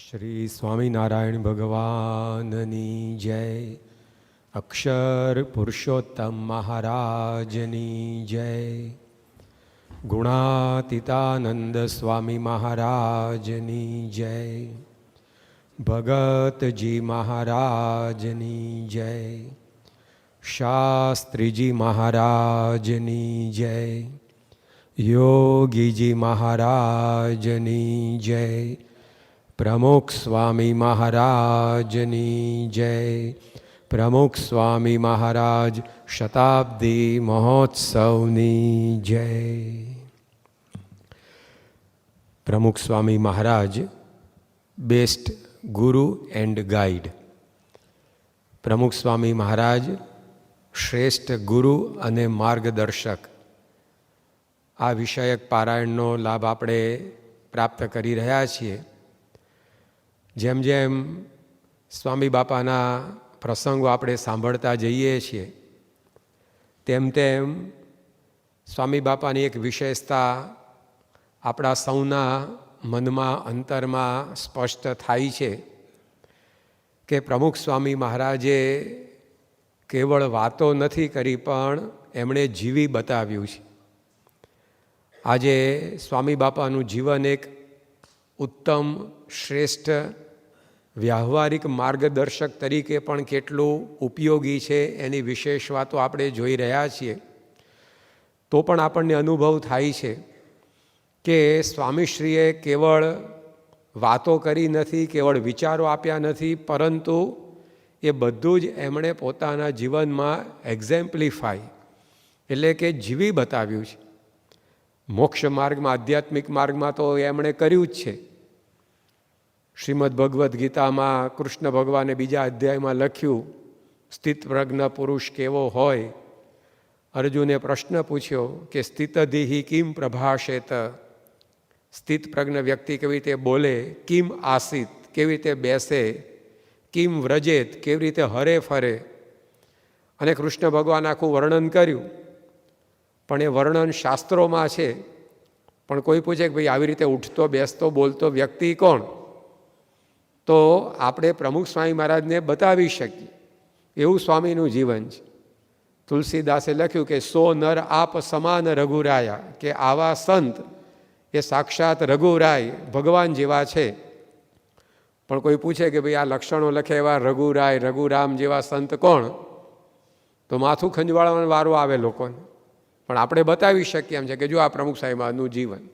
શ્રી સ્વામિનારાયણ ભગવાનની જય. અક્ષર પુરુષોત્તમ મહારાજની જય. ગુણાતીતાનંદ સ્વામી મહારાજની જય. ભગતજી મહારાજની જય. શાસ્ત્રીજી મહારાજની જય. યોગીજી મહારાજની જય. પ્રમુખ સ્વામી મહારાજની જય. પ્રમુખ સ્વામી મહારાજ શતાબ્દી મહોત્સવની જય. પ્રમુખ સ્વામી મહારાજ બેસ્ટ ગુરુ એન્ડ ગાઈડ. પ્રમુખ સ્વામી મહારાજ શ્રેષ્ઠ ગુરુ અને માર્ગદર્શક. આ વિષયક પારાયણનો લાભ આપણે પ્રાપ્ત કરી રહ્યા છીએ. જેમ જેમ સ્વામી બાપાના પ્રસંગો આપણે સાંભળતા જઈએ છીએ તેમ તેમ સ્વામી બાપાની એક વિશેષતા આપણા સૌના મનમાં અંતરમાં સ્પષ્ટ થાય છે કે પ્રમુખ સ્વામી મહારાજે કેવળ વાતો નથી કરી પણ એમણે જીવી બતાવ્યું છે. આજે સ્વામી બાપાનું જીવન એક ઉત્તમ શ્રેષ્ઠ વ્યવહારિક માર્ગદર્શક તરીકે પણ કેટલું ઉપયોગી છે એની વિશેષ વાતો આપણે જોઈ રહ્યા છીએ. તો પણ આપણને અનુભવ થાય છે કે સ્વામીશ્રીએ કેવળ વાતો કરી નથી, કેવળ વિચારો આપ્યા નથી, પરંતુ એ બધું જ એમણે પોતાના જીવનમાં એક્ઝેમ્પ્લિફાય એટલે કે જીવી બતાવ્યું છે. મોક્ષ માર્ગમાં, આધ્યાત્મિક માર્ગમાં તો એમણે કર્યું જ છે. શ્રીમદ ભગવદ્ ગીતામાં કૃષ્ણ ભગવાને બીજા અધ્યાયમાં લખ્યું, સ્થિતપ્રજ્ઞ પુરુષ કેવો હોય. અર્જુને પ્રશ્ન પૂછ્યો કે સ્થિતધિ કિમ પ્રભાષેત, સ્થિતપ્રજ્ઞ વ્યક્તિ કેવી રીતે બોલે, કિમ આસિત કેવી રીતે બેસે, કિમ વ્રજેત કેવી રીતે હરે ફરે. અને કૃષ્ણ ભગવાન આખું વર્ણન કર્યું, પણ એ વર્ણન શાસ્ત્રોમાં છે. પણ કોઈ પૂછે કે ભાઈ આવી રીતે ઉઠતો બેસતો બોલતો વ્યક્તિ કોણ? તો આપણે પ્રમુખ સ્વામી મહારાજને બતાવી શકીએ એવું સ્વામીનું જીવન છે. તુલસીદાસે લખ્યું કે સો નર આપ સમાન રઘુરાયા, કે આવા સંત એ સાક્ષાત રઘુરાય ભગવાન જેવા છે. પણ કોઈ પૂછે કે ભાઈ આ લક્ષણો લખે એવા રઘુરાય રઘુરામ જેવા સંત કોણ? તો માથું ખંજવાળવાનો વારો આવે લોકોને. પણ આપણે બતાવી શકીએ એમ છે કે જો આ પ્રમુખ સ્વામી મહારાજનું જીવન.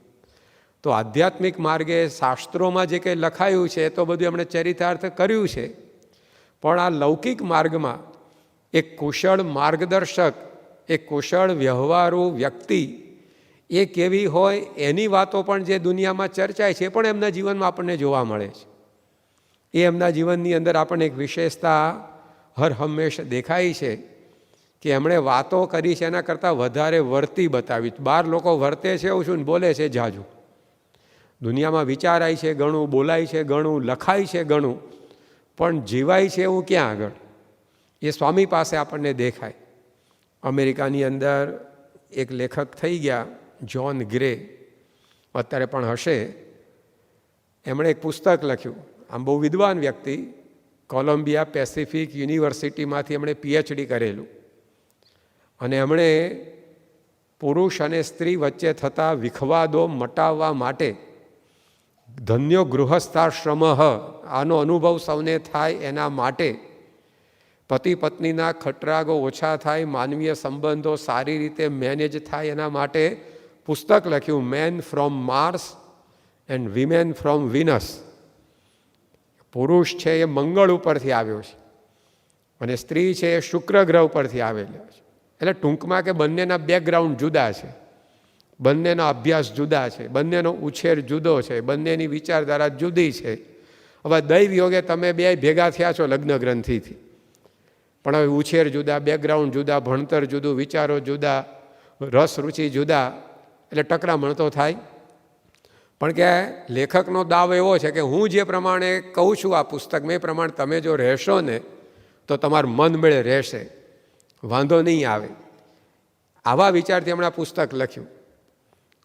તો આધ્યાત્મિક માર્ગે શાસ્ત્રોમાં જે કંઈ લખાયું છે તો બધું એમણે ચરિતાર્થ કર્યું છે. પણ આ લૌકિક માર્ગમાં એક કુશળ માર્ગદર્શક, એક કુશળ વ્યવહારુ વ્યક્તિ એ કેવી હોય એની વાતો પણ જે દુનિયામાં ચર્ચાય છે પણ એમના જીવનમાં આપણને જોવા મળે છે. એ એમના જીવનની અંદર આપણને એક વિશેષતા હર હંમેશ દેખાય છે કે એમણે વાતો કરી છે એના કરતાં વધારે વર્તી બતાવી. બહાર લોકો વર્તે છે એવું શું, બોલે છે જાજુ. દુનિયામાં વિચારાય છે ઘણું, બોલાય છે ઘણું, લખાય છે ઘણું, પણ જીવાય છે એવું ક્યાં આગળ? એ સ્વામી પાસે આપણને દેખાય. અમેરિકાની અંદર એક લેખક થઈ ગયા, જ્હોન ગ્રે, અત્યારે પણ હશે. એમણે એક પુસ્તક લખ્યું. આમ બહુ વિદ્વાન વ્યક્તિ, કોલંબિયા પેસિફિક યુનિવર્સિટીમાંથી એમણે PhD કરેલું. અને એમણે પુરુષ અને સ્ત્રી વચ્ચે થતા વિખવાદો મટાવવા માટે ધન્યો ગૃહસ્થાશ્રમ, આનો અનુભવ સૌને થાય એના માટે, પતિ પત્નીના ખટરાગો ઓછા થાય, માનવીય સંબંધો સારી રીતે મેનેજ થાય એના માટે પુસ્તક લખ્યું, men from Mars and women from Venus. પુરુષ છે એ મંગળ ઉપરથી આવ્યો છે અને સ્ત્રી છે એ શુક્ર ગ્રહ ઉપરથી આવેલા છે. એટલે ટૂંકમાં કે બંનેના બેકગ્રાઉન્ડ જુદા છે, બંનેનો અભ્યાસ જુદા છે, બંનેનો ઉછેર જુદો છે, બંનેની વિચારધારા જુદી છે. હવે દૈવ યોગે તમે બે ભેગા થયા છો લગ્ન ગ્રંથિથી, પણ હવે ઉછેર જુદા, બેકગ્રાઉન્ડ જુદા, ભણતર જુદું, વિચારો જુદા, રસ રુચિ જુદા, એટલે ટકરામણ તો થાય. પણ કે લેખકનો દાવ એવો છે કે હું જે પ્રમાણે કહું છું આ પુસ્તક મેં પ્રમાણે તમે જો રહેશો ને તો તમારું મન મેળે રહેશે, વાંધો નહીં આવે. આવા વિચારથી હમણાં પુસ્તક લખ્યું.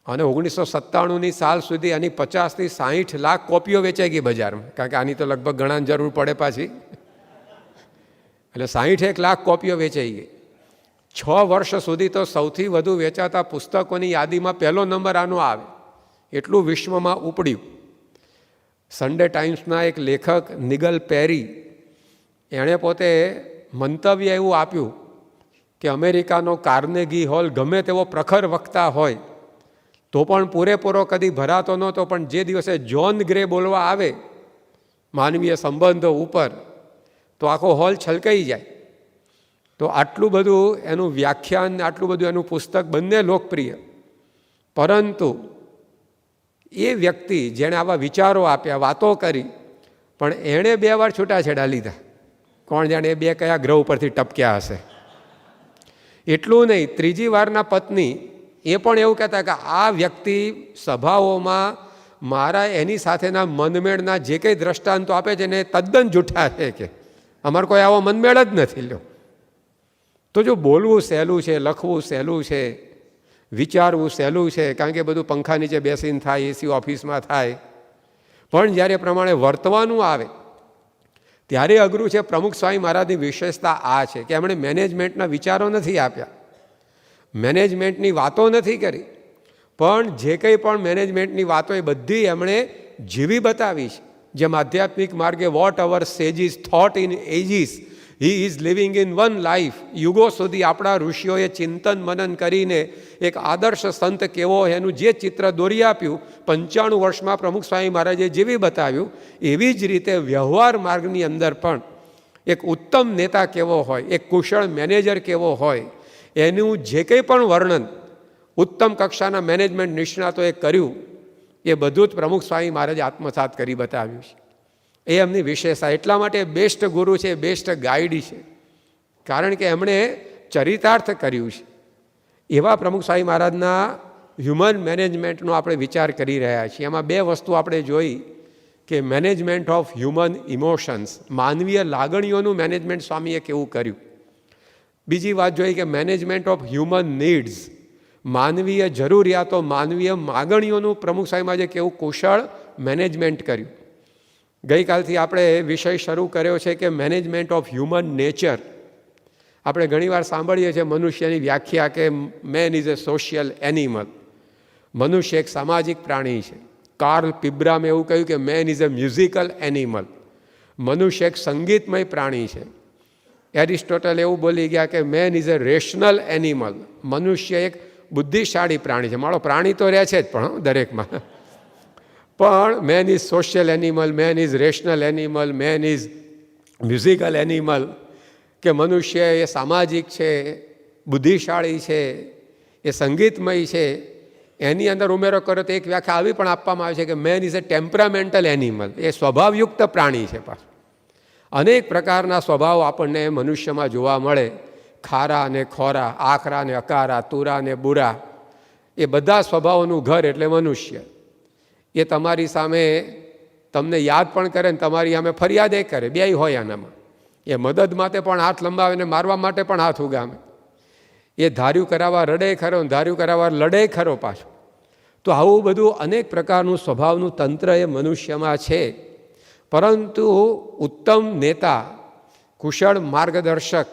અને 1997ની સાલ સુધી આની 50થી 60 લાખ કોપીઓ વેચાઈ ગઈ બજારમાં, કારણ કે આની તો લગભગ ઘણા જરૂર પડે પાછી, એટલે 61 લાખ કોપીઓ વેચાઈ ગઈ. 6 વર્ષ સુધી તો સૌથી વધુ વેચાતા પુસ્તકોની યાદીમાં પહેલો નંબર આનો આવે, એટલું વિશ્વમાં ઉપડ્યું. સન્ડે ટાઈમ્સના એક લેખક નિગલ પેરી, એણે પોતે મંતવ્ય એવું આપ્યું કે અમેરિકાનો કાર્નેગી હોલ ગમે તેવો પ્રખર વક્તા હોય તો પણ પૂરેપૂરો કદી ભરાતો નહોતો, પણ જે દિવસે જ્હોન ગ્રે બોલવા આવે માનવીય સંબંધો ઉપર તો આખો હોલ છલકાઈ જાય. તો આટલું બધું એનું વ્યાખ્યાન, આટલું બધું એનું પુસ્તક બંને લોકપ્રિય. પરંતુ એ વ્યક્તિ જેણે આવા વિચારો આપ્યા, વાતો કરી, પણ એણે 2 વાર છૂટાછેડા લીધા. કોણ જાણે એ 2 કયા ગ્રહ ઉપરથી ટપક્યા હશે. એટલું નહીં, ત્રીજી વારના પત્ની એ પણ એવું કહેતા કે આ વ્યક્તિ સભાઓમાં મારા એની સાથેના મનમેળના જે કંઈ દ્રષ્ટાંતો આપે છે ને તદ્દન જૂઠા છે, કે અમારે કોઈ આવો મનમેળ જ નથી લ્યો. તો જો બોલવું સહેલું છે, લખવું સહેલું છે, વિચારવું સહેલું છે, કારણ કે બધું પંખા નીચે બેસીને થાય, એસી ઓફિસમાં થાય, પણ જ્યારે પ્રમાણે વર્તવાનું આવે ત્યારે અઘરું છે. પ્રમુખ સ્વામી મહારાજની વિશેષતા આ છે કે એમણે મેનેજમેન્ટના વિચારો નથી આપ્યા, મેનેજમેન્ટની વાતો નથી કરી, પણ જે કંઈ પણ મેનેજમેન્ટની વાતો એ બધી એમણે જીવી બતાવી છે. જેમ આધ્યાત્મિક માર્ગે what our sages thought in ages, he is living in one life. યુગો સુધી આપણા ઋષિઓએ ચિંતન મનન કરીને એક આદર્શ સંત કેવો એનું જે ચિત્ર દોરી આપ્યું 95 વર્ષમાં પ્રમુખ સ્વામી મહારાજે જીવી બતાવ્યું, એવી જ રીતે વ્યવહાર માર્ગની અંદર પણ એક ઉત્તમ નેતા કેવો હોય, એક કુશળ મેનેજર કેવો હોય, એનું જે કંઈ પણ વર્ણન ઉત્તમ કક્ષાના મેનેજમેન્ટ નિષ્ણાતોએ કર્યું એ બધું જ પ્રમુખ સ્વામી મહારાજે આત્મસાત કરી બતાવ્યું છે. એ એમની વિશેષતા. એટલા માટે બેસ્ટ ગુરુ છે, બેસ્ટ ગાઈડ છે, કારણ કે એમણે ચરિતાર્થ કર્યું છે. એવા પ્રમુખ સ્વામી મહારાજના હ્યુમન મેનેજમેન્ટનો આપણે વિચાર કરી રહ્યા છીએ. એમાં 2 વસ્તુ આપણે જોઈ કે મેનેજમેન્ટ ઓફ હ્યુમન ઇમોશન્સ, માનવીય લાગણીઓનું મેનેજમેન્ટ સ્વામીએ કેવું કર્યું. બીજી વાત જોઈ કે મેનેજમેન્ટ ઓફ હ્યુમન નીડ્સ, માનવીય જરૂરિયાતો, માનવીય માગણીઓનું પ્રમુખ સ્વામી મહારાજે કેવું કુશળ મેનેજમેન્ટ કર્યું. ગઈકાલથી આપણે વિષય શરૂ કર્યો છે કે મેનેજમેન્ટ ઓફ હ્યુમન નેચર. આપણે ઘણીવાર સાંભળીએ છીએ મનુષ્યની વ્યાખ્યા કે main is A social animal, મનુષ્ય એક સામાજિક પ્રાણી છે. કાર્લ પિબ્રામે એવું કહ્યું કે main is A musical animal, મનુષ્ય એક સંગીતમય પ્રાણી છે. એરિસ્ટોટલ એવું બોલી ગયા કે main is A rational animal, મનુષ્ય એક બુદ્ધિશાળી પ્રાણી છે. મારો પ્રાણી તો રહે છે જ પણ દરેકમાં, પણ main is social animal, main is rational animal, main is musical animal, કે મનુષ્ય એ સામાજિક છે, બુદ્ધિશાળી છે, એ સંગીતમય છે. એની અંદર ઉમેરો કરો તો એક વ્યાખ્યા આવી પણ આપવામાં આવે છે કે મેન ઇઝ એ ટેમ્પરામેન્ટલ એનિમલ, એ સ્વભાવયુક્ત પ્રાણી છે. પાછું અનેક પ્રકારના સ્વભાવ આપણને મનુષ્યમાં જોવા મળે, ખારા અને ખોરા, આખરા ને અકારા, તુરા ને બુરા, એ બધા સ્વભાવોનું ઘર એટલે મનુષ્ય. એ તમારી સામે તમને યાદ પણ કરે ને તમારી સામે ફરિયાદ એ કરે, 2 હોય આનામાં. એ મદદ માટે પણ હાથ લંબાવે ને મારવા માટે પણ હાથ ઉગામે. એ ધાર્યું કરાવવા રડે ખરો, ધાર્યું કરાવવા લડે ખરો પાછું. તો આવું બધું અનેક પ્રકારનું સ્વભાવનું તંત્ર એ મનુષ્યમાં છે. પરંતુ ઉત્તમ નેતા, કુશળ માર્ગદર્શક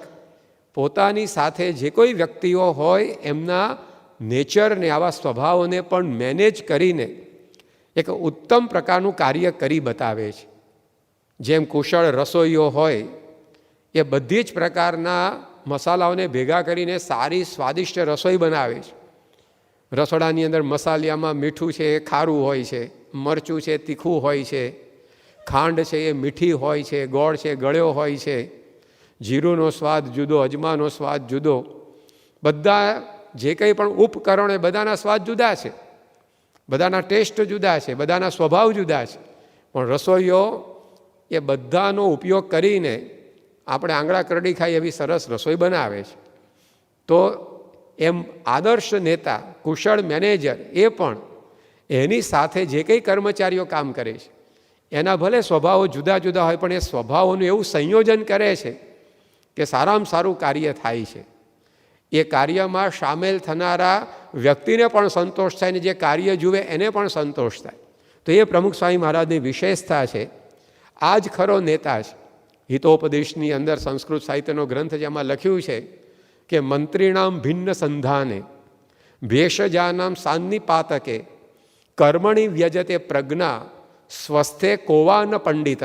પોતાની સાથે જે કોઈ વ્યક્તિઓ હોય એમના નેચરને, આવા સ્વભાવોને પણ મેનેજ કરીને એક ઉત્તમ પ્રકારનું કાર્ય કરી બતાવે છે. જેમ કુશળ રસોઈઓ હોય એ બધી જ પ્રકારના મસાલાઓને ભેગા કરીને સારી સ્વાદિષ્ટ રસોઈ બનાવે છે. રસોડાની અંદર મસાલિયામાં મીઠું છે એ ખારું હોય છે, મરચું છે તીખું હોય છે, ખાંડ છે એ મીઠી હોય છે, ગોળ છે ગળ્યો હોય છે, જીરુંનો સ્વાદ જુદો, અજમાનો સ્વાદ જુદો, બધા જે કંઈ પણ ઉપકરણો એ બધાના સ્વાદ જુદા છે, બધાના ટેસ્ટ જુદા છે, બધાના સ્વભાવ જુદા છે. પણ રસોઈઓ એ બધાનો ઉપયોગ કરીને આપણે આંગળા કરડી ખાઈ એવી સરસ રસોઈ બનાવે છે. તો એમ આદર્શ નેતા, કુશળ મેનેજર એ પણ એની સાથે જે કંઈ કર્મચારીઓ કામ કરે છે એના ભલે સ્વભાવો જુદા જુદા હોય, પણ એ સ્વભાવોનું એવું સંયોજન કરે છે કે સારામાં સારું કાર્ય થાય છે. એ કાર્યમાં સામેલ થનારા વ્યક્તિને પણ સંતોષ થાય ને જે કાર્ય જુએ એને પણ સંતોષ થાય. તો એ પ્રમુખ સ્વામી મહારાજની વિશેષતા છે. આ જ ખરો નેતા છે. હિતોપદેશની અંદર સંસ્કૃત સાહિત્યનો ગ્રંથ જેમાં લખ્યું છે કે મંત્રીણામ ભિન્ન સંધાને ભેષજાનામ સાન્નિપાતકે કર્મણી વ્યજતે પ્રજ્ઞા સ્વસ્થે કોવાન પંડિત.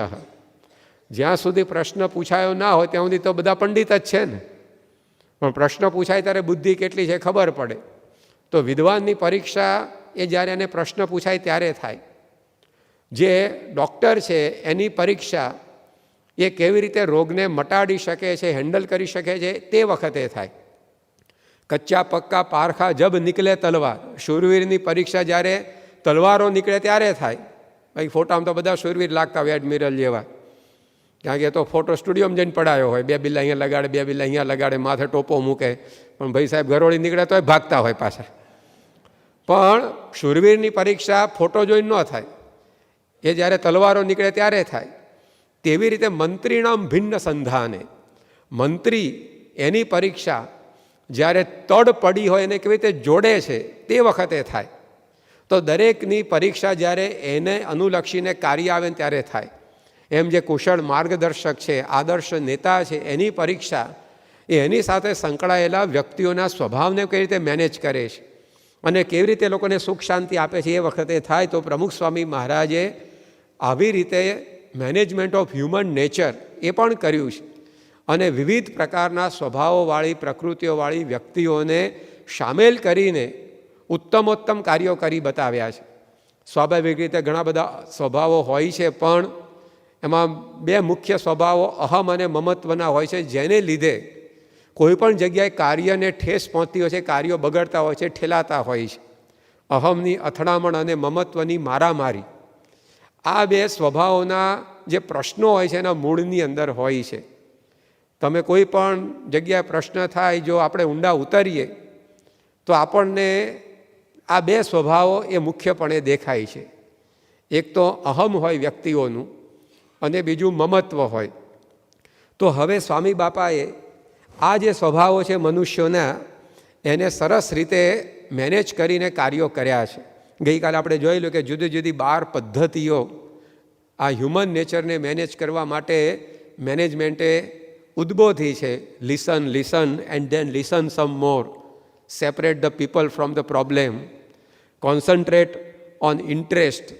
જ્યાં સુધી પ્રશ્ન પૂછાયો ના હોય ત્યાં સુધી તો બધા પંડિત જ છે ને, પણ પ્રશ્ન પૂછાય ત્યારે બુદ્ધિ કેટલી છે ખબર પડે. તો વિદ્વાનની પરીક્ષા એ જ્યારે એને પ્રશ્ન પૂછાય ત્યારે થાય. જે ડૉક્ટર છે એની પરીક્ષા એ કેવી રીતે રોગને મટાડી શકે છે, હેન્ડલ કરી શકે છે, તે વખતે થાય. કચ્ચા પક્કા પારખા જબ નીકળે તલવાર, શૂરવીરની પરીક્ષા જ્યારે તલવારો નીકળે ત્યારે થાય. ભાઈ ફોટામાં તો બધા શૂરવીર લાગતા હોય એડમિરલ જેવા, કારણ કે તો ફોટો સ્ટુડિયોમાં જઈને પડાયો હોય, 2 બિલ્લા અહીંયા લગાડે, 2 બિલ્લા અહીંયા લગાડે, માથે ટોપો મૂકે, પણ ભાઈ સાહેબ ગરોળી નીકળે તોય ભાગતા હોય પાછા. પણ શૂરવીરની પરીક્ષા ફોટો જોઈને ન થાય, એ જ્યારે તલવારો નીકળે ત્યારે થાય. તેવી રીતે મંત્રીણામ ભિન્ન સંધાને, મંત્રી એની પરીક્ષા જ્યારે તડ પડી હોય એને કેવી રીતે જોડે છે તે વખતે થાય. તો દરેકની પરીક્ષા જ્યારે એને અનુલક્ષીને કાર્ય આવે ત્યારે થાય. એમ જે કુશળ માર્ગદર્શક છે, આદર્શ નેતા છે, એની પરીક્ષા એ એની સાથે સંકળાયેલા વ્યક્તિઓના સ્વભાવને કઈ રીતે મેનેજ કરે છે અને કેવી રીતે લોકોને સુખ શાંતિ આપે છે એ વખતે થાય. તો પ્રમુખ સ્વામી મહારાજે આવી રીતે મેનેજમેન્ટ ઓફ હ્યુમન નેચર એ પણ કર્યું છે અને વિવિધ પ્રકારના સ્વભાવોવાળી, પ્રકૃતિઓવાળી વ્યક્તિઓને સામેલ કરીને ઉત્તમોત્તમ કાર્યો કરી બતાવ્યા છે. સ્વાભાવિક રીતે ઘણા બધા સ્વભાવો હોય છે, પણ એમાં 2 મુખ્ય સ્વભાવો અહમ અને મમત્વના હોય છે, જેને લીધે કોઈ પણ જગ્યાએ કાર્યને ઠેસ પહોંચતી હોય છે, કાર્યો બગડતા હોય છે, ઠેલાતા હોય છે. અહમની અથડામણ અને મમત્વની મારામારી, આ 2 સ્વભાવોના જે પ્રશ્નો હોય છે એના મૂળની અંદર હોય છે. તમે કોઈ પણ જગ્યાએ પ્રશ્ન થાય, જો આપણે ઊંડા ઉતરીએ તો આપણને આ 2 સ્વભાવો એ મુખ્યપણે દેખાય છે. એક તો અહમ હોય વ્યક્તિઓનું અને બીજું મમત્વ હોય. તો હવે સ્વામી બાપાએ આ જે સ્વભાવો છે મનુષ્યોના, એને સરસ રીતે મેનેજ કરીને કાર્યો કર્યા છે. ગઈકાલે આપણે જોયેલું કે જુદી જુદી 12 પદ્ધતિઓ આ હ્યુમન નેચરને મેનેજ કરવા માટે મેનેજમેન્ટે ઉદ્બોધી છે. Listen, listen and then listen some more, separate the people from the problem, concentrate on interest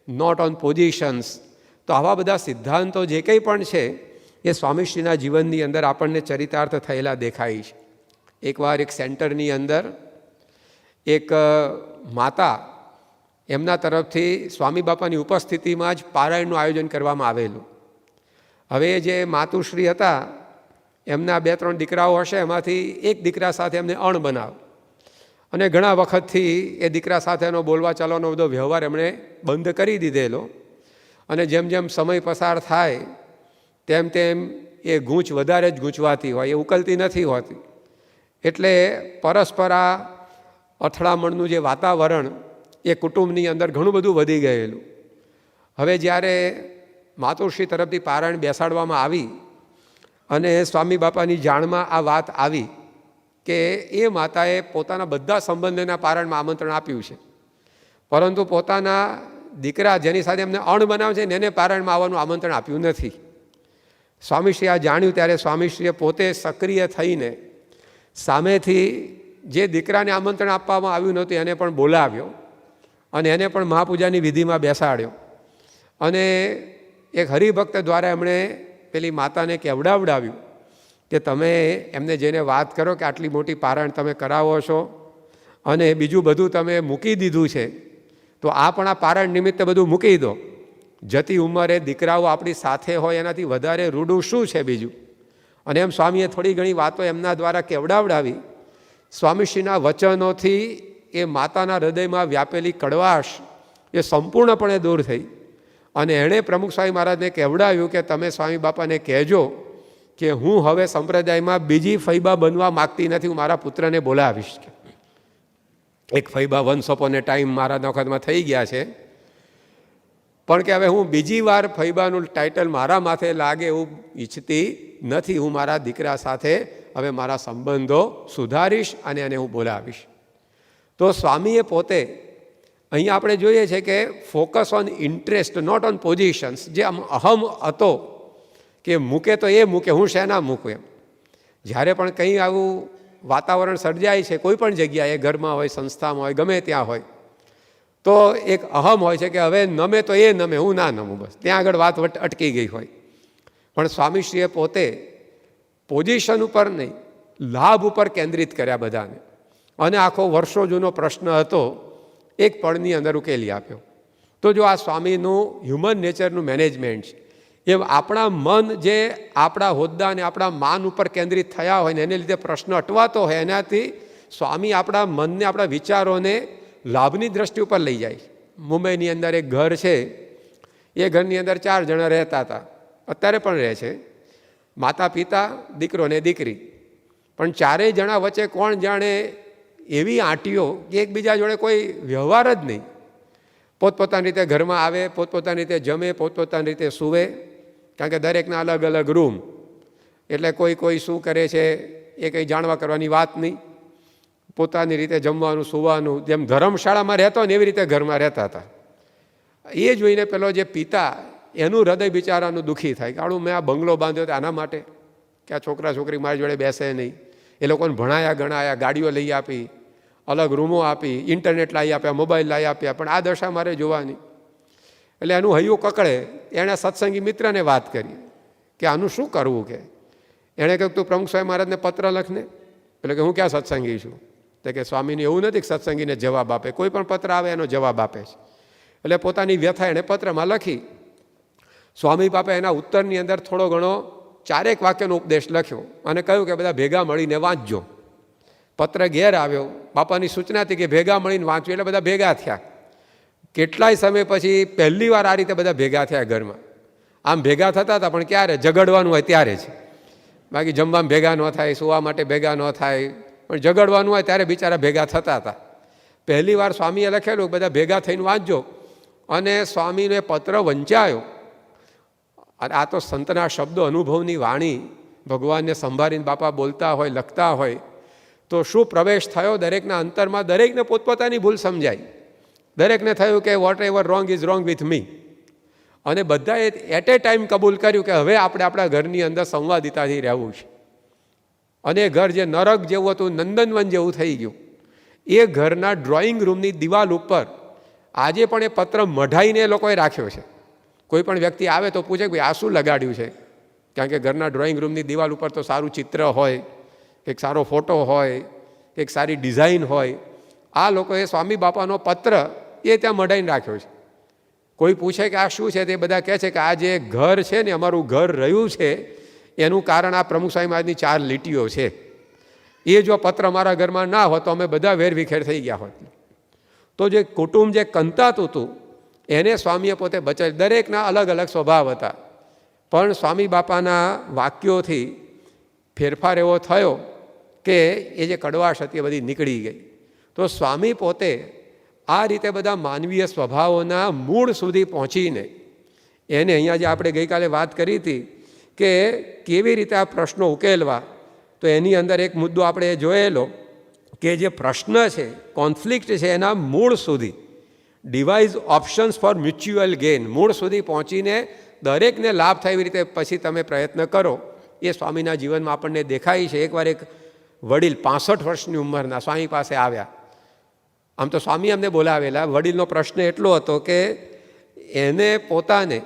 not on positions. તો આવા બધા સિદ્ધાંતો જે કંઈ પણ છે એ સ્વામીશ્રીના જીવનની અંદર આપણને ચરિતાર્થ થયેલા દેખાય છે. એકવાર એક સેન્ટરની અંદર એક માતા, એમના તરફથી સ્વામી બાપાની ઉપસ્થિતિમાં જ પારાયણનું આયોજન કરવામાં આવેલું. હવે જે માતુશ્રી હતા એમના 2-3 દીકરાઓ હશે, એમાંથી એક દીકરા સાથે એમને અણ બનાવ અને ઘણા વખતથી એ દીકરા સાથેનો બોલવા ચાલવાનો બધો વ્યવહાર એમણે બંધ કરી દીધેલો. અને જેમ જેમ સમય પસાર થાય તેમ તેમ એ ગૂંચ વધારે જ ગૂંચવાતી હોય, એ ઉકલતી નથી હોતી. એટલે પરસ્પર આ અથડામણનું જે વાતાવરણ એ કુટુંબની અંદર ઘણું બધું વધી ગયેલું. હવે જ્યારે માતુશ્રી તરફથી પારાયણ બેસાડવામાં આવી અને સ્વામી બાપાની જાણમાં આ વાત આવી કે એ માતાએ પોતાના બધા સંબંધોના પારાયણમાં આમંત્રણ આપ્યું છે, પરંતુ પોતાના દીકરા જેની સાથે એમને અણ બનાવે છે ને એને પારાયણમાં આવવાનું આમંત્રણ આપ્યું નથી. સ્વામીશ્રી આ જાણ્યું ત્યારે સ્વામીશ્રીએ પોતે સક્રિય થઈને સામેથી જે દીકરાને આમંત્રણ આપવામાં આવ્યું નહોતું એને પણ બોલાવ્યો અને એને પણ મહાપૂજાની વિધિમાં બેસાડ્યો. અને એક હરિભક્ત દ્વારા એમણે પેલી માતાને કેવડાવડાવ્યું કે તમે એમને જઈને વાત કરો કે આટલી મોટી પારાયણ તમે કરાવો છો અને બીજું બધું તમે મૂકી દીધું છે, તો આ પણ આ પારાયણ નિમિત્તે બધું મૂકી દો. જતી ઉંમરે દીકરાઓ આપણી સાથે હોય એનાથી વધારે રૂડું શું છે બીજું. અને એમ સ્વામીએ થોડી ઘણી વાતો એમના દ્વારા કેવડાવડાવી. સ્વામીશ્રીના વચનોથી એ માતાના હૃદયમાં વ્યાપેલી કડવાશ એ સંપૂર્ણપણે દૂર થઈ અને એણે પ્રમુખ સ્વામી મહારાજને કહેવડાવ્યું કે તમે સ્વામી બાપાને કહેજો કે હું હવે સંપ્રદાયમાં બીજી ફૈબા બનવા માગતી નથી, હું મારા પુત્રને બોલાવીશ. એક ફૈબા વન્સ અપોન એ ટાઈમ મારા વખતમાં થઈ ગયા છે, પણ કે હવે હું બીજી વાર ફૈબાનું ટાઇટલ મારા માથે લાગે એવું ઈચ્છતી નથી. હું મારા દીકરા સાથે હવે મારા સંબંધો સુધારીશ અને એને હું બોલાવીશ. તો સ્વામીએ પોતે અહીંયા આપણે જોઈએ છે કે focus on interest, not on positions. જે અહમ હતો કે મૂકે તો એ મૂકે, હું શેના મૂકું એમ. જ્યારે પણ કંઈ આવું વાતાવરણ સર્જાય છે કોઈ પણ જગ્યાએ, ઘરમાં હોય, સંસ્થામાં હોય, ગમે ત્યાં હોય, તો એક અહમ હોય છે કે હવે નમે તો એ નમે, હું ના નમું, બસ ત્યાં આગળ વાત અટકી ગઈ હોય. પણ સ્વામીશ્રીએ પોતે પોઝિશન ઉપર નહીં, લાભ ઉપર કેન્દ્રિત કર્યા બધાને, અને આખો વર્ષો જૂનો પ્રશ્ન હતો એક પળની અંદર ઉકેલી આપ્યો. તો જો આ સ્વામીનું હ્યુમન નેચરનું મેનેજમેન્ટ છે, એમ આપણા મન જે આપણા હોદ્દા અને આપણા માન ઉપર કેન્દ્રિત થયા હોય ને એને લીધે પ્રશ્ન અટવાતો હોય, એનાથી સ્વામી આપણા મનને, આપણા વિચારોને લાભની દ્રષ્ટિ ઉપર લઈ જાય. મુંબઈની અંદર એક ઘર છે, એ ઘરની અંદર 4 જણા રહેતા હતા, અત્યારે પણ રહે છે, માતા પિતા, દીકરો ને દીકરી. પણ 4 જણા વચ્ચે કોણ જાણે એવી આંટીઓ કે એકબીજા જોડે કોઈ વ્યવહાર જ નહીં. પોતપોતાની રીતે ઘરમાં આવે, પોતપોતાની રીતે જમે, પોતપોતાની રીતે સૂવે, કારણ કે દરેકના અલગ અલગ રૂમ, એટલે કોઈ શું કરે છે એ કંઈ જાણવા કરવાની વાત નહીં. પોતાની રીતે જમવાનું, સૂવાનું, જેમ ધર્મશાળામાં રહેતો ને એવી રીતે ઘરમાં રહેતા હતા. એ જોઈને પેલો જે પિતા, એનું હૃદય બિચારાનું દુઃખી થાય કે આડું મેં આ બંગલો બાંધ્યો હતો આના માટે કે આ છોકરા છોકરી મારી જોડે બેસે નહીં. એ લોકોને ભણાયા ગણાયા, ગાડીઓ લઈ આપી, અલગ રૂમો આપી, ઇન્ટરનેટ લાવી આપ્યા, મોબાઈલ લાવી આપ્યા, પણ આ દશા મારે જોવાની. એટલે એનું હૈયું કકડે. એણે સત્સંગી મિત્રને વાત કરી કે આનું શું કરવું. કે એણે કહ્યું તું પ્રમુખ સ્વામી મહારાજને પત્ર લખને. એટલે કે હું ક્યાં સત્સંગી છું. તો કે સ્વામીને એવું નથી કે સત્સંગીને જવાબ આપે, કોઈ પણ પત્ર આવે એનો જવાબ આપે છે. એટલે પોતાની વ્યથા એણે પત્રમાં લખી. સ્વામી બાપા એના ઉત્તરની અંદર થોડો ઘણો 4 વાક્યનો ઉપદેશ લખ્યો અને કહ્યું કે બધા ભેગા મળીને વાંચજો. પત્ર ઘેર આવ્યો, બાપાની સૂચના હતી કે ભેગા મળીને વાંચવું, એટલે બધા ભેગા થયા. કેટલાય સમય પછી પહેલી વાર આ રીતે બધા ભેગા થયા ઘરમાં. આમ ભેગા થતા હતા પણ ક્યારે ઝઘડવાનું હોય ત્યારે જ, બાકી જમવામાં ભેગા ન થાય, સુવા માટે ભેગા ન થાય, પણ ઝઘડવાનું હોય ત્યારે બિચારા ભેગા થતા હતા. પહેલી વાર સ્વામીએ લખેલું બધા ભેગા થઈને વાંચજો, અને સ્વામીને પત્ર વંચાયો. અને આ તો સંતના શબ્દો, અનુભવની વાણી, ભગવાનને સંભાળીને બાપા બોલતા હોય, લખતા હોય, તો શું પ્રવેશ થયો દરેકના અંતરમાં. દરેકને પોતપોતાની ભૂલ સમજાય. દરેકને થયું કે whatever wrong is wrong with me. અને બધાએ એટ એ ટાઈમ કબૂલ કર્યું કે હવે આપણે આપણા ઘરની અંદર સંવાદિતાથી રહેવું છે. અને એ ઘર જે નરક જેવું હતું, નંદનવન જેવું થઈ ગયું. એ ઘરના ડ્રોઈંગ રૂમની દિવાલ ઉપર આજે પણ એ પત્ર મઢાઈને એ લોકોએ રાખ્યો છે. કોઈ પણ વ્યક્તિ આવે તો પૂછે કે ભાઈ આ શું લગાડ્યું છે, કારણ કે ઘરના ડ્રોઈંગ રૂમની દિવાલ ઉપર તો સારું ચિત્ર હોય, કંઈક સારો ફોટો હોય, કંઈક સારી ડિઝાઇન હોય. આ લોકોએ સ્વામી બાપાનો પત્ર એ ત્યાં મઢાઈને રાખ્યો છે. કોઈ પૂછે કે આ શું છે, તે બધા કહે છે કે આ જે ઘર છે ને, અમારું ઘર રહ્યું છે, એનું કારણ આ પ્રમુખ સ્વામી મહારાજની 4 લીટીઓ છે. એ જો પત્ર મારા ઘરમાં ના હોત તો અમે બધા વેરવિખેર થઈ ગયા હોત. તો જે કુટુંબ જે કંતાતું હતું એને સ્વામીએ પોતે બચાવી. દરેકના અલગ અલગ સ્વભાવ હતા, પણ સ્વામી બાપાના વાક્યોથી ફેરફાર એવો થયો કે એ જે કડવાશ હતી એ બધી નીકળી ગઈ. તો સ્વામી પોતે આ રીતે બધા માનવીય સ્વભાવોના મૂળ સુધી પહોંચીને એને અહીંયા જે આપણે ગઈકાલે વાત કરી હતી કે કેવી રીતે આ પ્રશ્નો ઉકેલવા, તો એની અંદર એક મુદ્દો આપણે જોયેલો કે જે પ્રશ્ન છે, કોન્ફ્લિક્ટ છે, એના મૂળ સુધી device options four mutual gain, મૂળ સુધી પહોંચીને દરેકને લાભ થાય એવી રીતે પછી તમે પ્રયત્ન કરો. એ સ્વામીના જીવનમાં આપણને દેખાય છે. એકવાર એક વડીલ 65 વર્ષની ઉંમરના સ્વામી પાસે આવ્યા. આમ તો સ્વામી અમને બોલાવેલા. વડીલનો પ્રશ્ન એટલો હતો કે એને પોતાને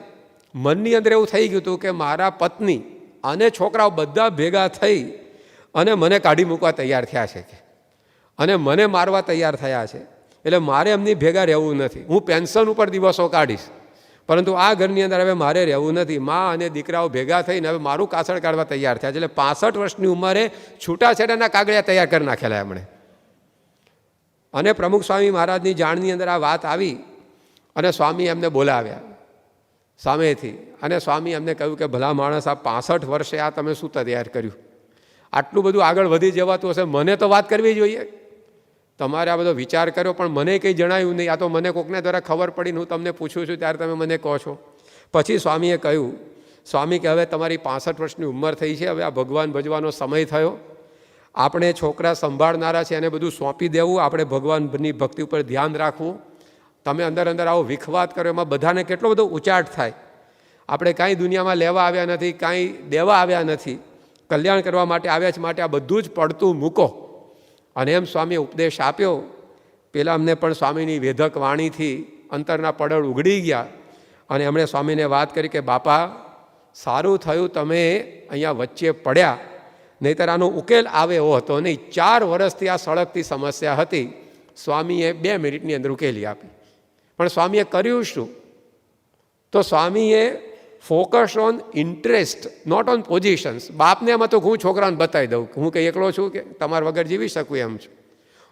મનની અંદર એવું થઈ ગયું હતું કે મારા પત્ની અને છોકરાઓ બધા ભેગા થઈ અને મને કાઢી મૂકવા તૈયાર થયા છે અને મને મારવા તૈયાર થયા છે. એટલે મારે એમની ભેગા રહેવું નથી. હું પેન્શન ઉપર દિવસો કાઢીશ, પરંતુ આ ઘરની અંદર હવે મારે રહેવું નથી. મા અને દીકરાઓ ભેગા થઈને હવે મારું કાસળ કાઢવા તૈયાર થયા છે. એટલે 65 વર્ષની ઉંમરે છૂટાછેડાના કાગળિયા તૈયાર કરી નાખેલા એમણે. અને પ્રમુખ સ્વામી મહારાજની જાણની અંદર આ વાત આવી અને સ્વામી એમને બોલાવ્યા સામેથી. અને સ્વામી એમને કહ્યું કે ભલા માણસ, આ 65 વર્ષે આ તમે શું તૈયાર કર્યું? આટલું બધું આગળ વધી જવાતું હશે, મને તો વાત કરવી જોઈએ. તમારે આ બધો વિચાર કર્યો પણ મને કંઈ જણાયું નહીં. આ તો મને કોકને દ્વારા ખબર પડીને હું તમને પૂછું છું ત્યારે તમે મને કહો છો. પછી સ્વામીએ કહ્યું, સ્વામી કે હવે તમારી 65 વર્ષની ઉંમર થઈ છે, હવે આ ભગવાન ભજવાનો સમય થયો. આપણે છોકરા સંભાળનારા છે એને બધું સોંપી દેવું, આપણે ભગવાનની ભક્તિ ઉપર ધ્યાન રાખવું. તમે અંદર અંદર આવો વિખવાદ કરો, એમાં બધાને કેટલો બધો ઉચાટ થાય. આપણે કાંઈ દુનિયામાં લેવા આવ્યા નથી, કાંઈ દેવા આવ્યા નથી, કલ્યાણ કરવા માટે આવ્યા છે. માટે આ બધું જ પડતું મૂકો. અને એમ સ્વામીએ ઉપદેશ આપ્યો. પેલા અમને પણ સ્વામીની વેધક વાણીથી અંતરના પડળ ઉઘડી ગયા અને એમણે સ્વામીને વાત કરી કે બાપા, સારું થયું તમે અહીંયા વચ્ચે પડ્યા, નહીંતર આનો ઉકેલ આવે એવો હતો નહીં. 4 વર્ષથી આ સળગતી સમસ્યા હતી, સ્વામીએ 2 મિનિટની અંદર ઉકેલી આપી. પણ સ્વામીએ કર્યું શું? તો સ્વામીએ focus on interest, not on positions. બાપને એમાં તો હું છોકરાને બતાવી દઉં કે હું કંઈ એકલો છું કે તમારા વગર જીવી શકું એમ છું.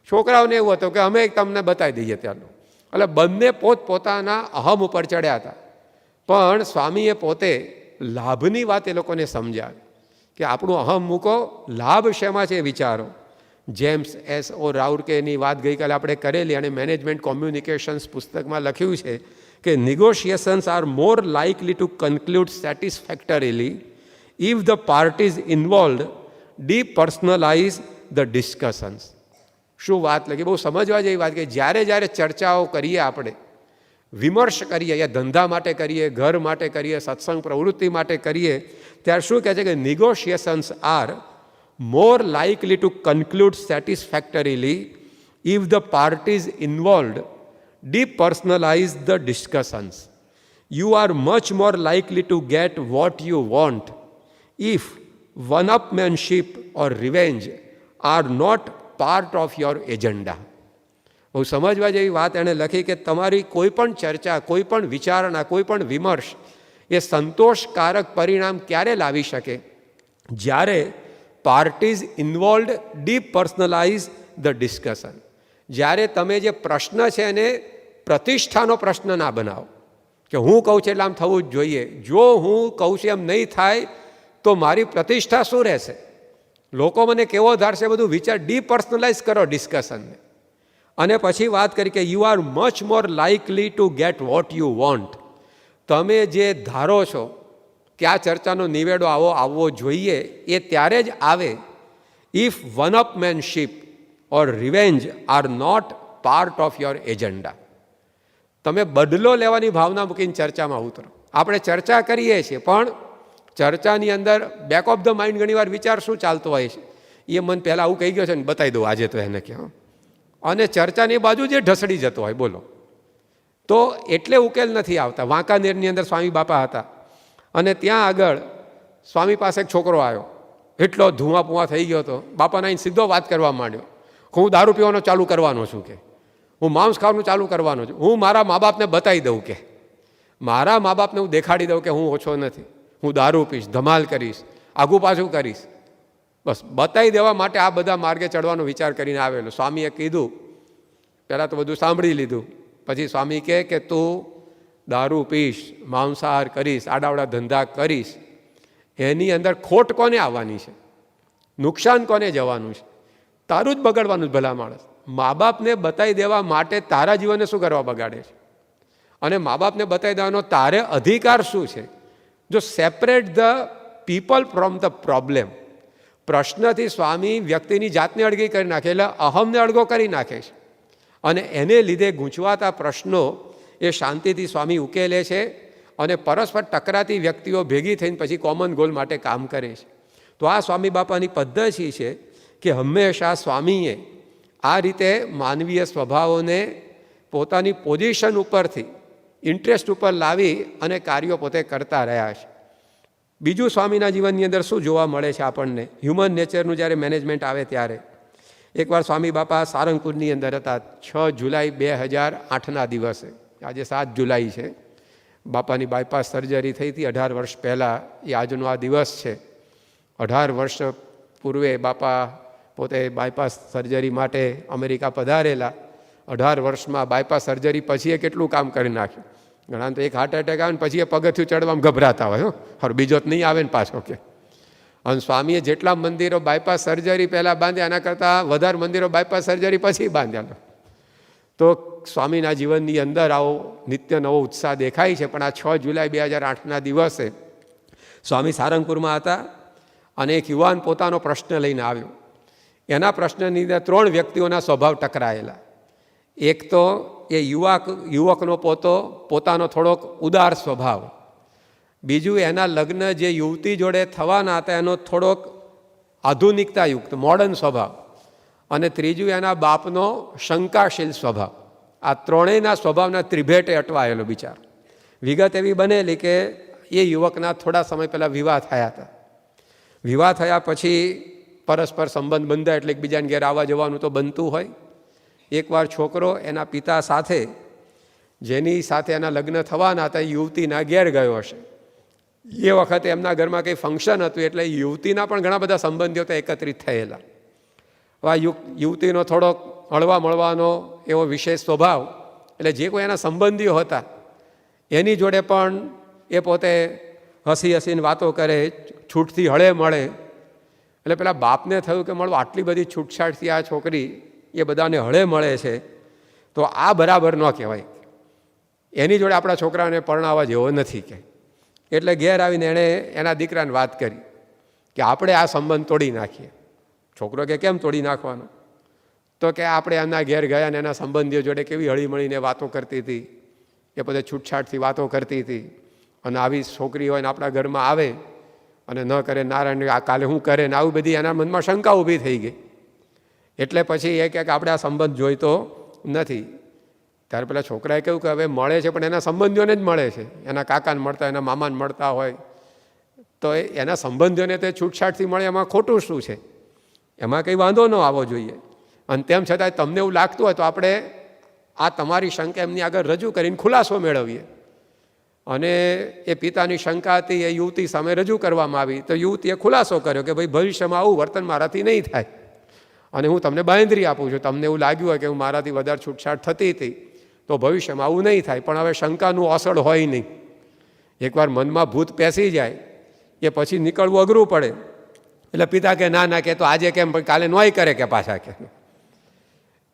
છોકરાઓને એવું હતું કે અમે તમને બતાવી દઈએ ત્યારનું. એટલે બંને પોતપોતાના અહમ ઉપર ચડ્યા હતા. પણ સ્વામીએ પોતે લાભની વાત એ લોકોને સમજાવી કે આપણું અહમ મૂકો, લાભ શેમાં છે વિચારો. James S.O. રાઉરકેની વાત ગઈકાલે આપણે કરેલી અને મેનેજમેન્ટ કોમ્યુનિકેશન્સ પુસ્તકમાં લખ્યું છે કે negotiations are more likely to conclude satisfactorily if the parties involved depersonalize the discussions. શું વાત લખી, બહુ સમજવા જેવી વાત કે જ્યારે ચર્ચાઓ કરીએ, આપણે વિમર્શ કરીએ, યા ધંધા માટે કરીએ, ઘર માટે કરીએ, સત્સંગ પ્રવૃત્તિ માટે કરીએ, ત્યારે શું કહે છે કે negotiations are more likely to conclude satisfactorily if the parties involved depersonalize the discussions. You are much more likely to get what you want if one-upmanship or revenge are not part of your agenda. બહુ સમજવા જેવી વાત એણે લખી કે તમારી કોઈ પણ ચર્ચા, કોઈ પણ વિચારણા, કોઈ પણ વિમર્શ એ સંતોષકારક પરિણામ ક્યારે લાવી શકે? જ્યારે પાર્ટીઝ ઇન્વોલ્વડ ડીપર્સનલાઇઝ ધ ડિસ્કશન. જ્યારે તમે જે પ્રશ્ન છે એને પ્રતિષ્ઠાનો પ્રશ્ન ના બનાવો કે હું કહું છું એટલે આમ થવું જ જોઈએ, જો હું કહું છું એમ નહીં થાય તો મારી પ્રતિષ્ઠા શું રહેશે, લોકો મને કેવો ધારશે, બધું વિચાર. ડીપર્સનલાઇઝ કરો ડિસ્કશનને. અને પછી વાત કરી કે you are much more likely two gate what you want. તમે જે ધારો છો કે આ ચર્ચાનો નિવેડો આવવો જોઈએ એ ત્યારે જ આવે if oneupmanship or revenge are not part of your agenda. તમે બદલો લેવાની ભાવના મૂકીને ચર્ચામાં ઉતરો. આપણે ચર્ચા કરીએ છીએ પણ ચર્ચાની અંદર બેક ઓફ ધ માઇન્ડ ઘણીવાર વિચાર શું ચાલતો હોય છે, એ મને પહેલાં આવું કહી ગયો છે ને બતાવી દઉં આજે તો એને કે, અને ચર્ચાની બાજુ જે ઢસડી જતો હોય બોલો, તો એટલે ઉકેલ નથી આવતા. વાંકાનેરની અંદર સ્વામી બાપા હતા અને ત્યાં આગળ સ્વામી પાસે એક છોકરો આવ્યો, એટલો ધુઆ પુઆ થઈ ગયો હતો. બાપાને આઈને સીધો વાત કરવા માંડ્યો, હું દારૂ પીવાનો ચાલુ કરવાનો છું, કે હું માંસ ખાવાનું ચાલુ કરવાનો છું, હું મારા મા બાપને બતાવી દઉં, કે મારા મા બાપને હું દેખાડી દઉં કે હું ઓછો નથી, હું દારૂ પીશ, ધમાલ કરીશ, આગું પાછું કરીશ. બસ બતાવી દેવા માટે આ બધા માર્ગે ચડવાનો વિચાર કરીને આવેલો. સ્વામીએ કીધું, પહેલાં તો બધું સાંભળી લીધું, પછી સ્વામી કહે કે તું દારૂ પીશ, માંસાહાર કરીશ, આડાવડા ધંધા કરીશ, એની અંદર ખોટ કોને આવવાની છે, નુકસાન કોને જવાનું છે, તારું જ બગાડવાનું જ. ભલા માણસ મા બાપને બતાવી દેવા માટે તારા જીવનને શું કરવા બગાડે છે, અને મા બાપને બતાવી દેવાનો તારે અધિકાર શું છે? જો separate the people from the problem. પ્રશ્નથી સ્વામી વ્યક્તિની જાતને અળગી કરી નાખે, એટલે અહમને અળગો કરી નાખે છે, અને એને લીધે ગૂંચવાતા પ્રશ્નો એ શાંતિથી સ્વામી ઉકેલે છે, અને પરસ્પર ટકરાતી વ્યક્તિઓ ભેગી થઈને પછી કોમન ગોલ માટે કામ કરે છે. તો આ સ્વામી બાપાની પદ્ધતિ છે કે હંમેશા સ્વામીએ આ રીતે માનવીય સ્વભાવોને પોતાની પોઝિશન ઉપરથી ઇન્ટરેસ્ટ ઉપર લાવી અને કાર્યો પોતે કરતા રહ્યા છે. બીજું સ્વામીના જીવનની અંદર શું જોવા મળે છે આપણને? હ્યુમન નેચરનું જ્યારે મેનેજમેન્ટ આવે ત્યારે એકવાર સ્વામી બાપા સારંગપુરની અંદર હતા, 6 જુલાઈ 2008ના દિવસે. આજે 7 જુલાઈ છે. બાપાની બાયપાસ સર્જરી થઈ હતી 18 વર્ષ પહેલાં, એ આજનો આ દિવસ છે. 18 વર્ષ પૂર્વે બાપા પોતે બાયપાસ સર્જરી માટે અમેરિકા પધારેલા. 18 વર્ષમાં બાયપાસ સર્જરી પછી એ કેટલું કામ કરી નાખ્યું. ઘણા તો એક હાર્ટ એટેક આવે ને પછી એ પગથિયું ચડવામાં ગભરાતા હોય, હવે બીજો જ નહીં આવે ને પાછો, કે. અને સ્વામીએ જેટલા મંદિરો બાયપાસ સર્જરી પહેલાં બાંધ્યા એના કરતાં વધારે મંદિરો બાયપાસ સર્જરી પછી બાંધ્યા. તો સ્વામીના જીવનની અંદર આવો નિત્ય નવો ઉત્સાહ દેખાય છે. પણ આ 6 જુલાઈ 2008ના દિવસે સ્વામી સારંગપુરમાં હતા અને એક યુવાન પોતાનો પ્રશ્ન લઈને આવ્યો. એના પ્રશ્નની અંદર 3 વ્યક્તિઓના સ્વભાવ ટકરાયેલા. એક તો એ યુવકનો પોતાનો થોડોક ઉદાર સ્વભાવ, બીજું એના લગ્ન જે યુવતી જોડે થવાના હતા એનો થોડોક આધુનિકતાયુક્ત મોડર્ન સ્વભાવ, અને ત્રીજું એના બાપનો શંકાશીલ સ્વભાવ. આ ત્રણેયના સ્વભાવના ત્રિભેટે અટવાયેલો બિચાર. વિગત એવી બનેલી કે એ યુવકના થોડા સમય પહેલાં વિવાહ થયા હતા. વિવાહ થયા પછી પરસ્પર સંબંધ બંધાય એટલે એકબીજાને ઘેર આવવા જવાનું તો બનતું હોય. એકવાર છોકરો એના પિતા સાથે, જેની સાથે એના લગ્ન થવાના હતા, યુવતીના ઘેર ગયો હશે. એ વખતે એમના ઘરમાં કંઈ ફંક્શન હતું એટલે યુવતીના પણ ઘણા બધા સંબંધીઓ તો એકત્રિત થયેલા. આ યુવતીનો થોડોક હળવા મળવાનો એવો વિશેષ સ્વભાવ, એટલે જે કોઈ એના સંબંધીઓ હતા એની જોડે પણ એ પોતે હસી હસીને વાતો કરે, છૂટથી હળે મળે. એટલે પેલા બાપને થયું કે મળો આટલી બધી છૂટછાટથી આ છોકરી એ બધાને હળે મળે છે, તો આ બરાબર ન કહેવાય, એની જોડે આપણા છોકરાને પરણાવવા જેવો નથી કે. એટલે ઘેર આવીને એણે એના દીકરાને વાત કરી કે આપણે આ સંબંધ તોડી નાખીએ. છોકરો કે કેમ તોડી નાખવાનો? તો કે આપણે એમના ઘેર ગયા ને એના સંબંધીઓ જોડે કેવી હળીમળીને વાતો કરતી હતી, એ બધે છૂટછાટથી વાતો કરતી હતી, અને આવી છોકરી હોય ને આપણા ઘરમાં આવે અને ન કરે, નારાયણ આ કાલે શું કરે ને આવી બધી એના મનમાં શંકા ઊભી થઈ ગઈ. એટલે પછી એ કહે કે આપણે આ સંબંધ જોઈતો નથી. ત્યારે પેલા છોકરાએ કહ્યું કે હવે મળે છે પણ એના સંબંધીઓને જ મળે છે, એના કાકાને મળતા, એના મામાને મળતા હોય તો એના સંબંધીઓને તે છૂટછાટથી મળે, એમાં ખોટું શું છે? એમાં કંઈ વાંધો ન આવવો જોઈએ. અને તેમ છતાંય તમને એવું લાગતું હોય તો આપણે આ તમારી શંકા એમની આગળ રજૂ કરીને ખુલાસો મેળવીએ. અને એ પિતાની શંકા હતી એ યુવતી સામે રજૂ કરવામાં આવી, તો યુવતીએ ખુલાસો કર્યો કે ભાઈ ભવિષ્યમાં આવું વર્તન મારાથી નહીં થાય, અને હું તમને બાંહેધરી આપું છું, તમને એવું લાગ્યું હોય કે હું મારાથી વધારે છૂટછાટ થતી હતી તો ભવિષ્યમાં આવું નહીં થાય. પણ હવે શંકાનું અસળ હોય નહીં, એકવાર મનમાં ભૂત પેસી જાય એ પછી નીકળવું અઘરું પડે. એટલે પિતા કે ના કે તો આજે કેમ, પણ કાલે નોય કરે કે પાછા કે.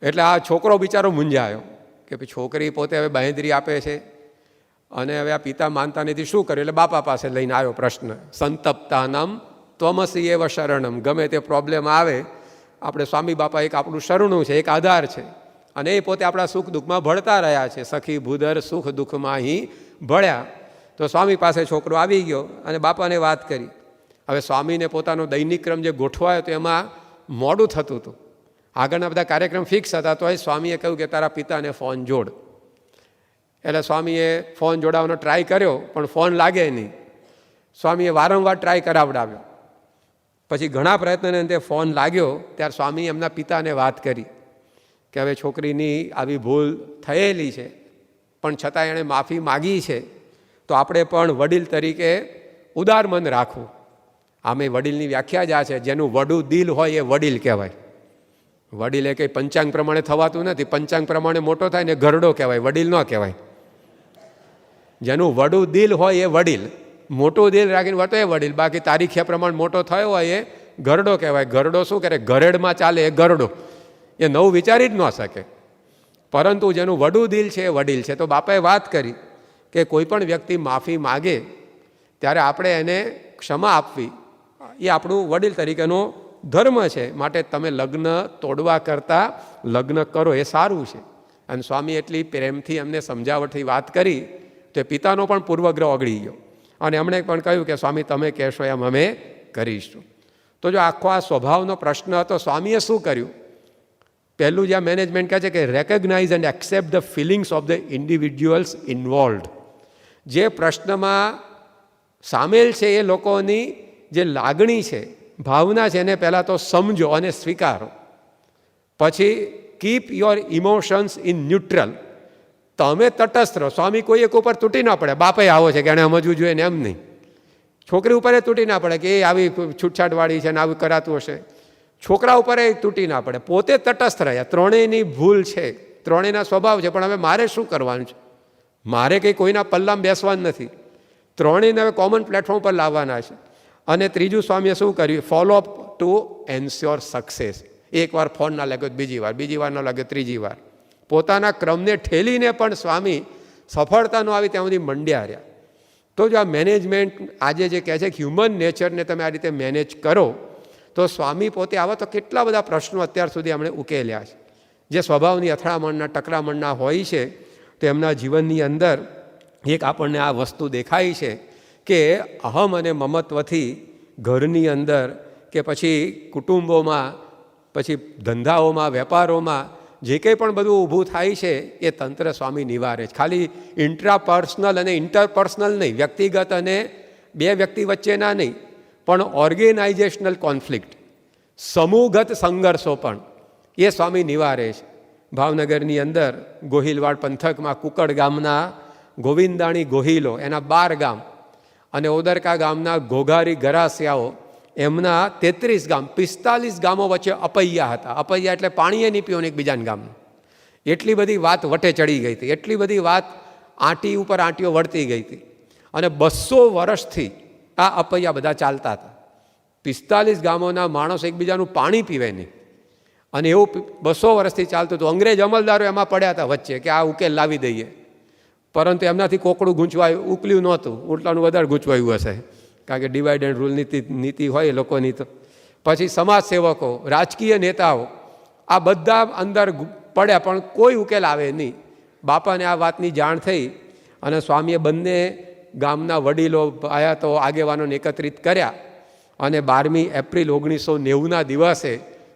એટલે આ છોકરો બિચારો મૂંઝાયો કે ભાઈ છોકરી પોતે હવે બાંહેધરી આપે છે અને હવે આ પિતા માનતા નથી, શું કર્યું? એટલે બાપા પાસે લઈને આવ્યો પ્રશ્ન. સંતપ્તાનામ ત્વમસી એવ શરણમ. ગમે તે પ્રોબ્લેમ આવે આપણે સ્વામી બાપા એક આપણું શરણું છે, એક આધાર છે, અને એ પોતે આપણા સુખ દુઃખમાં ભળતા રહ્યા છે. સખી ભૂદર સુખ દુઃખમાં અહીં ભળ્યા. તો સ્વામી પાસે છોકરો આવી ગયો અને બાપાને વાત કરી. હવે સ્વામીને પોતાનો દૈનિક ક્રમ જે ગોઠવાયો તો એમાં મોડું થતું હતું, આગળના બધા કાર્યક્રમ ફિક્સ હતા. તો એ સ્વામીએ કહ્યું કે તારા પિતાને ફોન જોડ. એટલે સ્વામીએ ફોન જોડાવાનો ટ્રાય કર્યો પણ ફોન લાગે નહીં. સ્વામીએ વારંવાર ટ્રાય કરાવડાવ્યો. પછી ઘણા પ્રયત્નને અંતે ફોન લાગ્યો. ત્યારે સ્વામીએ એમના પિતાને વાત કરી કે હવે છોકરીની આવી ભૂલ થયેલી છે, પણ છતાં એણે માફી માગી છે, તો આપણે પણ વડીલ તરીકે ઉદારમન રાખવું. આમે વડીલની વ્યાખ્યા જ આ છે, જેનું વડું દિલ હોય એ વડીલ કહેવાય. વડીલ એ કંઈ પંચાંગ પ્રમાણે થવાતું નથી. પંચાંગ પ્રમાણે મોટો થાય ને ઘરડો કહેવાય, વડીલ ન કહેવાય. જેનું વડું દિલ હોય એ વડીલ, મોટું દિલ રાખીને વર્તો એ વડીલ. બાકી તારીખિયા પ્રમાણે મોટો થયો હોય એ ઘરડો કહેવાય. ઘરડો શું કરે? ઘરેડમાં ચાલે એ ઘરડો, એ નવું વિચારી જ ન શકે. પરંતુ જેનું વડું દિલ છે એ વડીલ છે. તો બાપાએ વાત કરી કે કોઈ પણ વ્યક્તિ માફી માગે ત્યારે આપણે એને ક્ષમા આપવી એ આપણું વડીલ તરીકેનો ધર્મ છે. માટે તમે લગ્ન તોડવા કરતાં લગ્ન કરો એ સારું છે. અને સ્વામી એટલી પ્રેમથી એમને સમજાવટથી વાત કરી તો પિતાનો પણ પૂર્વગ્રહ ઓગળી ગયો, અને એમણે પણ કહ્યું કે સ્વામી તમે કહેશો એમ અમે કરીશું. તો જો આખો આ સ્વભાવનો પ્રશ્ન હતો, સ્વામીએ શું કર્યું? પહેલું જ્યાં મેનેજમેન્ટ કહે છે કે recognise and accept the feelings of the individuals involved. જે પ્રશ્નમાં સામેલ છે એ લોકોની જે લાગણી છે, ભાવના છે, એને પહેલાં તો સમજો અને સ્વીકારો. પછી keep your emotions in neutral. તમે તટસ્થ રહો. સ્વામી કોઈ એક ઉપર તૂટી ના પડે. બાપે આવો છે કે એને સમજવું જોઈએ ને, એમ નહીં. છોકરી ઉપર એ તૂટી ના પડે કે એ આવી છૂટછાટવાળી છે ને આવું કરાતું હશે. છોકરા ઉપર એ તૂટી ના પડે. પોતે તટસ્થ રહ્યા. ત્રણેયની ભૂલ છે, ત્રણેયના સ્વભાવ છે, પણ હવે મારે શું કરવાનું છે? મારે કંઈ કોઈના પલ્લામાં બેસવાનું નથી. ત્રણેયને હવે કોમન પ્લેટફોર્મ પર લાવવાના છે. અને ત્રીજું સ્વામીએ શું કર્યું? Follow up to ensure success. એકવાર ફોન ના લાગ્યો બીજી વાર, બીજી વાર ન લાગ્યો ત્રીજી વાર. પોતાના ક્રમને ઠેલીને પણ સ્વામી સફળતા ન આવી ત્યાં સુધી મંડ્યા રહ્યા. તો જો આ મેનેજમેન્ટ આજે જે કહે છે કે હ્યુમન નેચરને તમે આ રીતે મેનેજ કરો તો સ્વામી પોતે આવા તો કેટલા બધા પ્રશ્નો અત્યાર સુધી એમણે ઉકેલ્યા છે, જે સ્વભાવની અથડામણના ટકરામણના હોય છે. તો એમના જીવનની અંદર એક આપણને આ વસ્તુ દેખાય છે કે અહમ અને મમત્વથી ઘરની અંદર કે પછી કુટુંબોમાં, પછી ધંધાઓમાં, વેપારોમાં જે કંઈ પણ બધું ઊભું થાય છે એ તંત્ર સ્વામી નિવારે છે. ખાલી ઇન્ટ્રાપર્સનલ અને ઇન્ટરપર્સનલ નહીં, વ્યક્તિગત અને બે વ્યક્તિ વચ્ચેના નહીં, પણ ઓર્ગેનાઇઝેશનલ કોન્ફ્લિક્ટ, સમૂહગત સંઘર્ષો પણ એ સ્વામી નિવારે છે. ભાવનગરની અંદર ગોહિલવાડ પંથકમાં કુકડ ગામના ગોવિંદાણી ગોહિલો, એના 12 ગામ, અને ઓદરકા ગામના ઘોઘારી ગરાસિયાઓ, એમના 33 ગામ, 45 ગામો વચ્ચે અપૈયા હતા. અપૈયા એટલે પાણીએ નહીં પીવાનું એકબીજાના ગામનું. એટલી બધી વાત વટે ચડી ગઈ હતી, એટલી બધી વાત આંટી ઉપર આંટીઓ વળતી ગઈ હતી. અને 200 વર્ષથી આ અપૈયા બધા ચાલતા હતા. 45 ગામોના માણસો એકબીજાનું પાણી પીવે નહીં, અને એવું 200 વર્ષથી ચાલતું હતું. અંગ્રેજ અમલદારો એમાં પડ્યા હતા વચ્ચે કે આ ઉકેલ લાવી દઈએ, પરંતુ એમનાથી કોકડું ગૂંચવાયું, ઉકલ્યું નહોતું, ઉલટાનું વધારે ગૂંચવાયું હશે, કારણ કે ડિવાઇડ એન્ડ રૂલ નીતિ હોય એ લોકોની. તો પછી સમાજ સેવકો, રાજકીય નેતાઓ, આ બધા અંદર પડ્યા, પણ કોઈ ઉકેલ આવે નહીં. બાપાને આ વાતની જાણ થઈ અને સ્વામીએ બંને ગામના વડીલો, આયાતો, આગેવાનોને એકત્રિત કર્યા, અને 12મી એપ્રિલ 1990ના દિવસે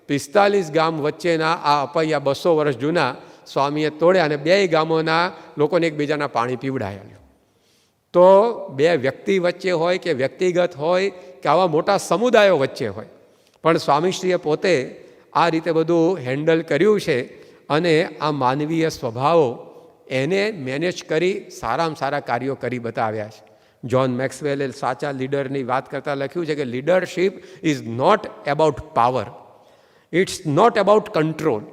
45 ગામ વચ્ચેના આ અપૈયા 200 વર્ષ જૂના સ્વામીએ તોડ્યા, અને 2 ગામોના લોકોને એકબીજાના પાણી પીવડાયા. તો 2 વ્યક્તિ વચ્ચે હોય કે વ્યક્તિગત હોય કે આવા મોટા સમુદાયો વચ્ચે હોય, પણ સ્વામીશ્રીએ પોતે આ રીતે બધું હેન્ડલ કર્યું છે. અને આ માનવીય સ્વભાવો એને મેનેજ કરી સારામાં સારા કાર્યો કરી બતાવ્યા છે. જ્હોન મેક્સવેલે સાચા લીડરની વાત કરતાં લખ્યું છે કે leadership is not about power, it's not about control.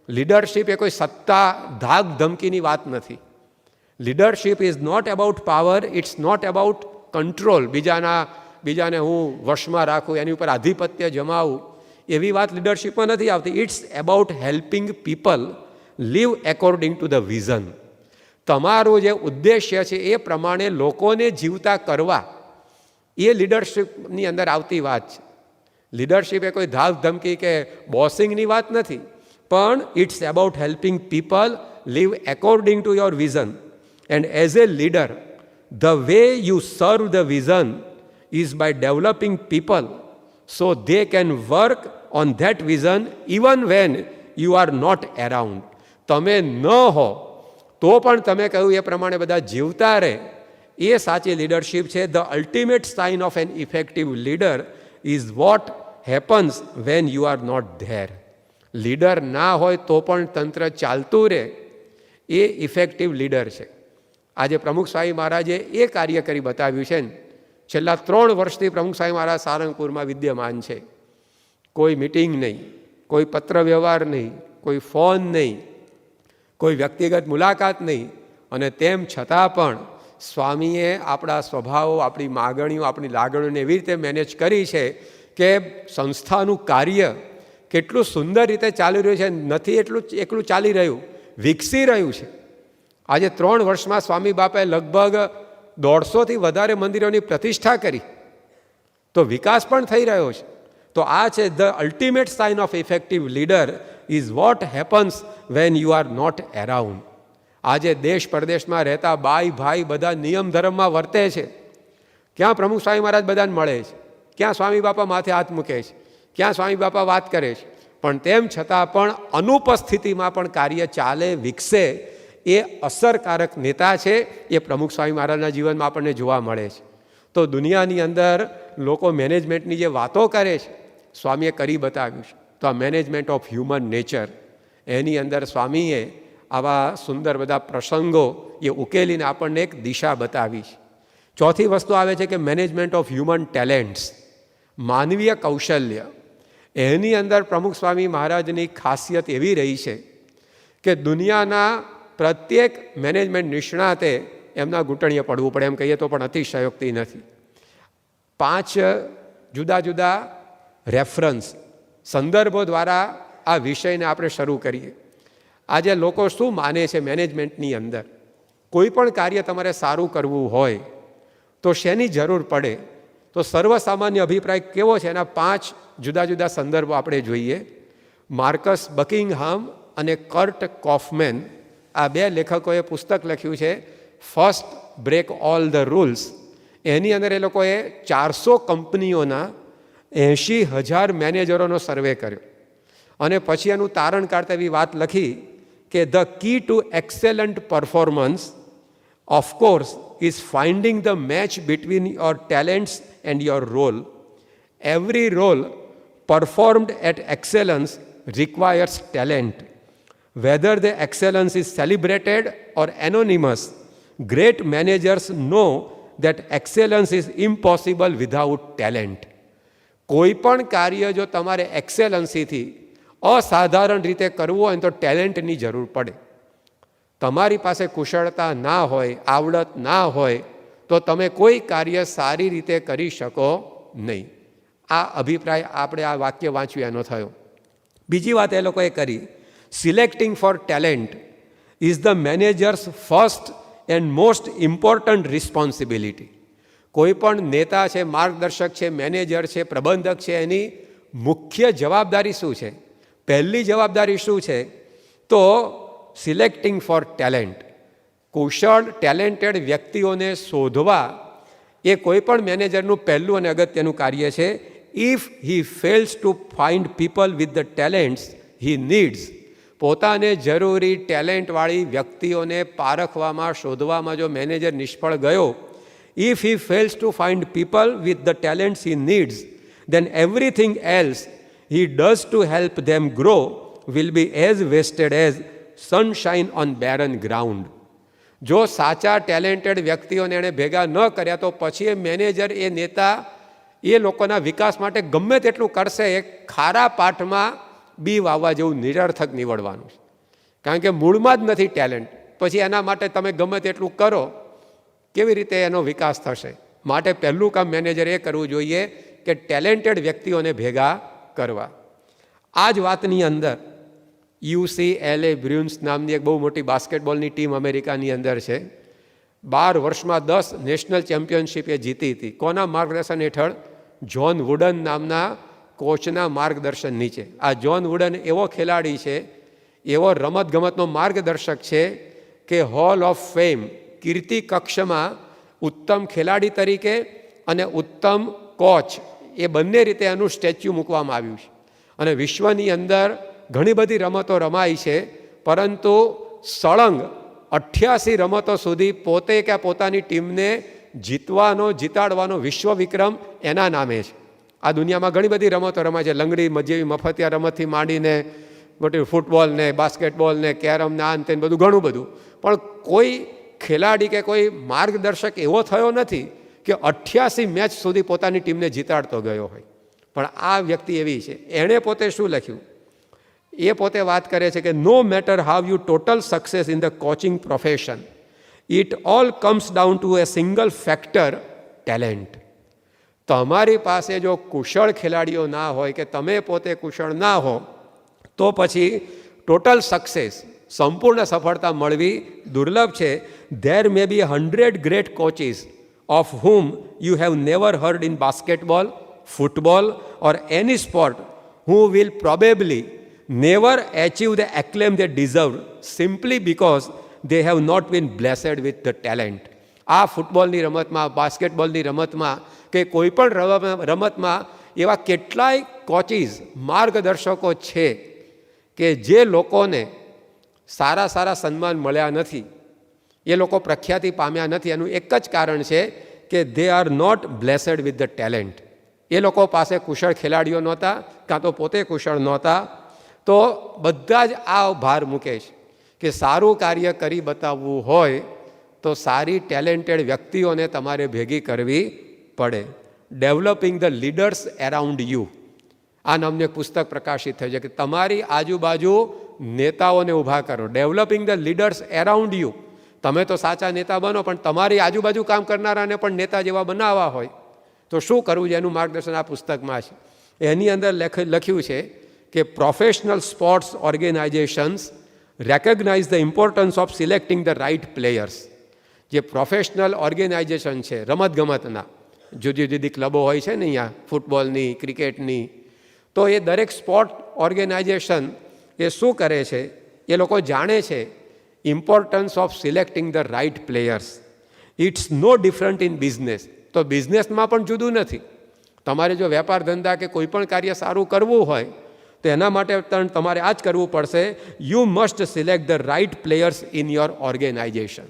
Leadership એ કોઈ સત્તા, ધાક, ધમકીની વાત નથી. Leadership is not about power, it's not about control. બીજાને હું વશમાં રાખું, એની ઉપર આધિપત્ય જમાવું, એવી વાત લીડરશીપમાં નથી આવતી. It's about helping people live according to the vision. તમારો જે ઉદ્દેશ્ય છે એ પ્રમાણે લોકોને જીવતા કરવા, એ લીડરશીપની અંદર આવતી વાત છે. લીડરશીપ એ કોઈ ધાક ધમકી કે બોસિંગની વાત નથી, પણ it's about helping people live according to your vision. And as a leader, the way you serve the vision is by developing people so they can work on that vision even when you are not around. તમે ન હો તો પણ તમે કહ્યું એ પ્રમાણે બધા જીવતા રહે, એ સાચી લીડરશીપ છે. The ultimate sign of an effective leader is what happens when you are not there. Leader ના હોય તો પણ તંત્ર ચાલતું રહે, એ ઇફેક્ટિવ લીડર છે. આજે પ્રમુખ સ્વામી મહારાજે એ કાર્ય કરી બતાવ્યું છે. છેલ્લા 3 વર્ષથી પ્રમુખ સ્વામી મહારાજ સારંગપુરમાં વિદ્યમાન છે. કોઈ મિટિંગ નહીં, કોઈ પત્ર વ્યવહાર નહીં, કોઈ ફોન નહીં, કોઈ વ્યક્તિગત મુલાકાત નહીં, અને તેમ છતાં પણ સ્વામીએ આપણા સ્વભાવો, આપણી માગણીઓ, આપણી લાગણીઓને એવી રીતે મેનેજ કરી છે કે સંસ્થાનું કાર્ય કેટલું સુંદર રીતે ચાલી રહ્યું છે. નથી એકલું ચાલી રહ્યું, વિકસી રહ્યું છે. આજે 3 વર્ષમાં સ્વામી બાપાએ લગભગ 150થી વધારે મંદિરોની પ્રતિષ્ઠા કરી, તો વિકાસ પણ થઈ રહ્યો છે. તો આ છે the ultimate sign of effective leader is what happens when you are not around. આજે દેશ પરદેશમાં રહેતા બાઈ ભાઈ બધા નિયમ ધર્મમાં વર્તે છે. ક્યાં પ્રમુખ સ્વામી મહારાજ બધાને મળે છે, ક્યાં સ્વામી બાપા માથે હાથ મૂકે છે, ક્યાં સ્વામી બાપા વાત કરે છે, પણ તેમ છતાં પણ અનુપસ્થિતિમાં પણ કાર્ય ચાલે, વિકસે, એ અસરકારક નેતા છે. એ પ્રમુખ સ્વામી મહારાજના જીવનમાં આપણને જોવા મળે છે. તો દુનિયાની અંદર લોકો મેનેજમેન્ટની જે વાતો કરે છે, સ્વામીએ કરી બતાવ્યું છે. તો આ મેનેજમેન્ટ ઓફ હ્યુમન નેચર, એની અંદર સ્વામીએ આવા સુંદર બધા પ્રસંગો એ ઉકેલીને આપણને એક દિશા બતાવી છે. ચોથી વસ્તુ આવે છે કે મેનેજમેન્ટ ઓફ હ્યુમન ટેલેન્ટ્સ, માનવીય કૌશલ્ય. એની અંદર પ્રમુખ સ્વામી મહારાજની ખાસિયત એવી રહી છે કે દુનિયાના પ્રત્યેક મેનેજમેન્ટ નિષ્ણાતે એમના ઘૂંટણીએ પડવું પડે, એમ કહીએ તો પણ અતિશયોક્તિ નથી. 5 જુદા જુદા રેફરન્સ, સંદર્ભો દ્વારા આ વિષયને આપણે શરૂ કરીએ. આજે લોકો શું માને છે મેનેજમેન્ટની અંદર, કોઈ પણ કાર્ય તમારે સારું કરવું હોય તો શેની જરૂર પડે? તો સર્વસામાન્ય અભિપ્રાય કેવો છે એના 5 જુદા જુદા સંદર્ભો આપણે જોઈએ. માર્કસ બકિંગહામ અને કર્ટ કોફમેન આ 2 લેખકોએ પુસ્તક લખ્યું છે first break all the rules. એની અંદર એ લોકોએ 400 કંપનીઓના 80,000 મેનેજરોનો સર્વે કર્યો અને પછી એનું તારણ કાઢતા એવી વાત લખી કે the key to excellent performance of course is finding the match between your talents and your role. Every role performed at excellence requires talent. Whether the excellence is celebrated or anonymous, great managers know that excellence is impossible without talent. કોઈ પણ કાર્ય જો તમારે એક્સેલન્સીથી અસાધારણ રીતે કરવું હોય તો ટેલેન્ટની જરૂર પડે. તમારી પાસે કુશળતા ના હોય, આવડત ના હોય તો તમે કોઈ કાર્ય સારી રીતે કરી શકો નહીં. આ અભિપ્રાય આપણે આ વાક્ય વાંચ્યું એનો થયો. બીજી વાત એ લોકોએ કરી, selecting for talent is the manager's first and most important responsibility. કોઈ પણ નેતા છે, માર્ગદર્શક છે, મેનેજર છે, પ્રબંધક છે, એની મુખ્ય જવાબદારી શું છે? પહેલી જવાબદારી શું છે? તો સિલેક્ટિંગ ફોર ટેલેન્ટ. કુશળ ટેલેન્ટેડ વ્યક્તિઓને શોધવા એ કોઈ પણ મેનેજરનું પહેલું અને અગત્યનું કાર્ય છે. If he fails to find people with the talents he needs. પોતાને જરૂરી ટેલેન્ટવાળી વ્યક્તિઓને પારખવામાં, શોધવામાં જો મેનેજર નિષ્ફળ ગયો, if he fails to find people with the talents he needs, then everything else he does to help them grow will be as wasted as sunshine on barren ground. જો સાચા talented વ્યક્તિઓને એણે ભેગા ન કર્યા તો પછી એ મેનેજર, એ નેતા એ લોકોના વિકાસ માટે ગમે તેટલું કરશે, એ ખારા પાઠમાં બી વાવવા જેવું નિરર્થક નીવડવાનું છે. કારણ કે મૂળમાં જ નથી ટેલેન્ટ, પછી એના માટે તમે ગમે તેટલું કરો, કેવી રીતે એનો વિકાસ થશે? માટે પહેલું કામ મેનેજરે એ કરવું જોઈએ કે ટેલેન્ટેડ વ્યક્તિઓને ભેગા કરવા. આ જ વાતની અંદર UCLA બ્રુન્સ નામની એક બહુ મોટી બાસ્કેટબોલની ટીમ અમેરિકાની અંદર છે. 12 વર્ષમાં 10 નેશનલ ચેમ્પિયનશિપ એ જીતી હતી. કોના માર્ગદર્શન હેઠળ? જ્હોન વુડન નામના કોચના માર્ગદર્શન નીચે. આ જ્હોન વુડન એવો ખેલાડી છે, એવો રમતગમતનો માર્ગદર્શક છે કે હોલ ઓફ ફેમ, કીર્તિ કક્ષમાં ઉત્તમ ખેલાડી તરીકે અને ઉત્તમ કોચ, એ બંને રીતે એનું સ્ટેચ્યુ મૂકવામાં આવ્યું છે. અને વિશ્વની અંદર ઘણી બધી રમતો રમાઈ છે, પરંતુ સળંગ 88 રમતો સુધી પોતે કે પોતાની ટીમને જીતાડવાનો વિશ્વ વિક્રમ એના નામે છે. આ દુનિયામાં ઘણી બધી રમતો રમાય છે, લંગડી જેવી મફતિયા રમતથી માંડીને મોટી ફૂટબોલ ને, બાસ્કેટબોલ ને, કેરમ ને, આ ને બધું ઘણું બધું. પણ કોઈ ખેલાડી કે કોઈ માર્ગદર્શક એવો થયો નથી કે 88 મેચ સુધી પોતાની ટીમને જીતાડતો ગયો હોય. પણ આ વ્યક્તિ એવી છે. એણે પોતે શું લખ્યું? એ પોતે વાત કરે છે કે no matter how you total success in the coaching profession, it all comes down to a single factor, talent. તમારી પાસે જો કુશળ ખેલાડીઓ ના હોય કે તમે પોતે કુશળ ના હો તો પછી ટોટલ સક્સેસ, સંપૂર્ણ સફળતા મળવી દુર્લભ છે. There may be 100 great coaches of whom you have never heard in basketball, football or any sport, who will probably never achieve the acclaim they deserve simply because they have not been blessed with the talent. આ ફૂટબોલની રમતમાં, બાસ્કેટબોલની રમતમાં કે કોઈ પણ રમતમાં એવા કેટલાય coaches, માર્ગદર્શકો છે કે જે લોકોને સારા સારા સન્માન મળ્યા નથી, એ લોકો પ્રખ્યાતિ પામ્યા નથી. એનું એક જ કારણ છે કે they are not blessed with the talent. એ લોકો પાસે કુશળ ખેલાડીઓ નહોતા, કાં તો પોતે કુશળ નહોતા. તો બધા જ આ ભાર મૂકે છે કે સારું કાર્ય કરી બતાવવું હોય તો સારી ટેલેન્ટેડ વ્યક્તિઓને તમારે ભેગી કરવી પડે. Developing the leaders around you, આ નામનું એક પુસ્તક પ્રકાશિત થયું છે કે તમારી આજુબાજુ નેતાઓને ઊભા કરો. Developing the leaders around you. તમે તો સાચા નેતા બનો, પણ તમારી આજુબાજુ કામ કરનારાને પણ નેતા જેવા બનાવવા હોય તો શું કરવું છે? એનું માર્ગદર્શન આ પુસ્તકમાં છે. એની અંદર લખ્યું છે કે professional sports organisations recognise the importance of selecting the right players. જે પ્રોફેશનલ ઓર્ગેનાઇઝેશન છે રમતગમતના, જુદી જુદી ક્લબો હોય છે ને અહીંયા, ફૂટબોલની, ક્રિકેટની, તો એ દરેક સ્પોર્ટ ઓર્ગેનાઇઝેશન એ શું કરે છે, એ લોકો જાણે છે importance of selecting the right players. It's no different in business. તો બિઝનેસમાં પણ જુદું નથી. તમારે જો વેપાર ધંધા કે કોઈ પણ કાર્ય સારું કરવું હોય તો એના માટે તમારે આ જ કરવું પડશે. You must select the right players in your organisation.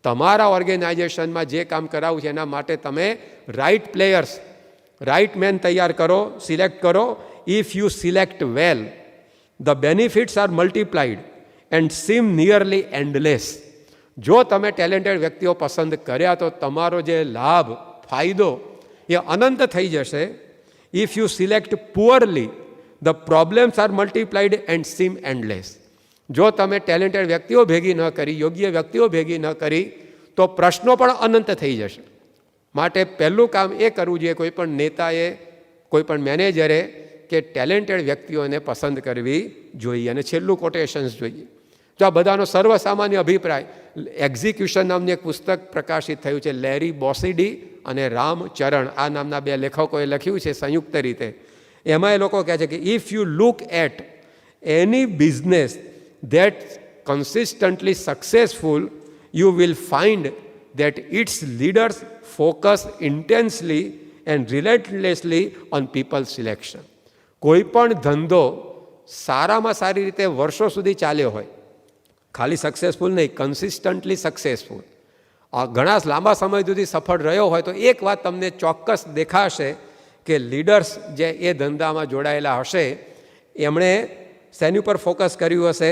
તમારા ઓર્ગેનાઇઝેશનમાં જે કામ કરાવવું છે એના માટે તમે રાઇટ પ્લેયર્સ, રાઇટ મેન તૈયાર કરો, સિલેક્ટ કરો. If you select well, the benefits are multiplied and seem nearly endless. જો તમે ટેલેન્ટેડ વ્યક્તિઓ પસંદ કર્યા તો તમારો જે લાભ, ફાયદો એ અનંત થઈ જશે. If you select poorly, the problems are multiplied and seem endless. જો તમે ટેલેન્ટેડ વ્યક્તિઓ ભેગી ન કરી, યોગ્ય વ્યક્તિઓ ભેગી ન કરી, તો પ્રશ્નો પણ અનંત થઈ જશે. માટે પહેલું કામ એ કરવું જોઈએ કોઈ પણ નેતાએ, કોઈ પણ મેનેજરે, કે ટેલેન્ટેડ વ્યક્તિઓને પસંદ કરવી જોઈએ. અને છેલ્લું કોટેશન્સ જોઈએ. જો આ બધાનો સર્વસામાન્ય અભિપ્રાય, એક્ઝિક્યુશન નામની એક પુસ્તક પ્રકાશિત થયું છે, લેરી બોસિડી અને રામ ચરણ, આ નામના બે લેખકોએ લખ્યું છે સંયુક્ત રીતે. એમાં એ લોકો કહે છે કે if you look at any business that consistently successful, you will find that its leaders focus intensely and relentlessly on people selection. કોઈ પણ ધંધો સારામાં સારી રીતે વર્ષો સુધી ચાલ્યો હોય, ખાલી સક્સેસફુલ નહીં, કન્સિસ્ટન્ટલી સક્સેસફુલ, ઘણા લાંબા સમય સુધી સફળ રહ્યો હોય, તો એક વાત તમને ચોક્કસ દેખાશે કે લીડર્સ જે એ ધંધામાં જોડાયેલા હશે એમણે શેની ઉપર ફોકસ કર્યું હશે?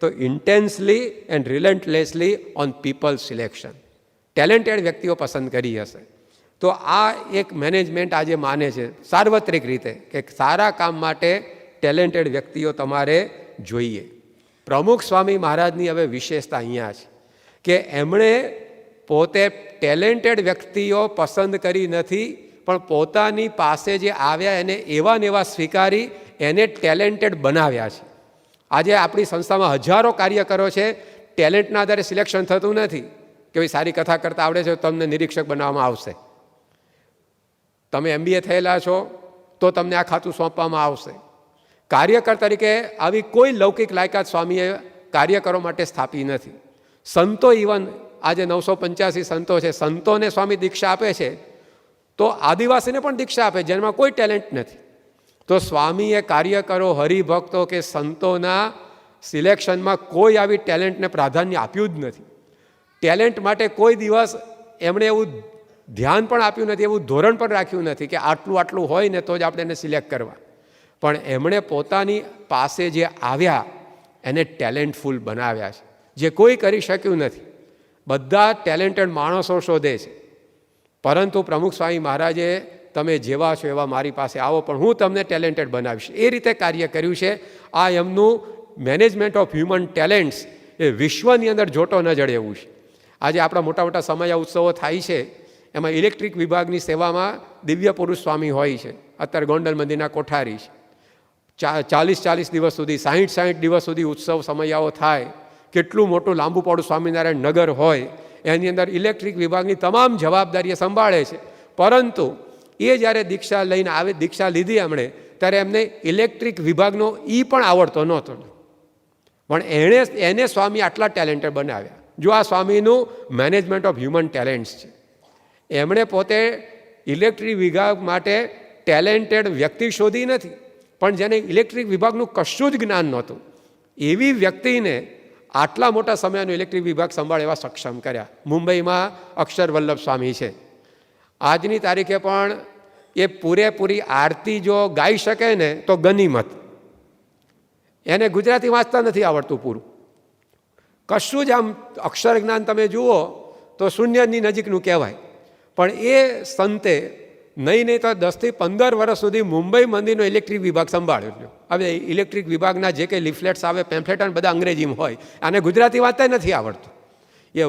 તો intensely and relentlessly on people selection. Talented વ્યક્તિઓ પસંદ કરી હશે. તો આ એક મેનેજમેન્ટ આજે માને છે સાર્વત્રિક રીતે કે સારા કામ માટે ટેલેન્ટેડ વ્યક્તિઓ તમારે જોઈએ. પ્રમુખ સ્વામી મહારાજની હવે વિશેષતા અહીંયા છે કે એમણે પોતે ટેલેન્ટેડ વ્યક્તિઓ પસંદ કરી નથી, પણ પોતાની પાસે જે આવ્યા એને એવા ને એવા સ્વીકારી એને ટેલેન્ટેડ બનાવ્યા છે. આજે આપણી સંસ્થામાં હજારો કાર્યકરો છે, ટેલેન્ટના આધારે સિલેક્શન થતું નથી કે ભાઈ સારી કથા કરતા આવડે છે તો તમને નિરીક્ષક બનાવવામાં આવશે, તમે MBA થયેલા છો તો તમને આ ખાતું સોંપવામાં આવશે. કાર્યકર તરીકે આવી કોઈ લૌકિક લાયકાત સ્વામીએ કાર્યકરો માટે સ્થાપી નથી. સંતો, ઇવન આજે 985 સંતો છે, સંતોને સ્વામી દીક્ષા આપે છે તો આદિવાસીને પણ દીક્ષા આપે જેમાં કોઈ ટેલેન્ટ નથી. તો સ્વામીએ કાર્યકરો, હરિભક્તો કે સંતોના સિલેક્શનમાં કોઈ આવી ટેલેન્ટને પ્રાધાન્ય આપ્યું જ નથી. ટેલેન્ટ માટે કોઈ દિવસ એમણે એવું ધ્યાન પણ આપ્યું નથી, એવું ધોરણ પણ રાખ્યું નથી કે આટલું આટલું હોય ને તો જ આપણે એને સિલેક્ટ કરવા. પણ એમણે પોતાની પાસે જે આવ્યા એને ટેલેન્ટફુલ બનાવ્યા છે, જે કોઈ કરી શક્યું નથી. બધા ટેલેન્ટેડ માણસો શોધે છે, પરંતુ પ્રમુખ સ્વામી મહારાજે તમે જેવા છો એવા મારી પાસે આવો, પણ હું તમને ટેલેન્ટેડ બનાવીશ, એ રીતે કાર્ય કર્યું છે. આ એમનું મેનેજમેન્ટ ઓફ હ્યુમન ટેલેન્ટ્સ એ વિશ્વની અંદર જોટો ન જડે એવું છે. આજે આપણા મોટા મોટા સમય ઉત્સવો થાય છે, એમાં ઇલેક્ટ્રિક વિભાગની સેવામાં દિવ્ય પુરુષ સ્વામી હોય છે. અત્યારે ગોંડલ મંદિરના કોઠારી છે. 40 દિવસ સુધી, 60 દિવસ સુધી ઉત્સવ સમયાઓ થાય. કેટલું મોટું લાંબુ પોળું સ્વામિનારાયણ નગર હોય, એની અંદર ઇલેક્ટ્રિક વિભાગની તમામ જવાબદારી સંભાળે છે. પરંતુ એ જ્યારે દીક્ષા લઈને આવે, દીક્ષા લીધી એમણે, ત્યારે એમને ઇલેક્ટ્રિક વિભાગનો પણ આવડતો નહોતો, પણ એને સ્વામી આટલા ટેલેન્ટેડ બનાવ્યા. જો આ સ્વામીનું મેનેજમેન્ટ ઓફ હ્યુમન ટેલેન્ટ્સ છે. એમણે પોતે ઇલેક્ટ્રિક વિભાગ માટે ટેલેન્ટેડ વ્યક્તિ શોધી નથી, પણ જેને ઇલેક્ટ્રિક વિભાગનું કશું જ જ્ઞાન નહોતું એવી વ્યક્તિને આટલા મોટા સમયનો ઇલેક્ટ્રિક વિભાગ સંભાળે એવા સક્ષમ કર્યા. મુંબઈમાં અક્ષર વલ્લભ સ્વામી છે. આજની તારીખે પણ એ પૂરેપૂરી આરતી જો ગાઈ શકે ને તો ગનીમત. એને ગુજરાતી વાંચતા નથી આવડતું પૂરું, કશું જ આમ અક્ષર જ્ઞાન તમે જુઓ તો શૂન્યની નજીકનું કહેવાય. પણ એ સંતે નહીં તો 10 થી 15 વર્ષ સુધી મુંબઈ મંદિરનો ઇલેક્ટ્રિક વિભાગ સંભાળ્યો. હવે ઇલેક્ટ્રિક વિભાગના જે કંઈ લિફલેટ્સ આવે, પેમ્ફલેટ બધા અંગ્રેજીમાં હોય, આને ગુજરાતી વાંચતા નથી આવડતું. એ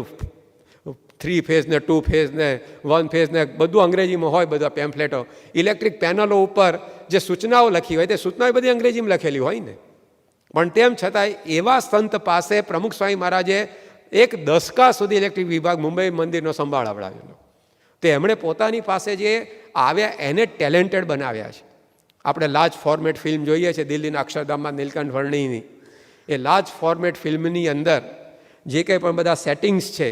3 ફેઝ ને 2 ફેઝ ને 1 ફેઝ ને બધું અંગ્રેજીમાં હોય, બધા પેમ્ફલેટો. ઇલેક્ટ્રિક પેનલો ઉપર જે સૂચનાઓ લખી હોય તે સૂચનાઓ બધી અંગ્રેજીમાં લખેલી હોય ને, પણ તેમ છતાંય એવા સંત પાસે પ્રમુખ સ્વામી મહારાજે 1 દશકા સુધી ઇલેક્ટ્રિક વિભાગ મુંબઈ મંદિરનો સંભાળ આવડાવેલો. તો એમણે પોતાની પાસે જે આવ્યા એને ટેલેન્ટેડ બનાવ્યા છે. આપણે લાર્જ ફોર્મેટ ફિલ્મ જોઈએ છે દિલ્હીના અક્ષરધામમાં નીલકંઠ વર્ણીની. એ લાર્જ ફોર્મેટ ફિલ્મની અંદર જે કંઈ પણ બધા સેટિંગ્સ છે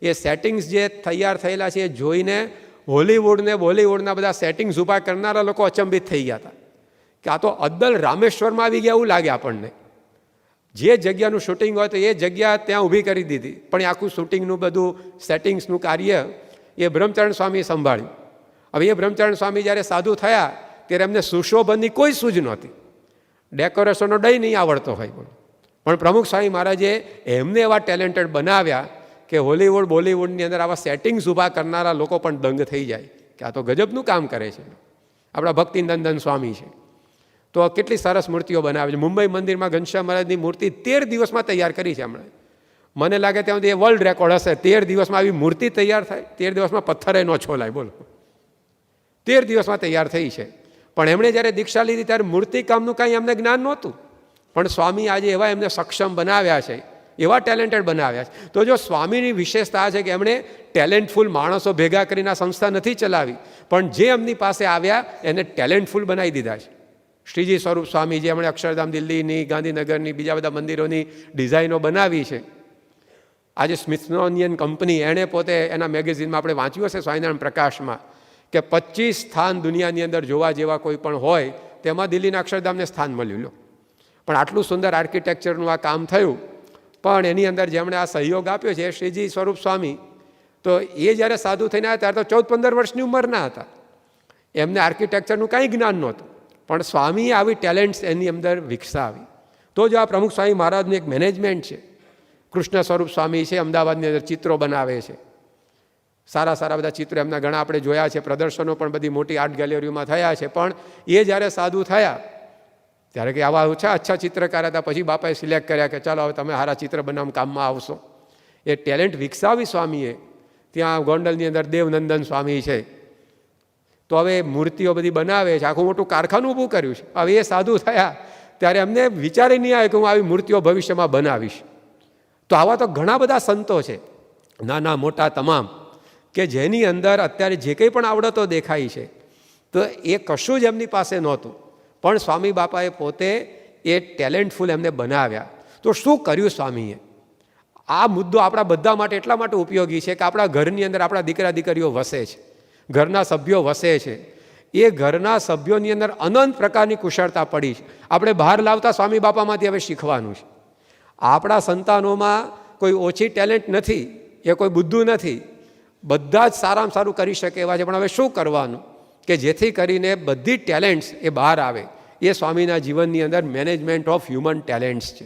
એ સેટિંગ્સ જે તૈયાર થયેલા છે એ જોઈને હોલિવૂડ ને બોલિવૂડના બધા સેટિંગ્સ ઊભા કરનારા લોકો અચંબિત થઈ ગયા હતા કે આ તો અદ્દલ રામેશ્વરમાં આવી ગયા એવું લાગે આપણને. જે જગ્યાનું શૂટિંગ હોય તો એ જગ્યા ત્યાં ઊભી કરી દીધી, પણ એ આખું શૂટિંગનું બધું સેટિંગ્સનું કાર્ય એ બ્રહ્મચરણ સ્વામીએ સંભાળ્યું. હવે એ બ્રહ્મચરણ સ્વામી જ્યારે સાધુ થયા ત્યારે એમને સુશોભનની કોઈ સૂઝ નહોતી, ડેકોરેશનનો ડઈ નહીં આવડતો હોય. પણ પ્રમુખ સ્વામી મહારાજે એમને એવા ટેલેન્ટેડ બનાવ્યા કે હોલિવૂડ બોલિવૂડની અંદર આવા સેટિંગ્સ ઊભા કરનારા લોકો પણ દંગ થઈ જાય કે આ તો ગજબનું કામ કરે છે. આપણા ભક્તિનંદન સ્વામી છે તો કેટલી સરસ મૂર્તિઓ બનાવે છે. મુંબઈ મંદિરમાં ઘનશ્યામ મહારાજની મૂર્તિ 13 દિવસમાં તૈયાર કરી છે હમણાં. મને લાગે ત્યાં સુધી એ વર્લ્ડ રેકોર્ડ હશે. 13 દિવસમાં આવી મૂર્તિ તૈયાર થાય. 13 દિવસમાં પથ્થરે ન છોલાય, બોલો. 13 દિવસમાં તૈયાર થઈ છે. પણ એમણે જ્યારે દીક્ષા લીધી ત્યારે મૂર્તિ કામનું કાંઈ એમને જ્ઞાન નહોતું, પણ સ્વામી આજે એવા એમને સક્ષમ બનાવ્યા છે, એવા ટેલેન્ટેડ બનાવ્યા છે. તો જો સ્વામીની વિશેષતા છે કે એમણે ટેલેન્ટફુલ માણસો ભેગા કરીને આ સંસ્થા નથી ચલાવી, પણ જે એમની પાસે આવ્યા એને ટેલેન્ટફુલ બનાવી દીધા છે. શ્રીજી સ્વરૂપ સ્વામી જે એમણે અક્ષરધામ દિલ્હીની, ગાંધીનગરની, બીજા બધા મંદિરોની ડિઝાઇનો બનાવી છે. આજે સ્મિથસોનિયન કંપની એણે પોતે એના મેગેઝિનમાં આપણે વાંચ્યું હશે સ્વામિનારાયણ પ્રકાશમાં કે 25 સ્થાન દુનિયાની અંદર જોવા જેવા કોઈ પણ હોય તેમાં દિલ્હીના અક્ષરધામને સ્થાન મળ્યું. લો, પણ આટલું સુંદર આર્કિટેક્ચરનું આ કામ થયું, પણ એની અંદર જેમણે આ સહયોગ આપ્યો છે શ્રીજી સ્વરૂપ સ્વામી, તો એ જ્યારે સાધુ થઈને આવ્યા ત્યારે તો 14-15 વર્ષની ઉંમરના હતા. એમને આર્કિટેક્ચરનું કાંઈ જ્ઞાન નહોતું, પણ સ્વામીએ આવી ટેલેન્ટ્સ એની અંદર વિકસાવી. તો જો આ પ્રમુખ સ્વામી મહારાજનું એક મેનેજમેન્ટ છે. કૃષ્ણ સ્વરૂપ સ્વામી છે, અમદાવાદની અંદર ચિત્રો બનાવે છે, સારા સારા બધા ચિત્રો એમના ઘણા આપણે જોયા છે. પ્રદર્શનો પણ બધી મોટી આર્ટ ગેલેરીઓમાં થયા છે. પણ એ જ્યારે સાધુ થયા ત્યારે કે આવા અચ્છા ચિત્રકાર હતા. પછી બાપાએ સિલેક્ટ કર્યા કે ચાલો હવે તમે સારા ચિત્ર બનાવવા કામમાં આવશો. એ ટેલેન્ટ વિકસાવી સ્વામીએ. ત્યાં ગોંડલની અંદર દેવનંદન સ્વામી છે, તો હવે મૂર્તિઓ બધી બનાવે છે, આખું મોટું કારખાનું ઊભું કર્યું છે. હવે એ સાધુ થયા ત્યારે એમને વિચારી નહીં આવે કે હું આવી મૂર્તિઓ ભવિષ્યમાં બનાવીશ. તો આવા તો ઘણા બધા સંતો છે, નાના મોટા તમામ, કે જેની અંદર અત્યારે જે કંઈ પણ આવડતો દેખાય છે તો એ કશું જ એમની પાસે નહોતું, પણ સ્વામી બાપાએ પોતે એ ટેલેન્ટફુલ એમને બનાવ્યા. તો શું કર્યું સ્વામીએ? આ મુદ્દો આપણા બધા માટે એટલા માટે ઉપયોગી છે કે આપણા ઘરની અંદર આપણા દીકરા દીકરીઓ વસે છે, ઘરના સભ્યો વસે છે. એ ઘરના સભ્યોની અંદર અનંત પ્રકારની કુશળતા પડી છે. આપણે બહાર લાવતા સ્વામી બાપામાંથી હવે શીખવાનું છે. આપણા સંતાનોમાં કોઈ ઓછી ટેલેન્ટ નથી, એ કોઈ બુદ્ધું નથી, બધા જ સારામાં સારું કરી શકે એવા છે. પણ હવે શું કરવાનું કે જેથી કરીને બધી ટેલેન્ટ્સ એ બહાર આવે? એ સ્વામીના જીવનની અંદર મેનેજમેન્ટ ઓફ હ્યુમન ટેલેન્ટ્સ છે.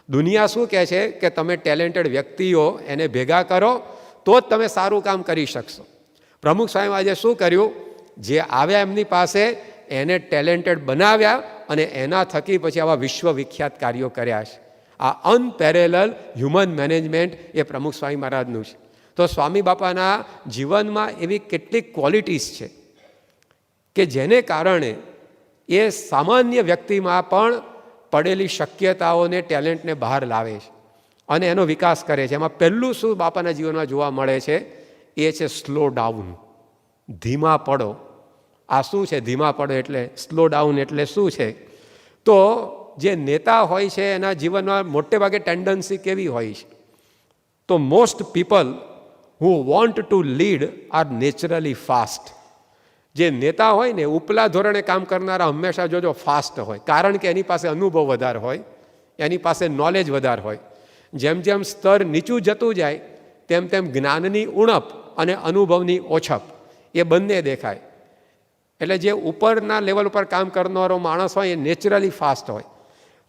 દુનિયા શું કહે છે કે તમે ટેલેન્ટેડ વ્યક્તિઓ એને ભેગા કરો તો જ તમે સારું કામ કરી શકશો. પ્રમુખ સ્વામી આજે શું કર્યું? જે આવ્યા એમની પાસે એને ટેલેન્ટેડ બનાવ્યા અને એના થકી પછી આવા વિશ્વવિખ્યાત કાર્યો કર્યા છે. આ અનપેરેલલ હ્યુમન મેનેજમેન્ટ એ પ્રમુખ સ્વામી મહારાજનું છે. તો સ્વામી બાપાના જીવનમાં એવી કેટલીક ક્વોલિટીઝ છે કે જેને કારણે એ સામાન્ય વ્યક્તિમાં પણ પડેલી શક્યતાઓને, ટેલેન્ટને બહાર લાવે છે અને એનો વિકાસ કરે છે. એમાં પહેલું શું બાપાના જીવનમાં જોવા મળે છે એ છે સ્લો ડાઉન, ધીમા પડો. આ શું છે ધીમા પડો એટલે? સ્લો ડાઉન એટલે શું છે? તો જે નેતા હોય છે એના જીવનમાં મોટે ભાગે ટેન્ડન્સી કેવી હોય છે? તો most people who want to lead are naturally fast. જે નેતા હોય ને ઉપલા ધોરણે કામ કરનારા હંમેશા જોજો ફાસ્ટ હોય, કારણ કે એની પાસે અનુભવ વધારે હોય, એની પાસે નોલેજ વધારે હોય. જેમ જેમ સ્તર નીચું જતું જાય તેમ તેમ જ્ઞાનની ઉણપ અને અનુભવની ઓછપ એ બંને દેખાય. એટલે જે ઉપરના લેવલ ઉપર કામ કરનારો માણસ હોય એ નેચરલી ફાસ્ટ હોય.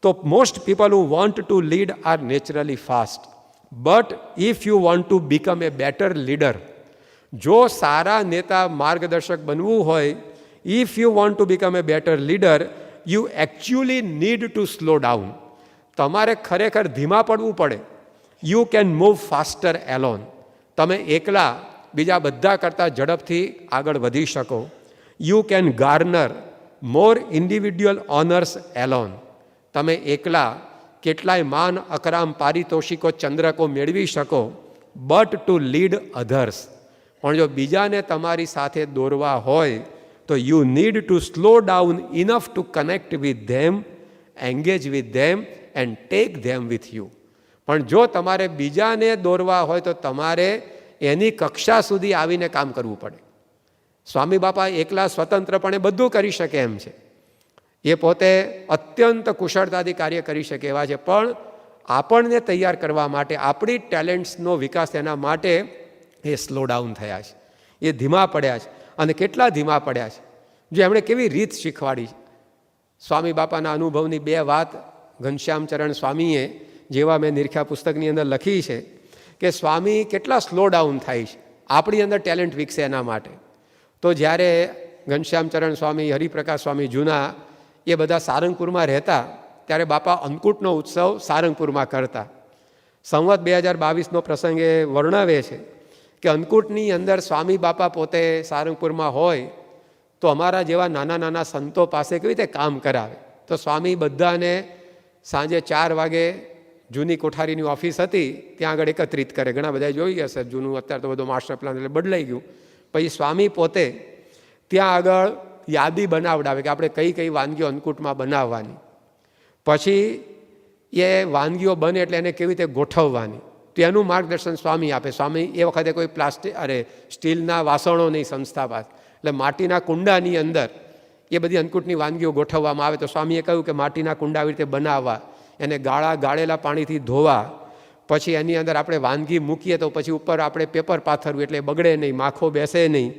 તો most people who want to lead are naturally fast. But if you want to become a better leader, જો સારા નેતા માર્ગદર્શક બનવું હોય, if you want to become a better leader, you actually need to slow down. તમારે ખરેખર ધીમા પડવું પડે. You can move faster alone. તમે એકલા બીજા બધા કરતાં ઝડપથી આગળ વધી શકો. You can garner more individual honours alone. તમે એકલા કેટલાય માન, અકરામ, પારિતોષિકો, ચંદ્રકો મેળવી શકો. બટ ટુ લીડ અધર્સ, પણ જો બીજાને તમારી સાથે દોરવા હોય તો you need to slow down enough to connect with them, engage with them and take them with you. પણ જો તમારે બીજાને દોરવા હોય તો તમારે એની કક્ષા સુધી આવીને કામ કરવું પડે. સ્વામી બાપા એકલા સ્વતંત્રપણે બધું કરી શકે એમ છે, એ પોતે અત્યંત કુશળતાથી કાર્ય કરી શકે એવા છે, પણ આપણને તૈયાર કરવા માટે, આપણી ટેલેન્ટ્સનો વિકાસ એના માટે એ સ્લો ડાઉન થયા છે, એ ધીમા પડ્યા છે. અને કેટલા ધીમા પડ્યા છે! જો એમણે કેવી રીત શીખવાડી છે. સ્વામી બાપાના અનુભવની 2 વાત ઘનશ્યામચરણ સ્વામીએ, જેવા મેં નિરખ્યા પુસ્તકની અંદર લખી છે, કે સ્વામી કેટલા સ્લો ડાઉન થાય છે, આપણી અંદર ટેલેન્ટ વિકસે એના માટે. તો જ્યારે ઘનશ્યામચરણ સ્વામી, હરિપ્રકાશ સ્વામી જૂના, એ બધા સારંગપુરમાં રહેતા, ત્યારે બાપા અન્નકૂટનો ઉત્સવ સારંગપુરમાં કરતા. સંવત 2022નો પ્રસંગ એ વર્ણવે છે કે અન્નકૂટની અંદર સ્વામી બાપા પોતે સારંગપુરમાં હોય તો અમારા જેવા નાના નાના સંતો પાસે કેવી રીતે કામ કરાવે. તો સ્વામી બધાને સાંજે 4 વાગે જૂની કોઠારીની ઓફિસ હતી ત્યાં આગળ એકત્રિત કરે. ઘણા બધા જોઈ હશે જૂનું, અત્યારે તો બધું માસ્ટર પ્લાન એટલે બદલાઈ ગયું. પછી સ્વામી પોતે ત્યાં આગળ યાદી બનાવડાવે કે આપણે કઈ કઈ વાનગીઓ અન્નકૂટમાં બનાવવાની, પછી એ વાનગીઓ બને એટલે એને કેવી રીતે ગોઠવવાની, તો એનું માર્ગદર્શન સ્વામી આપે. સ્વામી એ વખતે કોઈ સ્ટીલના વાસણો નહીં સંસ્થા પાસે, એટલે માટીના કુંડાની અંદર એ બધી અન્નકૂટની વાનગીઓ ગોઠવવામાં આવે. તો સ્વામીએ કહ્યું કે માટીના કુંડા આવી રીતે બનાવવા, એને ગાળેલા પાણીથી ધોવા, પછી એની અંદર આપણે વાનગી મૂકીએ તો પછી ઉપર આપણે પેપર પાથરવું એટલે બગડે નહીં, માખો બેસે નહીં.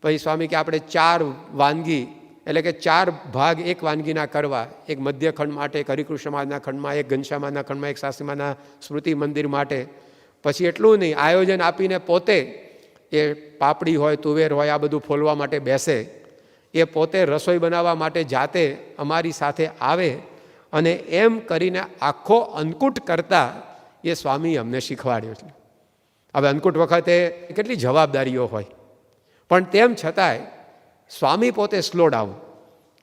પછી સ્વામી કે આપણે 4 વાનગી એટલે કે 4 ભાગ એક વાનગીના કરવા, એક મધ્ય ખંડ માટે, એક હરિકૃષ્ણ મહારાજના ખંડમાં, એક ઘનશ્યામાના ખંડમાં, એક શાસ્ત્રીમાના સ્મૃતિ મંદિર માટે. પછી એટલું નહીં, આયોજન આપીને પોતે એ પાપડી હોય, તુવેર હોય, આ બધું ફોલવા માટે બેસે. એ પોતે રસોઈ બનાવવા માટે જાતે અમારી સાથે આવે, અને એમ કરીને આખો અન્નકૂટ કરતા એ સ્વામી અમને શીખવાડ્યો છે. હવે અન્નકૂટ વખતે કેટલી જવાબદારીઓ હોય, પણ તેમ છતાંય સ્વામી પોતે સ્લો ડાઉન,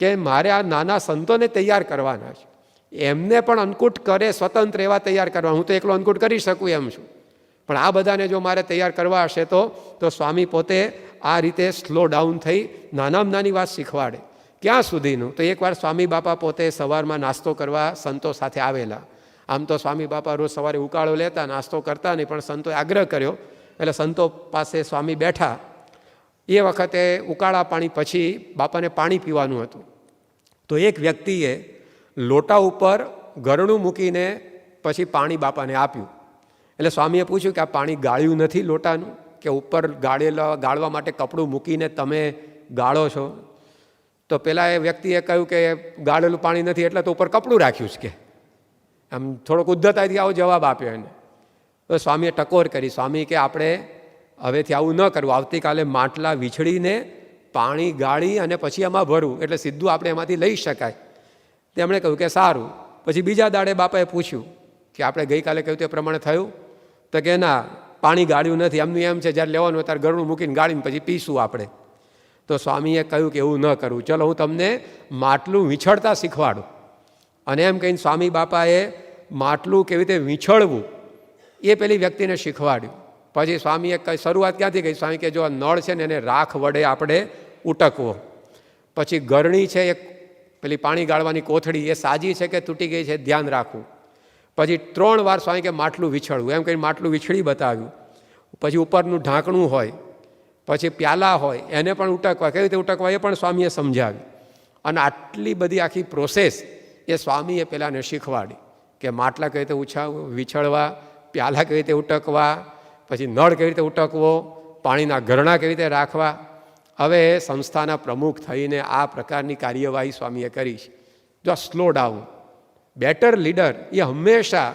કે મારે આ નાના સંતોને તૈયાર કરવાના છે, એમને પણ અન્નકૂટ કરે સ્વતંત્ર એવા તૈયાર કરવા. હું તો એકલો અન્નકૂટ કરી શકું એમ છું, પણ આ બધાને જો મારે તૈયાર કરવા હશે તો સ્વામી પોતે આ રીતે સ્લો ડાઉન થઈ નાનામાં નાની વાત શીખવાડે. ક્યાં સુધીનું? તો એકવાર સ્વામી બાપા પોતે સવારમાં નાસ્તો કરવા સંતો સાથે આવેલા. આમ તો સ્વામી બાપા રોજ સવારે ઉકાળો લેતા, નાસ્તો કરતા નહીં, પણ સંતોએ આગ્રહ કર્યો એટલે સંતો પાસે સ્વામી બેઠા. એ વખતે ઉકાળા પાણી પછી બાપાને પાણી પીવાનું હતું. તો એક વ્યક્તિએ લોટા ઉપર ગરણું મૂકીને પછી પાણી બાપાને આપ્યું. એટલે સ્વામીએ પૂછ્યું કે આ પાણી ગાળ્યું નથી લોટાનું, કે ઉપર ગાળવા માટે કપડું મૂકીને તમે ગાળો છો? તો પેલા એ વ્યક્તિએ કહ્યું કે ગાળેલું પાણી નથી એટલે તો ઉપર કપડું રાખ્યું છે. કે આમ થોડોક ઉદ્ધતાથી આવો જવાબ આપ્યો એને. તો સ્વામીએ ટકોર કરી. સ્વામી કે આપણે હવેથી આવું ન કરવું, આવતીકાલે માટલા વીછળીને પાણી ગાળી અને પછી એમાં ભરવું, એટલે સીધું આપણે એમાંથી લઈ શકાય. તેમણે કહ્યું કે સારું. પછી બીજા દાડે બાપાએ પૂછ્યું કે આપણે ગઈકાલે કહ્યું તે પ્રમાણે થયું? તો કે ના, પાણી ગાળ્યું નથી, એમનું એમ છે જ્યારે લેવાનું હોય ત્યારે ગરણું મૂકીને ગાળીને પછી પીશું આપણે. તો સ્વામીએ કહ્યું કે એવું ન કરવું, ચલો હું તમને માટલું વીછળતા શીખવાડું. અને એમ કહીને સ્વામી બાપાએ માટલું કેવી રીતે વીછળવું એ પેલી વ્યક્તિને શીખવાડ્યું. પછી સ્વામીએ શરૂઆત ક્યાંથી ગઈ? સ્વામી કે જો નળ છે ને એને રાખ વડે આપણે ઉટકવો, પછી ગરણી છે એક પેલી પાણી ગાળવાની કોથળી એ સાજી છે કે તૂટી ગઈ છે ધ્યાન રાખવું. પછી 3 વાર સ્વામી કે માટલું વીછળવું, એમ કહીને માટલું વીછળી બતાવ્યું. પછી ઉપરનું ઢાંકણું હોય, પછી પ્યાલા હોય એને પણ ઉટકવા, કેવી રીતે ઉટકવા એ પણ સ્વામીએ સમજાવ્યું. અને આટલી બધી આખી પ્રોસેસ એ સ્વામીએ પેલાને શીખવાડી કે માટલા કેવી રીતે વીછળવા, પ્યાલા કેવી રીતે ઉટકવા, પછી નળ કેવી રીતે ઉટકવો, પાણીના ગરણા કેવી રીતે રાખવા. હવે સંસ્થાના પ્રમુખ થઈને આ પ્રકારની કાર્યવાહી સ્વામીએ કરી છે. જો સ્લો ડાઉન, બેટર લીડર એ હંમેશા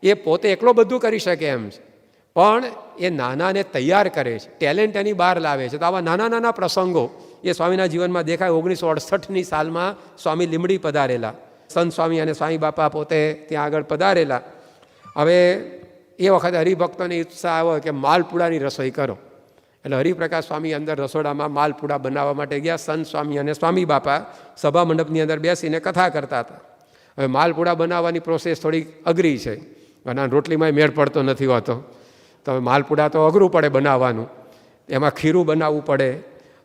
એ પોતે એકલો બધું કરી શકે એમ છે, પણ એ નાનાને તૈયાર કરે છે, ટેલેન્ટ એની બહાર લાવે છે. તો આવા નાના નાના પ્રસંગો એ સ્વામીના જીવનમાં દેખાય. 1968ની સાલમાં સ્વામી લીંબડી પધારેલા, સંત સ્વામી અને સ્વામી બાપા પોતે ત્યાં આગળ પધારેલા. હવે એ વખતે હરિભક્તોને ઉત્સાહ આવ્યો કે માલપુડાની રસોઈ કરો. એટલે હરિપ્રકાશ સ્વામી અંદર રસોડામાં માલપુડા બનાવવા માટે ગયા. સંત સ્વામી અને સ્વામી બાપા સભા મંડપની અંદર બેસીને કથા કરતા હતા. હવે માલપુડા બનાવવાની પ્રોસેસ થોડી અઘરી છે, અને રોટલીમાં મેળ પડતો નથી હોતો, તો હવે માલપુડા તો અઘરું પડે બનાવવાનું. એમાં ખીરું બનાવવું પડે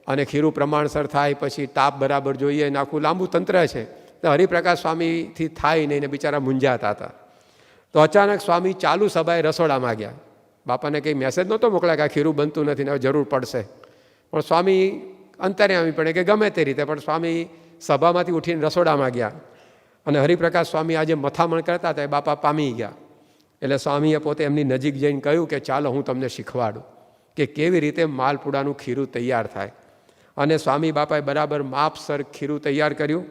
અને ખીરું પ્રમાણસર થાય, પછી તાપ બરાબર જોઈએ, ને આખું લાંબુ તંત્ર છે. તો હરિપ્રકાશ સ્વામીથી થાય નહીં ને બિચારા મૂંઝાતા હતા. તો અચાનક સ્વામી ચાલુ સભાએ રસોડામાં ગયા. બાપાને કંઈ મેસેજ નહોતો મોકલ્યા કે આ ખીરું બનતું નથી ને હવે જરૂર પડશે, પણ સ્વામી અંતર્યામી પડે કે ગમે તે રીતે, પણ સ્વામી સભામાંથી ઉઠીને રસોડામાં ગયા અને હરિપ્રકાશ સ્વામી આજે મથામણ કરતા હતા એ બાપા પામી ગયા. એટલે સ્વામીએ પોતે એમની નજીક જઈને કહ્યું કે ચાલો હું તમને શીખવાડું કે કેવી રીતે માલપુડાનું ખીરું તૈયાર થાય. અને સ્વામી બાપાએ બરાબર માપસર ખીરું તૈયાર કર્યું.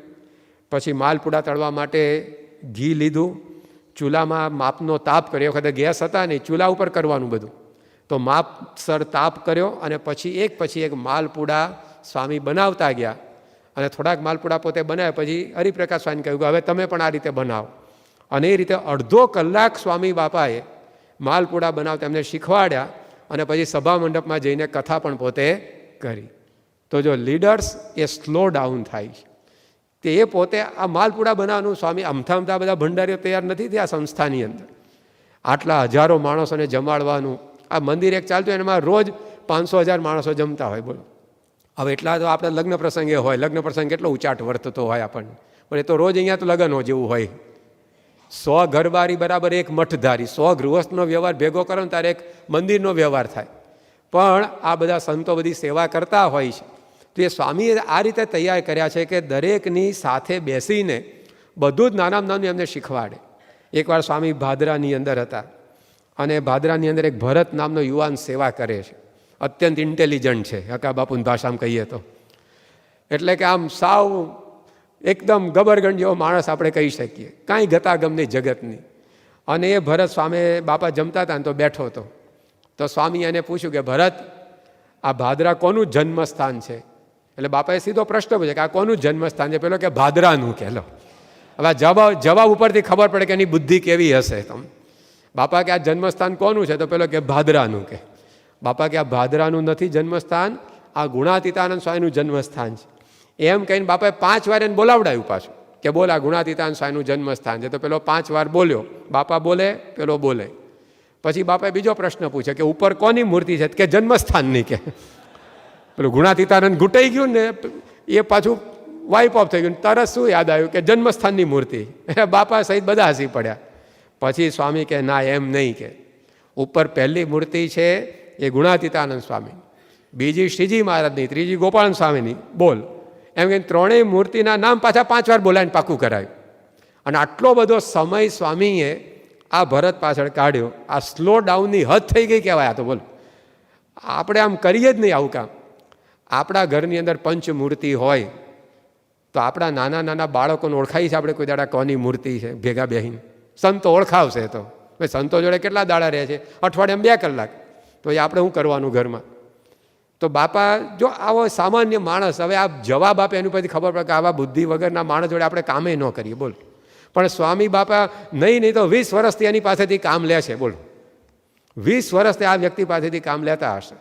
પછી માલપુડા તળવા માટે ઘી લીધું, ચૂલામાં માપનો તાપ કર્યો. વખતે ગેસ હતા નહીં, ચૂલા ઉપર કરવાનું બધું. તો માપસર તાપ કર્યો અને પછી એક માલપુડા સ્વામી બનાવતા ગયા. અને થોડાક માલપુડા પોતે બનાવ્યા. પછી હરિપ્રકાશ સ્વામીને કહ્યું કે હવે તમે પણ આ રીતે બનાવો. અને એ રીતે અડધો કલાક સ્વામી બાપાએ માલપુડા બનાવતા એમને શીખવાડ્યા. અને પછી સભા મંડપમાં જઈને કથા પણ પોતે કરી. તો જો લીડર્સ એ સ્લો ડાઉન થાય છે, તે એ પોતે આ માલપુડા બનાવવાનું સ્વામી અમથા બધા ભંડારીઓ તૈયાર નથી થયા સંસ્થાની અંદર. આટલા હજારો માણસોને જમાડવાનું, આ મંદિર એક ચાલતું એમાં રોજ 500,000 માણસો જમતા હોય. બોલો, હવે એટલા તો આપણે લગ્ન પ્રસંગે હોય, લગ્ન પ્રસંગ કેટલો ઉચાટ વર્તતો હોય આપણને, પણ એ તો રોજ અહીંયા તો લગ્નો જેવું હોય. 100 ઘરબારી બરાબર એક મઠધારી, 100 ગૃહસ્થનો વ્યવહાર ભેગો કરો ને ત્યારે એક મંદિરનો વ્યવહાર થાય. પણ આ બધા સંતો બધી સેવા કરતા હોય છે. તો એ સ્વામીએ આ રીતે તૈયાર કર્યા છે કે દરેકની સાથે બેસીને બધું જ નાનામાં નાનું એમને શીખવાડે. એકવાર સ્વામી ભાદરાની અંદર હતા અને ભાદરાની અંદર એક ભરત નામનો યુવાન સેવા કરે છે. અત્યંત ઇન્ટેલિજન્ટ છે, હકા બાપુની ભાષામાં કહીએ તો. એટલે કે આમ સાવ એકદમ ગબરગંડ જેવો માણસ આપણે કહી શકીએ, કાંઈ ગતાગમ નહીં જગતની. અને એ ભરત સ્વામી બાપા જમતા હતા ને તો બેઠો હતો. તો સ્વામી એને પૂછ્યું કે ભરત, આ ભાદરા કોનું જન્મસ્થાન છે? એટલે બાપાએ સીધો પ્રશ્ન પૂછ્યો કે આ કોનું જન્મસ્થાન છે? પેલો કે ભાદરાનું. કે લો, હવે જવાબ ઉપરથી ખબર પડે કે એની બુદ્ધિ કેવી હશે. તમે બાપા કે આ જન્મસ્થાન કોનું છે? તો પેલો કે ભાદરાનું. કે બાપા કે આ ભાદરાનું નથી જન્મસ્થાન, આ ગુણાતીતાનંદ સ્વામીનું જન્મસ્થાન છે. એમ કહીને બાપાએ 5 વાર એને બોલાવડાયું પાછું કે બોલ, આ ગુણાતીતાનંદ સ્વામીનું જન્મસ્થાન છે. તો પેલો 5 વાર બોલ્યો. બાપા બોલે, પેલો બોલે. પછી બાપાએ બીજો પ્રશ્ન પૂછ્યો કે ઉપર કોની મૂર્તિ છે? કે જન્મસ્થાનની. કે પેલું ગુણાતીતાનંદ ઘૂંટાઈ ગયું ને એ પાછું વાઇપ ઓફ થઈ ગયું. તરત શું યાદ આવ્યું કે જન્મસ્થાનની મૂર્તિ. બાપા સહિત બધા હસી પડ્યા. પછી સ્વામી કે ના, એમ નહીં, કે ઉપર પહેલી મૂર્તિ છે એ ગુણાતીતાનંદ સ્વામી, બીજી શ્રીજી મહારાજની, ત્રીજી ગોપાલ સ્વામીની. બોલ. એમ કે ત્રણેય મૂર્તિના નામ પાછા 5 વાર બોલાવીને પાકું કરાયું. અને આટલો બધો સમય સ્વામીએ આ ભરત પાછળ કાઢ્યો. આ સ્લો ડાઉનની હદ થઈ ગઈ કહેવાય. આ તો બોલો, આપણે આમ કરીએ જ નહીં આવું કામ. આપણા ઘરની અંદર પંચમૂર્તિ હોય તો આપણા નાના નાના બાળકોને ઓળખાય છે આપણે કોઈ દાડા કોની મૂર્તિ છે ભેગા બેહીને? સંતો ઓળખાવશે. તો ભાઈ સંતો જોડે કેટલા દાડા રહે છે? અઠવાડિયામાં 2 કલાક. તો એ આપણે શું કરવાનું ઘરમાં? તો બાપા જો આવો સામાન્ય માણસ, હવે આ જવાબ આપે એની પરથી ખબર પડે કે આવા બુદ્ધિ વગરના માણસ જોડે આપણે કામે ન કરીએ. બોલ. પણ સ્વામી બાપા નહીં તો 20 વર્ષથી એની પાસેથી કામ લે છે. બોલો, 20 વર્ષથી આ વ્યક્તિ પાસેથી કામ લેતા હશે.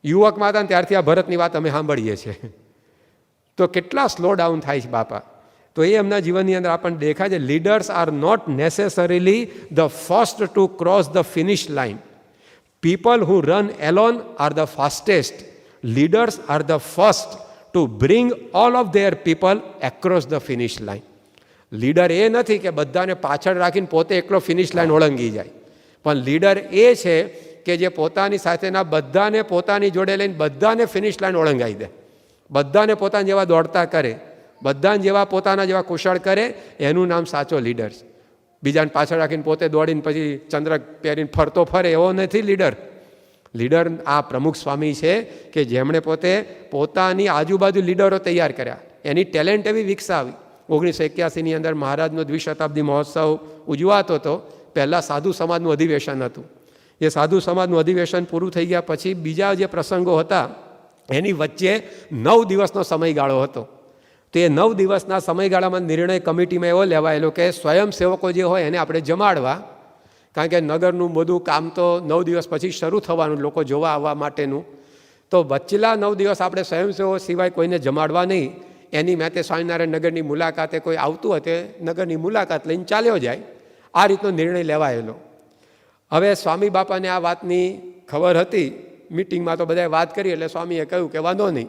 યુવકમાં હતા ને ત્યારથી આ ભરતની વાત અમે સાંભળીએ છીએ. તો કેટલા સ્લો ડાઉન થાય છે બાપા. તો એ એમના જીવનની અંદર આપણને દેખાય છે. Leaders are not necessarily the first to cross the finish line. People who run alone are the fastest. Leaders are the first to bring all of their people across the finish line. Leader એ નથી કે બધાને પાછળ રાખીને પોતે એકલો finish line ઓળંગી જાય. પણ લીડર એ છે કે જે પોતાની સાથેના બધાને પોતાની જોડે લઈને બધાને ફિનિશ લાઈન ઓળંગાઈ દે. બધાને પોતાના જેવા દોડતા કરે, બધાને જેવા પોતાના જેવા કુશળ કરે, એનું નામ સાચો લીડર છે. બીજાને પાછળ રાખીને પોતે દોડીને પછી ચંદ્રક પહેરીને ફરતો ફરે એવો નથી લીડર. લીડર આ પ્રમુખ સ્વામી છે કે જેમણે પોતે પોતાની આજુબાજુ લીડરો તૈયાર કર્યા. એની ટેલેન્ટ એવી વિકસાવી. 1981ની અંદર મહારાજનો દ્વિશતાબ્દી મહોત્સવ ઉજવાતો હતો. પહેલાં સાધુ સમાજનું અધિવેશન હતું. એ સાધુ સમાજનું અધિવેશન પૂરું થઈ ગયા પછી બીજા જે પ્રસંગો હતા એની વચ્ચે 9 દિવસનો સમયગાળો હતો. તો એ 9 દિવસના સમયગાળામાં નિર્ણય કમિટીમાં એવો લેવાયેલો કે સ્વયંસેવકો જે હોય એને આપણે જમાડવા. કારણ કે નગરનું બધું કામ તો 9 દિવસ પછી શરૂ થવાનું, લોકો જોવા આવવા માટેનું. તો વચ્ચેલા 9 દિવસ આપણે સ્વયંસેવકો સિવાય કોઈને જમાડવા નહીં. એની મેં તે સ્વામિનારાયણ નગરની મુલાકાતે કોઈ આવતું હોય તે નગરની મુલાકાત લઈને ચાલ્યો જાય. આ રીતનો નિર્ણય લેવાયેલો. હવે સ્વામી બાપાને આ વાતની ખબર હતી મિટિંગમાં તો બધાએ વાત કરી એટલે સ્વામીએ કહ્યું કે વાંધો નહીં.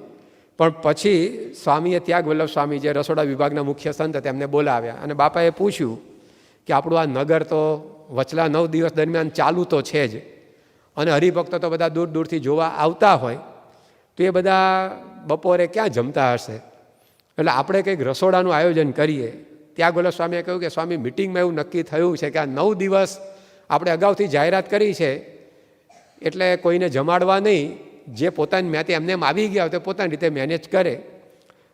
પણ પછી સ્વામીએ ત્યાગ વલ્લભ સ્વામી જે રસોડા વિભાગના મુખ્ય સંત હતા એમને બોલાવ્યા અને બાપાએ પૂછ્યું કે આપણું આ નગર તો વચલા 9 દિવસ દરમિયાન ચાલુ તો છે જ, અને હરિભક્તો તો બધા દૂર દૂરથી જોવા આવતા હોય, તો એ બધા બપોરે ક્યાં જમતા હશે? એટલે આપણે કંઈક રસોડાનું આયોજન કરીએ. ત્યાગ વલ્લભ સ્વામીએ કહ્યું કે સ્વામી, મિટિંગમાં એવું નક્કી થયું છે કે આ 9 દિવસ આપણે અગાઉથી જાહેરાત કરી છે, એટલે કોઈને જમાડવા નહીં, જે પોતાની મેં એમને એમ આવી ગયા હોય તો પોતાની રીતે મેનેજ કરે.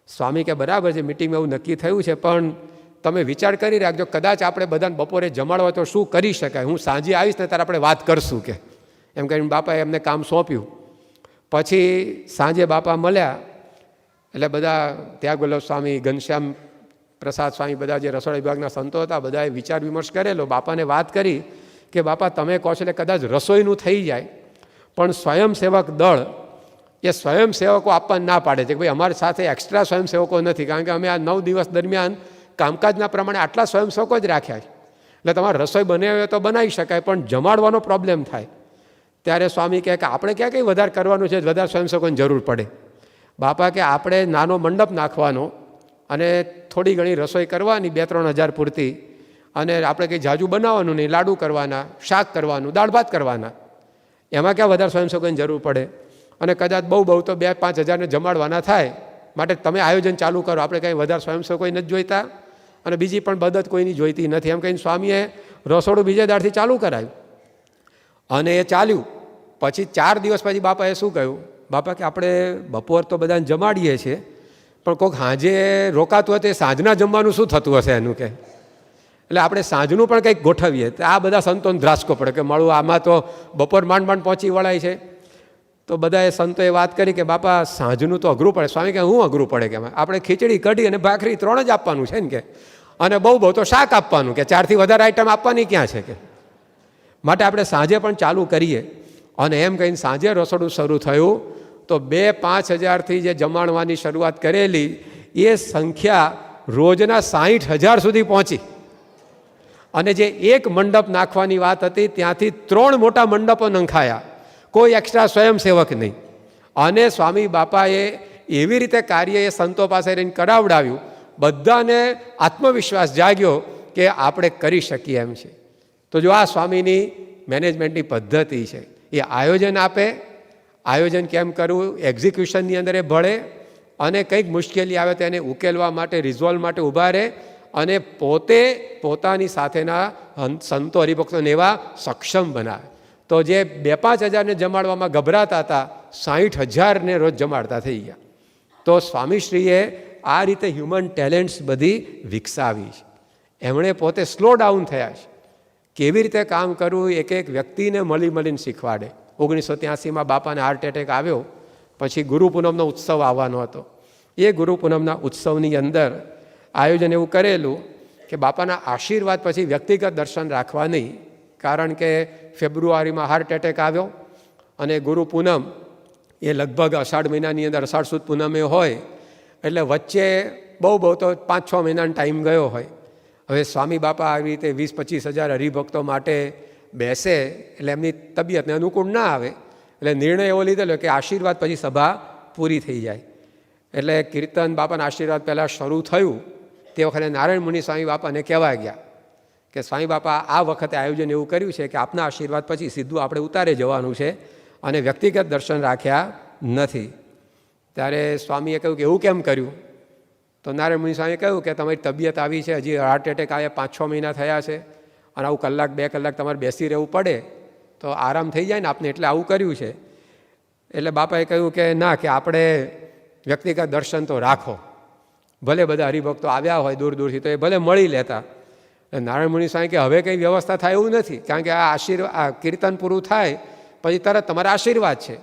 સ્વામી કે બરાબર છે, મિટિંગમાં એવું નક્કી થયું છે, પણ તમે વિચાર કરી રાખજો, કદાચ આપણે બધાને બપોરે જમાડવા તો શું કરી શકાય, હું સાંજે આવીશ ને ત્યારે આપણે વાત કરશું કે એમ કરીને બાપાએ એમને કામ સોંપ્યું. પછી સાંજે બાપા મળ્યા એટલે બધા ત્યાગ વલ્લભ સ્વામી, ઘનશ્યામ પ્રસાદ સ્વામી, બધા જે રસોડા વિભાગના સંતો હતા બધાએ વિચાર વિમર્શ કરેલો. બાપાને વાત કરી કે બાપા તમે કહો છો એટલે કદાચ રસોઈનું થઈ જાય, પણ સ્વયંસેવક દળ એ સ્વયંસેવકો આપવા ના પાડે છે કે ભાઈ અમારી સાથે એક્સ્ટ્રા સ્વયંસેવકો નથી, કારણ કે અમે આ 9 દિવસ દરમિયાન કામકાજના પ્રમાણે આટલા સ્વયંસેવકો જ રાખ્યા છે, એટલે તમારે રસોઈ બનાવી તો બનાવી શકાય, પણ જમાડવાનો પ્રોબ્લેમ થાય. ત્યારે સ્વામી કહે કે આપણે ક્યાં કંઈ વધારે કરવાનું છે, વધારે સ્વયંસેવકોની જરૂર પડે. બાપા કે આપણે નાનો મંડપ નાખવાનો અને થોડી ઘણી રસોઈ કરવાની 2-3 હજાર પૂરતી, અને આપણે કંઈ જાજુ બનાવવાનું નહીં, લાડુ કરવાના, શાક કરવાનું, દાળ ભાત કરવાના, એમાં ક્યાં વધારે સ્વયંસેવકોની જરૂર પડે, અને કદાચ બહુ તો 2-5 હજારને જમાડવાના થાય, માટે તમે આયોજન ચાલુ કરો, આપણે કંઈ વધારે સ્વયંસેવકો નથી જોઈતા અને બીજી પણ મદદ કોઈની જોઈતી નથી. એમ કહીને સ્વામીએ રસોડું બીજે દાડથી ચાલુ કરાયું અને એ ચાલ્યું. પછી 4 દિવસ પછી બાપાએ શું કહ્યું, બાપા કે આપણે બપોર તો બધાને જમાડીએ છીએ, પણ કોઈક સાંજે રોકાતું હોય તો એ સાંજના જમવાનું શું થતું હશે એનું કે, એટલે આપણે સાંજનું પણ કંઈક ગોઠવીએ. તો આ બધા સંતોને ધ્રાસકો પડે કે મળું આમાં તો બપોર માંડ પહોંચી વળાય છે. તો બધાએ સંતોએ વાત કરી કે બાપા સાંજનું તો અઘરું પડે. સ્વામી કે હું અઘરું પડે કે આપણે ખીચડી, કઢી અને ભાખરી 3 જ આપવાનું છે ને કે, અને બહુ તો શાક આપવાનું કે 4થી વધારે આઈટમ આપવાની ક્યાં છે કે, માટે આપણે સાંજે પણ ચાલુ કરીએ. અને એમ કહીને સાંજે રસોડું શરૂ થયું તો 2-5 હજારથી જે જમાડવાની શરૂઆત કરેલી એ સંખ્યા રોજના 60,000 સુધી પહોંચી. અને જે એક મંડપ નાખવાની વાત હતી ત્યાંથી 3 મોટા મંડપો નંખાયા, કોઈ એક્સ્ટ્રા સ્વયંસેવક નહીં. અને સ્વામી બાપાએ એવી રીતે કાર્ય એ સંતો પાસે રહીને કરાવડાવ્યું, બધાને આત્મવિશ્વાસ જાગ્યો કે આપણે કરી શકીએ એમ છે. તો જો આ સ્વામીની મેનેજમેન્ટની પદ્ધતિ છે, એ આયોજન આપે, આયોજન કેમ કરવું, એક્ઝિક્યુશનની અંદર એ ભળે, અને કંઈક મુશ્કેલી આવે તો એને ઉકેલવા માટે, રિઝોલ્વ માટે ઊભા રહે, અને પોતે પોતાની સાથેના સંતો હરિભક્તોને એવા સક્ષમ બનાવે. તો જે 2-5 હજારને જમાડવામાં ગભરાતા હતા, 60,000ને રોજ જમાડતા થઈ ગયા. તો સ્વામીશ્રીએ આ રીતે હ્યુમન ટેલેન્ટ્સ બધી વિકસાવી છે. એમણે પોતે સ્લો ડાઉન થયા છે, કેવી રીતે કામ કરવું એક વ્યક્તિને મળીને શીખવાડે. 1983માં બાપાને હાર્ટ એટેક આવ્યો, પછી ગુરુ પૂનમનો ઉત્સવ આવવાનો હતો. એ ગુરુ પૂનમના ઉત્સવની અંદર આયોજન એવું કરેલું કે બાપાના આશીર્વાદ પછી વ્યક્તિગત દર્શન રાખવા નહીં, કારણ કે ફેબ્રુઆરીમાં હાર્ટ એટેક આવ્યો અને ગુરુ પૂનમ એ લગભગ અષાઢ મહિનાની અંદર, અષાઢ સુદ પૂનમે હોય, એટલે વચ્ચે બહુ તો 5-6 મહિનાનો ટાઈમ ગયો હોય. હવે સ્વામી બાપા આવી રીતે 20-25 હજાર હરિભક્તો માટે બેસે એટલે એમની તબિયતને અનુકૂળ ના આવે, એટલે નિર્ણય એવો લીધેલો કે આશીર્વાદ પછી સભા પૂરી થઈ જાય. એટલે કીર્તન બાપાના આશીર્વાદ પહેલાં શરૂ થયું તે વખતે નારાયણ મુનિ સ્વામી બાપાને કહેવા ગયા કે સ્વામી બાપા આ વખતે આયોજન એવું કર્યું છે કે આપના આશીર્વાદ પછી સીધું આપણે ઉતારે જવાનું છે અને વ્યક્તિગત દર્શન રાખ્યા નથી. ત્યારે સ્વામીએ કહ્યું કે એવું કેમ કર્યું? તો નારાયણ મુનિ સ્વામીએ કહ્યું કે તમારી તબિયત આવી છે, હજી હાર્ટ એટેક આવ્યા 5-6 મહિના થયા છે, અને આવું 1-2 કલાક તમારે બેસી રહેવું પડે તો આરામ થઈ જાય ને આપને, એટલે આવું કર્યું છે. એટલે બાપાએ કહ્યું કે ના, કે આપણે વ્યક્તિગત દર્શન તો રાખો, ભલે બધા હરિભક્તો આવ્યા હોય દૂર દૂરથી તો એ ભલે મળી લેતા. નારાયણ મુનિ સ્વામી કે હવે કંઈ વ્યવસ્થા થાય એવું નથી, કારણ કે આ કીર્તન પૂરું થાય પછી તરત તમારા આશીર્વાદ છે,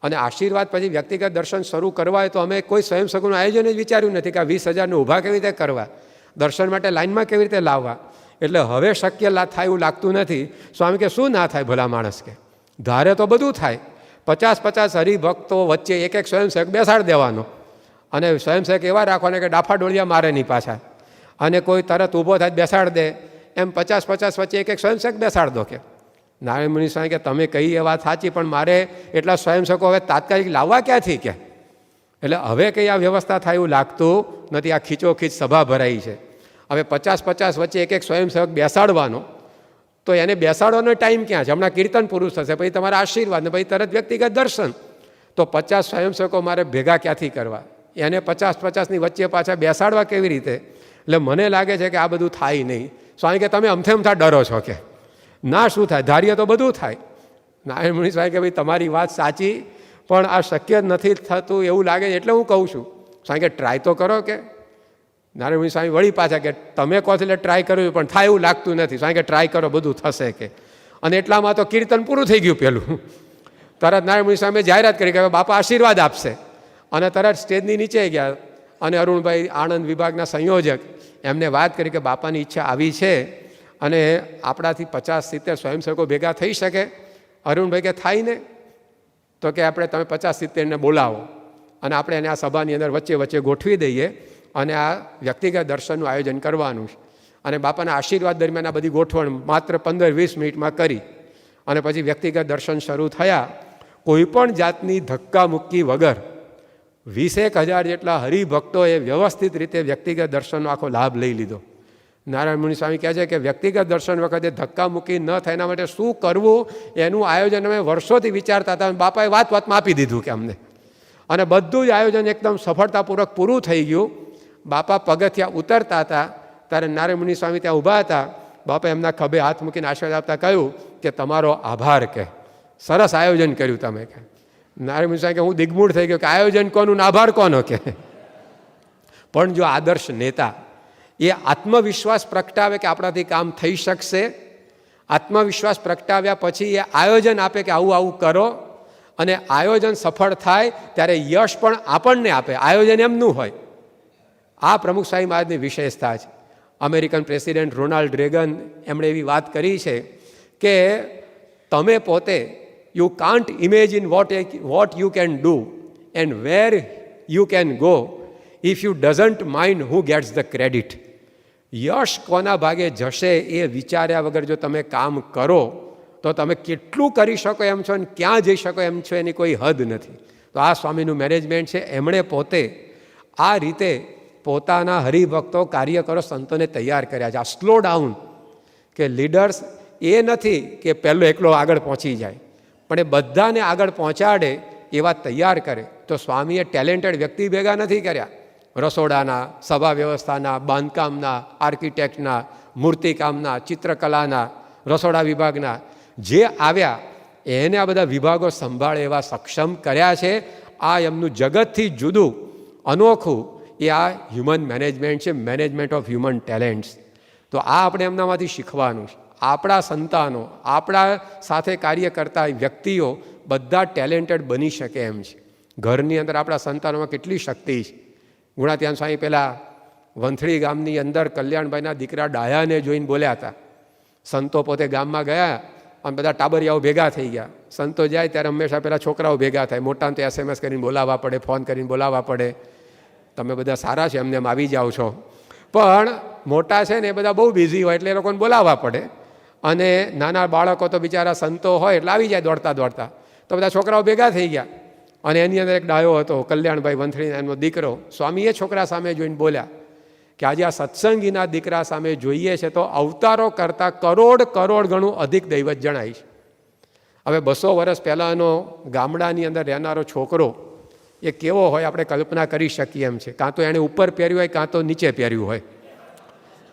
અને આશીર્વાદ પછી વ્યક્તિગત દર્શન શરૂ કરવા હોય તો અમે કોઈ સ્વયંસેવકનું આયોજન જ વિચાર્યું નથી કે આ 20,000ને ઊભા કેવી રીતે કરવા, દર્શન માટે લાઇનમાં કેવી રીતે લાવવા. એટલે હવે શક્ય થાય એવું લાગતું નથી. સ્વામી કે શું ના થાય ભલા માણસ, કે ધારે તો બધું થાય. 50-50 હરિભક્તો વચ્ચે એક સ્વયંસેવક બેસાડી દેવાનો, અને સ્વયંસેવક એવા રાખવાના કે ડાફા ડોળિયા મારે નહીં પાછા, અને કોઈ તરત ઊભો થાય બેસાડી દે, એમ 50-50 વચ્ચે એક સ્વયંસેવક બેસાડી દો, કે નારાયણ મુનિ સ્વામી કે તમે કહી એ વાત સાચી, પણ મારે એટલા સ્વયંસેવકો હવે તાત્કાલિક લાવવા ક્યાંથી કે? એટલે હવે કંઈ આ વ્યવસ્થા થાય એવું લાગતું નથી. આ ખીચોખીચ સભા ભરાઈ છે. હવે 50-50 વચ્ચે એક સ્વયંસેવક બેસાડવાનો, તો એને બેસાડવાનો ટાઈમ ક્યાં છે? હમણાં કીર્તન પૂરું થશે, પછી તમારા આશીર્વાદ ને પછી તરત વ્યક્તિગત દર્શન. તો 50 સ્વયંસેવકો મારે ભેગા ક્યાંથી કરવા? એને 50-50ની વચ્ચે પાછા બેસાડવા કેવી રીતે? એટલે મને લાગે છે કે આ બધું થાય નહીં. સ્વામી કે તમે અમથા ડરો છો કે? ના, શું થાય? ધારીએ તો બધું થાય. નારાયણ મુનિ સ્વામી કે ભાઈ તમારી વાત સાચી, પણ આ શક્ય નથી થતું એવું લાગે છે, એટલે હું કહું છું. સ્વામી કે ટ્રાય તો કરો કે? નારાયણ મુનિ સ્વામી વળી પાછા કે તમે કહો છો એટલે ટ્રાય કરવું, પણ થાય એવું લાગતું નથી. સ્વામી કે ટ્રાય કરો, બધું થશે કે. અને એટલામાં તો કીર્તન પૂરું થઈ ગયું પહેલું. તરત નારાયણ મુનિ સ્વામીએ જાહેરાત કરી કે બાપા આશીર્વાદ આપશે, અને તરત સ્ટેજની નીચે ગયા. અને અરુણભાઈ આણંદ વિભાગના સંયોજક એમને વાત કરી કે બાપાની ઈચ્છા આવી છે અને આપણાથી 50-70 સ્વયંસેવકો ભેગા થઈ શકે. અરુણભાઈ કે થાય ને, તો કે આપણે તમે 50-70ને બોલાવો અને આપણે એને આ સભાની અંદર વચ્ચે વચ્ચે ગોઠવી દઈએ અને આ વ્યક્તિગત દર્શનનું આયોજન કરવાનું છે. અને બાપાના આશીર્વાદ દરમિયાન આ બધી ગોઠવણ માત્ર 15-20 મિનિટમાં કરી અને પછી વ્યક્તિગત દર્શન શરૂ થયા. કોઈપણ જાતની ધક્કા મુક્કી વગર 20,000 જેટલા હરિભક્તોએ વ્યવસ્થિત રીતે વ્યક્તિગત દર્શનનો આખો લાભ લઈ લીધો. નારાયણ મુનિ સ્વામી કહે છે કે વ્યક્તિગત દર્શન વખતે ધક્કા મૂકી ન થાય એના માટે શું કરવું એનું આયોજન અમે વર્ષોથી વિચારતા હતા. બાપાએ વાતમાં આપી દીધું કે અમને, અને બધું જ આયોજન એકદમ સફળતાપૂર્વક પૂરું થઈ ગયું. બાપા પગથિયા ઉતરતા હતા ત્યારે નારાયણ મુનિ સ્વામી ત્યાં ઊભા હતા. બાપા એમના ખભે હાથ મૂકીને આશીર્વાદ આપતા કહ્યું કે તમારો આભાર, કે સરસ આયોજન કર્યું તમે કે. નારાયણ મુનિ સ્વામી કે હું દિગ્મૂઢ થઈ ગયો કે આયોજન કોનું ને આભાર કોનો કે. પણ જો આદર્શ નેતા એ આત્મવિશ્વાસ પ્રગટાવે કે આપણાથી કામ થઈ શકશે, આત્મવિશ્વાસ પ્રગટાવ્યા પછી એ આયોજન આપે કે આવું આવું કરો, અને આયોજન સફળ થાય ત્યારે યશ પણ આપણને આપે. આયોજન એમનું હોય. આ પ્રમુખ સ્વામી મહારાજની વિશેષતા છે. અમેરિકન પ્રેસિડેન્ટ રોનાલ્ડ રેગન એમણે એવી વાત કરી છે કે તમે પોતે you can't imagine what you can do and where you can go if you doesn't mind who gets the credit. યશ કોના ભાગે જશે એ વિચાર્યા વગર જો તમે કામ કરો તો તમે કેટલું કરી શકો એમ છો અને ક્યાં જઈ શકો એમ છો એની કોઈ હદ નથી. તો આ સ્વામીનું મેનેજમેન્ટ છે. એમણે પોતે આ રીતે પોતાના હરિભક્તો, કાર્યકરો, સંતોને તૈયાર કર્યા છે. આ સ્લો ડાઉન કે લીડર્સ એ નથી કે પહેલો એકલો આગળ પહોંચી જાય, પણ એ બધાને આગળ પહોંચાડે એવા તૈયાર કરે. તો સ્વામીએ ટેલેન્ટેડ વ્યક્તિ ભેગા નથી કર્યા. રસોડાના, સભા વ્યવસ્થાના, બાંધકામના, આર્કિટેક્ટના, મૂર્તિકામના, ચિત્રકલાના, રસોડા વિભાગના જે આવ્યા એને આ બધા વિભાગો સંભાળે એવા સક્ષમ કર્યા છે. આ એમનું જગતથી જુદું, અનોખું એ આ હ્યુમન મેનેજમેન્ટ છે, મેનેજમેન્ટ ઓફ હ્યુમન ટેલેન્ટ્સ. તો આ આપણે એમનામાંથી શીખવાનું છે. આપણા સંતાનો, આપણા સાથે કાર્ય કરતા વ્યક્તિઓ બધા ટેલેન્ટેડ બની શકે એમ છે. ઘરની અંદર આપણા સંતાનોમાં કેટલી શક્તિ છે. ગુણાત્યાન સ્વામી પહેલાં વંથળી ગામની અંદર કલ્યાણભાઈના દીકરા ડાયાને જોઈને બોલ્યા હતા. સંતો પોતે ગામમાં ગયા અને બધા ટાબરિયાઓ ભેગા થઈ ગયા. સંતો જાય ત્યારે હંમેશા પેલા છોકરાઓ ભેગા થાય. મોટાને તો SMS કરીને બોલાવવા પડે, ફોન કરીને બોલાવવા પડે. તમે બધા સારા છે, એમને એમ આવી જાઓ છો. પણ મોટા છે ને એ બધા બહુ બિઝી હોય એટલે એ લોકોને બોલાવવા પડે. અને નાના બાળકો તો બિચારા સંતો હોય એટલે આવી જાય દોડતા દોડતા. તો બધા છોકરાઓ ભેગા થઈ ગયા. અને એની અંદર એક ડાયો હતો, કલ્યાણભાઈ વંથળીના એમનો દીકરો. સ્વામી એ છોકરા સામે જોઈને બોલ્યા કે આજે આ સત્સંગીના દીકરા સામે જોઈએ છે તો અવતારો કરતાં કરોડ ગણું અધિક દૈવત જણાય છે. હવે 200 વર્ષ પહેલાંનો ગામડાની અંદર રહેનારો છોકરો એ કેવો હોય આપણે કલ્પના કરી શકીએ એમ છે. કાં તો એણે ઉપર પહેર્યું હોય, કાં તો નીચે પહેર્યું હોય.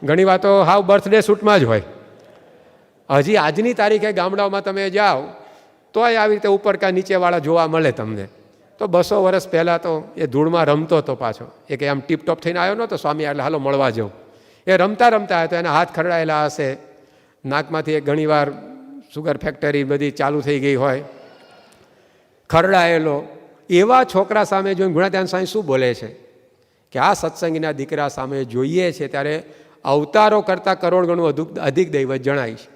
ઘણી વાર તો હાવ બર્થડે શૂટમાં જ હોય. હજી આજની તારીખે ગામડાઓમાં તમે જાઓ તો આવી રીતે ઉપર કાં નીચેવાળા જોવા મળે તમને. તો 200 વર્ષ પહેલાં તો એ ધૂળમાં રમતો હતો પાછો. એ કંઈ આમ ટીપટોપ થઈને આવ્યો નહોતો સ્વામી, એટલે હાલો મળવા જાઉં. એ રમતા આવ્યો તો એના હાથ ખરડાયેલા હશે. નાકમાંથી એક ઘણીવાર સુગર ફેક્ટરી બધી ચાલુ થઈ ગઈ હોય, ખરડાયેલો. એવા છોકરા સામે જોઈને ગુણાત્યાન સ્વામી શું બોલે છે કે આ સત્સંગીના દીકરા સામે જોઈએ છે ત્યારે અવતારો કરતાં કરોડ ગણું અધિક દૈવત જણાય છે.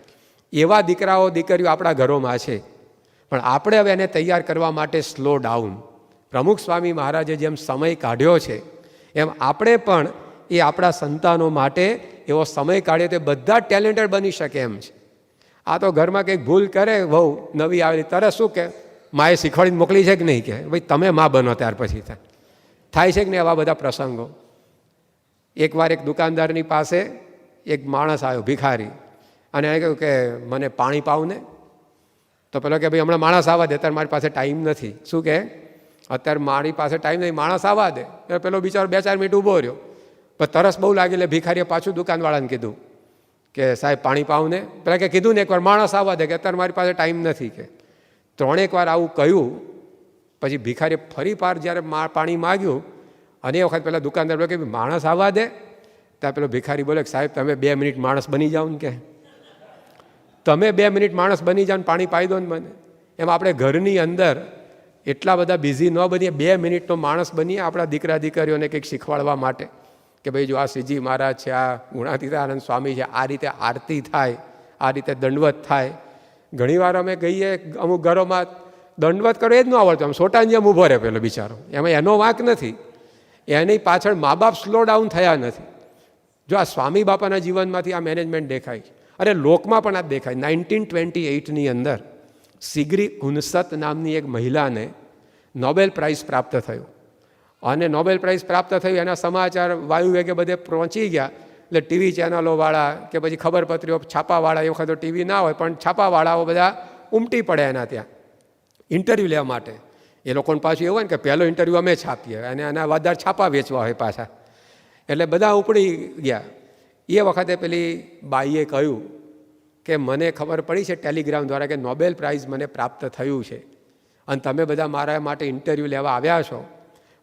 એવા દીકરાઓ દીકરીઓ આપણા ઘરોમાં છે, પણ આપણે હવે એને તૈયાર કરવા માટે સ્લો ડાઉન. પ્રમુખ સ્વામી મહારાજે જેમ સમય કાઢ્યો છે એમ આપણે પણ એ આપણા સંતાનો માટે એવો સમય કાઢીએ તો બધા ટેલેન્ટેડ બની શકે એમ છે. આ તો ઘરમાં કંઈક ભૂલ કરે વહુ નવી આવેલી તરત શું કે માએ શીખવાડીને મોકલી છે કે નહીં, કે ભાઈ તમે મા બનો ત્યાર પછી થાય છે કે નહીં આવા બધા પ્રસંગો. એકવાર એક દુકાનદારની પાસે એક માણસ આવ્યો ભિખારી, અને એને કહ્યું કે મને પાણી પાવ ને. તો પેલો કે ભાઈ હમણાં માણસ આવવા દે, અત્યારે મારી પાસે ટાઈમ નથી. શું કે અત્યારે મારી પાસે ટાઈમ નહીં, માણસ આવવા દે. પેલો બિચારો 2-4 મિનિટ ઊભો રહ્યો, પણ તરસ બહુ લાગી એટલે ભિખારીએ પાછું દુકાનવાળાને કીધું કે સાહેબ પાણી પાવ ને. પેલા કે કીધું ને એકવાર માણસ આવવા દે, કે અત્યારે મારી પાસે ટાઈમ નથી. કે 3 વાર આવું કહ્યું પછી ભિખારીએ ફરી પાર જ્યારે પાણી માગ્યું, અને એ વખત પેલા દુકાનદાર બોલે કે માણસ આવવા દે. ત્યાં પેલો ભિખારી બોલે કે સાહેબ તમે 2 મિનિટ માણસ બની જાઓ ને, કે તમે 2 મિનિટ માણસ બની જાઓ ને પાણી પાઈ દો ને મને. એમ આપણે ઘરની અંદર એટલા બધા બિઝી ન બનીએ, 2 મિનિટનો માણસ બનીએ આપણા દીકરા દીકરીઓને કંઈક શીખવાડવા માટે કે ભાઈ જો આ શ્રીજી મહારાજ છે, આ ગુણાતીતાનંદ સ્વામી છે, આ રીતે આરતી થાય, આ રીતે દંડવત થાય. ઘણીવાર અમે કહીએ અમુક ઘરોમાં દંડવત કરો એ જ ન આવડતું, આમ સોટાની જેમ ઊભો રહે પેલો બિચારો. એમાં એનો વાંક નથી, એની પાછળ મા બાપ સ્લો ડાઉન થયા નથી. જો આ સ્વામી બાપાના જીવનમાંથી આ મેનેજમેન્ટ દેખાય. અરે લોકમાં પણ આ દેખાય. 1928ની અંદર સિગરી હુનસત નામની એક મહિલાને નોબેલ પ્રાઇઝ પ્રાપ્ત થયો, અને નોબેલ પ્રાઇઝ પ્રાપ્ત થયું એના સમાચાર વાયુ વેગે બધે પહોંચી ગયા. એટલે ટીવી ચેનલોવાળા કે પછી ખબરપત્રીઓ છાપાવાળા, એ વખત તો ટીવી ના હોય પણ છાપાવાળાઓ બધા ઉમટી પડે એના ત્યાં ઇન્ટરવ્યૂ લેવા માટે. એ લોકોને પાછું એવું હોય ને કે પહેલો ઇન્ટરવ્યૂ અમે છાપીએ, અને એના વધારે છાપા વેચવા હોય પાછા, એટલે બધા ઉપડી ગયા. એ વખતે પેલી બાઈએ કહ્યું કે મને ખબર પડી છે ટેલિગ્રામ દ્વારા કે નોબેલ પ્રાઇઝ મને પ્રાપ્ત થયું છે, અને તમે બધા મારા માટે ઇન્ટરવ્યૂ લેવા આવ્યા છો,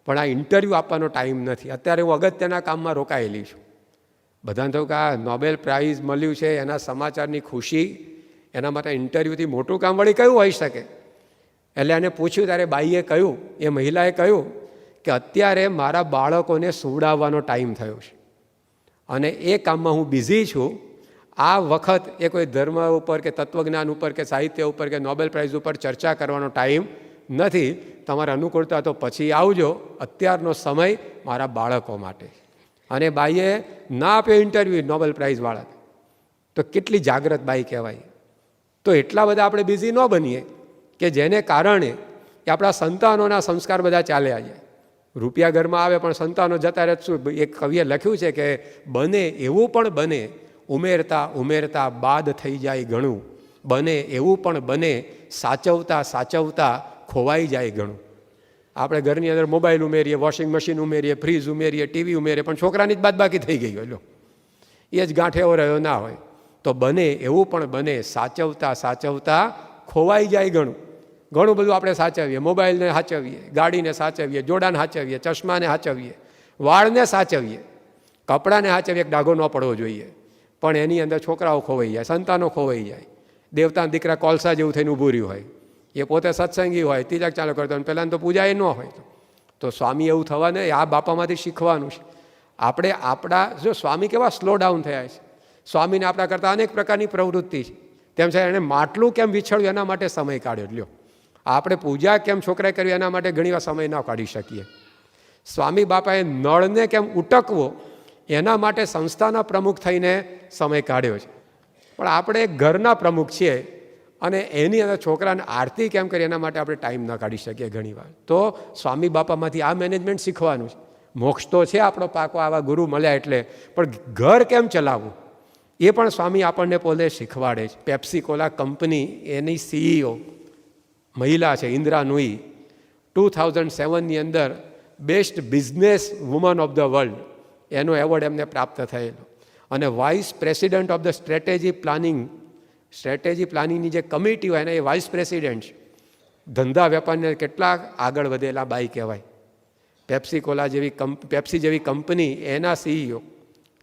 પણ આ ઇન્ટરવ્યૂ આપવાનો ટાઈમ નથી. અત્યારે હું અગત્યના કામમાં રોકાયેલી છું. બધાને થયું કે આ નોબેલ પ્રાઇઝ મળ્યું છે એના સમાચારની ખુશી, એના માટે ઇન્ટરવ્યૂથી મોટું કામ વળી કયું હોઈ શકે. એટલે એને પૂછ્યું ત્યારે બાઈએ કહ્યું, એ મહિલાએ કહ્યું કે અત્યારે મારા બાળકોને સુવડાવવાનો ટાઈમ થયો છે, અને એ કામમાં હું બિઝી છું. આ વખત એ કોઈ ધર્મ ઉપર કે તત્વજ્ઞાન ઉપર કે સાહિત્ય ઉપર કે નોબેલ પ્રાઇઝ ઉપર ચર્ચા કરવાનો ટાઈમ નથી. તમારે અનુકૂળતા તો પછી આવજો, અત્યારનો સમય મારા બાળકો માટે. અને બાઈએ ના આપ્યો ઇન્ટરવ્યૂ નોબેલ પ્રાઇઝવાળા, તો કેટલી જાગ્રત બાઈ કહેવાય. તો એટલા બધા આપણે બિઝી ન બનીએ કે જેને કારણે કે આપણા સંતાનોના સંસ્કાર બધા ચાલ્યા જાય. રૂપિયા ઘરમાં આવે પણ સંતાનો જતા રહે. શું એક કવિએ લખ્યું છે કે બને એવું પણ બને, ઉમેરતા ઉમેરતા બાદ થઈ જાય ઘણું. બને એવું પણ બને, સાચવતા સાચવતા ખોવાઈ જાય ઘણું. આપણે ઘરની અંદર મોબાઈલ ઉમેરીએ, વોશિંગ મશીન ઉમેરીએ, ફ્રીજ ઉમેરીએ, ટીવી ઉમેરીએ, પણ છોકરાની જ બાદબાકી થઈ ગઈ હોય, એ જ ગાંઠે એવો રહ્યો ના હોય. તો બને એવું પણ બને, સાચવતા સાચવતા ખોવાઈ જાય ઘણું. ઘણું બધું આપણે સાચવીએ, મોબાઈલને સાચવીએ, ગાડીને સાચવીએ, જોડાને સાચવીએ, ચશ્માને સાચવીએ, વાળને સાચવીએ, કપડાને સાચવીએ, ડાઘો ન પડવો જોઈએ, પણ એની અંદર છોકરાઓ ખોવાઈ જાય, સંતાનો ખોવાઈ જાય. દેવતાના દીકરા કોલસા જેવું થઈને ઊભું રહ્યું હોય, એ પોતે સત્સંગી હોય, તિલક ચાલુ કરતો હોય, પહેલાં તો પૂજા એ ન હોય. તો સ્વામી એવું થવા નહીં. આ બાપામાંથી શીખવાનું છે આપણે. આપણા જો સ્વામી કેવા સ્લો ડાઉન થયા છે, સ્વામીને આપણા કરતાં અનેક પ્રકારની પ્રવૃત્તિ છે, તેમ છતાં એણે માટલું કેમ વિછળ્યું એના માટે સમય કાઢ્યો. લ્યો, આપણે પૂજા કેમ છોકરાએ કરવી એના માટે ઘણીવાર સમય ન કાઢી શકીએ. સ્વામી બાપાએ નળને કેમ ઉટકવો એના માટે સંસ્થાના પ્રમુખ થઈને સમય કાઢ્યો છે. પણ આપણે ઘરના પ્રમુખ છીએ, અને એની અંદર છોકરાને આરતી કેમ કરી એના માટે આપણે ટાઈમ ન કાઢી શકીએ ઘણીવાર. તો સ્વામી બાપામાંથી આ મેનેજમેન્ટ શીખવાનું છે. મોક્ષ તો છે આપણો પાકો, આવા ગુરુ મળ્યા એટલે, પણ ઘર કેમ ચલાવવું એ પણ સ્વામી આપણને પોતે શીખવાડે છે. પેપ્સી કોલા કંપની, એની CEO મહિલા છે ઇન્દ્રા નુઈ. 2007ની અંદર best business woman of the world એનો એવોર્ડ એમને પ્રાપ્ત થયેલો. અને vice president of the strategy પ્લાનિંગની જે કમિટી હોય એના એ વાઇસ પ્રેસિડેન્ટ છે. ધંધા વેપારને કેટલાક આગળ વધેલા બાઈ કહેવાય. પેપ્સી જેવી કંપની, એના CEO.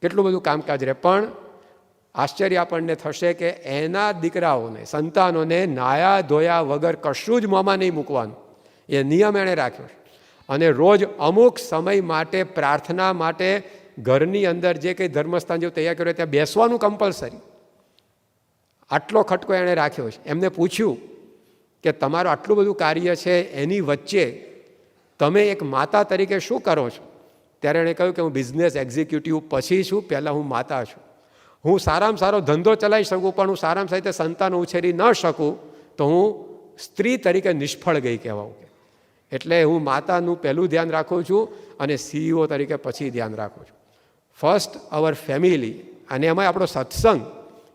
કેટલું બધું કામકાજ રહે. પણ આશ્ચર્ય આપણને થશે કે એના દીકરાઓને, સંતાનોને નાયા ધોયા વગર કશું જ મોંમાં નહીં મૂકવાનું, એ નિયમ એણે રાખ્યો છે. અને રોજ અમુક સમય માટે પ્રાર્થના માટે ઘરની અંદર જે કંઈ ધર્મસ્થાન જેવું તૈયાર કર્યું ત્યાં બેસવાનું કમ્પલસરી. આટલો ખટકો એણે રાખ્યો છે. એમને પૂછ્યું કે તમારું આટલું બધું કાર્ય છે, એની વચ્ચે તમે એક માતા તરીકે શું કરો છો? ત્યારે એણે કહ્યું કે હું બિઝનેસ એક્ઝિક્યુટિવ પછી છું, પહેલાં હું માતા છું. હું સારામાં સારો ધંધો ચલાવી શકું પણ હું સારામાં સારી રીતે સંતાન ઉછેરી ન શકું તો હું સ્ત્રી તરીકે નિષ્ફળ ગઈ કહેવાઉં. એટલે હું માતાનું પહેલું ધ્યાન રાખું છું અને CEO તરીકે પછી ધ્યાન રાખું છું. ફર્સ્ટ અવર ફેમિલી, અને એમાં આપણો સત્સંગ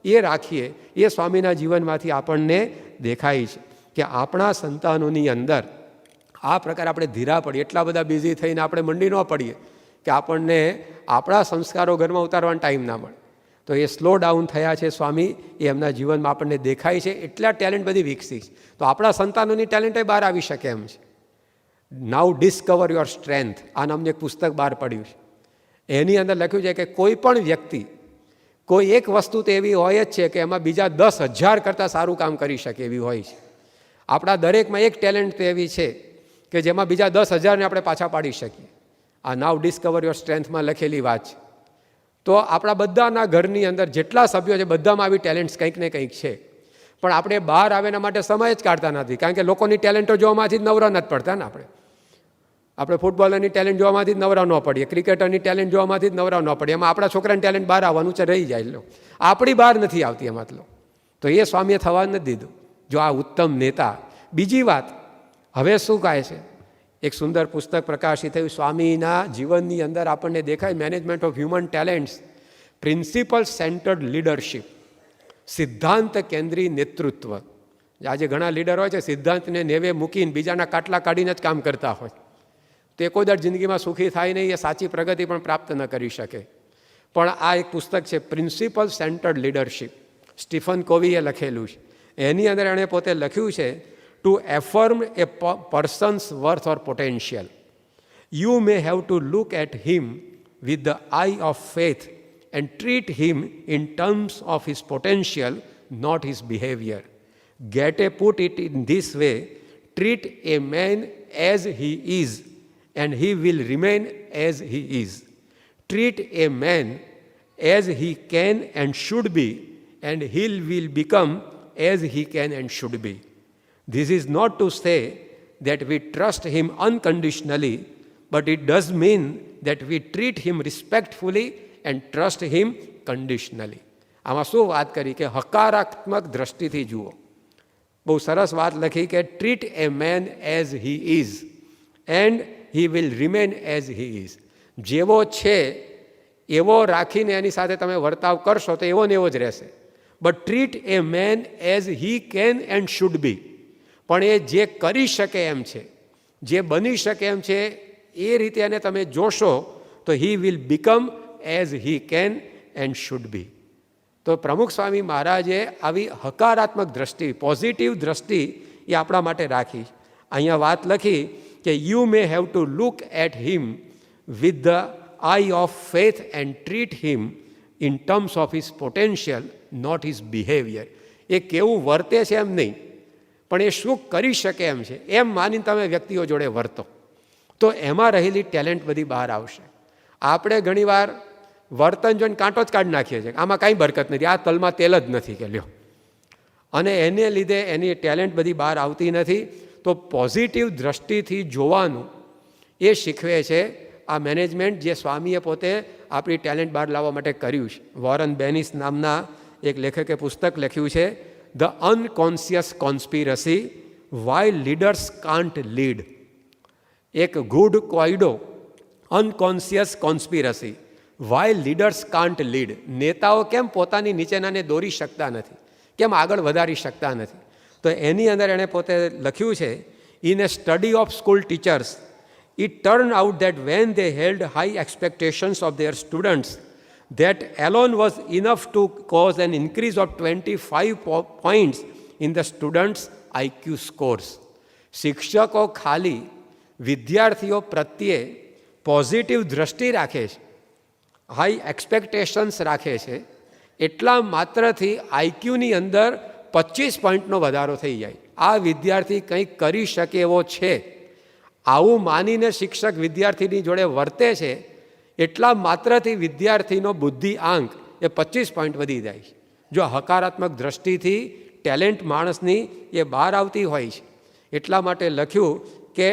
એ રાખીએ. એ સ્વામીના જીવનમાંથી આપણને દેખાય છે કે આપણા સંતાનોની અંદર આ પ્રકારે આપણે ધીરા પડીએ, એટલા બધા બિઝી થઈને આપણે મંડી ન પડીએ કે આપણને આપણા સંસ્કારો ઘરમાં ઉતારવાનો ટાઈમ ના મળે. તો એ સ્લો ડાઉન થયા છે સ્વામી, એ એમના જીવનમાં આપણને દેખાય છે. એટલા ટેલેન્ટ બધી વિકસી છે. તો આપણા સંતાનોની ટેલેન્ટ બહાર આવી શકે એમ છે. નાઉ ડિસ્કવર યોર સ્ટ્રેન્થ આ નામનું એક પુસ્તક બહાર પડ્યું છે. એની અંદર લખ્યું છે કે કોઈ પણ વ્યક્તિ કોઈ એક વસ્તુ તો એવી હોય જ છે કે એમાં બીજા 10,000 કરતાં સારું કામ કરી શકે એવી હોય છે. આપણા દરેકમાં એક ટેલેન્ટ તો એવી છે કે જેમાં બીજા 10,000ને આપણે પાછા પાડી શકીએ. આ નાવ ડિસ્કવર યોર સ્ટ્રેન્થમાં લખેલી વાત છે. તો આપણા બધાના ઘરની અંદર જેટલા સભ્યો છે બધામાં આવી ટેલેન્ટ્સ કંઈક ને કંઈક છે. પણ આપણે બહાર આવે એના માટે સમય જ કાઢતા નથી, કારણ કે લોકોની ટેલેન્ટો જોવામાંથી જ નવરા નથી પડતા ને. આપણે ફૂટબોલરની ટેલેન્ટ જોવામાંથી જ નવરા ન પડીએ, ક્રિકેટરની ટેલેન્ટ જોવામાંથી જ નવરા ન પડીએ. એમાં આપણા છોકરાની ટેલેન્ટ બહાર આવવાનું છે રહી જાય. આપણી બહાર નથી આવતી એમાં. તો એ સ્વામીએ થવા નથી દીધું, જો આ ઉત્તમ નેતા. બીજી વાત, હવે શું કહે છે, એક સુંદર પુસ્તક પ્રકાશિત થયું સ્વામીના જીવનની અંદર આપણને દેખાય, management of human talents, principle centred leadership, સિદ્ધાંત કેન્દ્રી નેતૃત્વ. આજે ઘણા લીડર હોય છે સિદ્ધાંતને નેવે મૂકીને બીજાના કાટલા કાઢીને જ કામ કરતા હોય. તે કોઈ દર જિંદગીમાં સુખી થાય નહીં, એ સાચી પ્રગતિ પણ પ્રાપ્ત ન કરી શકે. પણ આ એક પુસ્તક છે પ્રિન્સિપલ સેન્ટર્ડ લીડરશિપ, સ્ટીફન કોવીએ લખેલું છે. એની અંદર એણે પોતે લખ્યું છે to affirm a person's worth or potential, you may have to look at him with the eye of faith and treat him in terms of his potential, not his behaviour. Goethe put it in this way, treat a man as he is and he will remain as he is. Treat a man as he can and should be and he will become as he can and should be. This is not to say that we trust him unconditionally, but it does mean that we treat him respectfully and trust him conditionally. આમાં શું વાત કરી કે હકારાત્મક દ્રષ્ટિથી જુઓ. બહુ સરસ વાત લખી કે treat a man as he is and he will remain as he is. જેવો છે એવો રાખીને એની સાથે તમે વર્તાવ કરશો તો એવો ને એવો જ રહેશે. But treat a man as he can and should be. પણ એ જે કરી શકે એમ છે, જે બની શકે એમ છે, એ રીતે એને તમે જોશો તો he will become as he can and should બી. તો પ્રમુખ સ્વામી મહારાજે આવી હકારાત્મક દ્રષ્ટિ, પોઝિટિવ દ્રષ્ટિ એ આપણા માટે રાખી. અહીંયા વાત લખી કે you may have to look at him with the eye of faith and treat him in terms of his potential, not his behaviour. એ કેવું વર્તે છે એમ નહીં, પણ એ શું કરી શકે એમ છે એમ માનીને તમે વ્યક્તિઓ જોડે વર્તો તો એમાં રહેલી ટેલેન્ટ બધી બહાર આવશે. આપણે ઘણીવાર વર્તન જોઈને કાંટો જ કાઢી નાખીએ છીએ, આમાં કાંઈ બરકત નથી, આ તલમાં તેલ જ નથી કે લ્યો, અને એને લીધે એની ટેલેન્ટ બધી બહાર આવતી નથી. તો પોઝિટિવ દ્રષ્ટિથી જોવાનું એ શીખવે છે આ મેનેજમેન્ટ, જે સ્વામીએ પોતે આપણી ટેલેન્ટ બહાર લાવવા માટે કર્યું છે. વોરન બેનિસ નામના એક લેખકે પુસ્તક લખ્યું છે the unconscious conspiracy why leaders can't lead. એક ગુડ કોયડો, unconscious conspiracy why leaders can't lead. નેતાઓ કેમ પોતાની નીચેનાને દોરી શકતા નથી, કેમ આગળ વધારી શકતા નથી. તો એની અંદર એણે પોતે લખ્યું છે in A study of school teachers it turned out that when they held high expectations of their students, that alone was enough to cause an increase of 25 points in the students' IQ scores. શિક્ષકો ખાલી વિદ્યાર્થીઓ પ્રત્યે positive દ્રષ્ટિ રાખે છે, high expectations રાખે છે, એટલા માત્રથી આઈક્યુની અંદર 25 પોઈન્ટનો વધારો થઈ જાય. આ વિદ્યાર્થી કંઈક કરી શકે એવો છે, આવું માનીને શિક્ષક વિદ્યાર્થીની જોડે વર્તે છે, એટલા માત્રથી વિદ્યાર્થીનો બુદ્ધિ આંક એ 25 પોઈન્ટ વધી જાય છે. જો હકારાત્મક દ્રષ્ટિથી ટેલેન્ટ માણસની એ બહાર આવતી હોય છે. એટલા માટે લખ્યું કે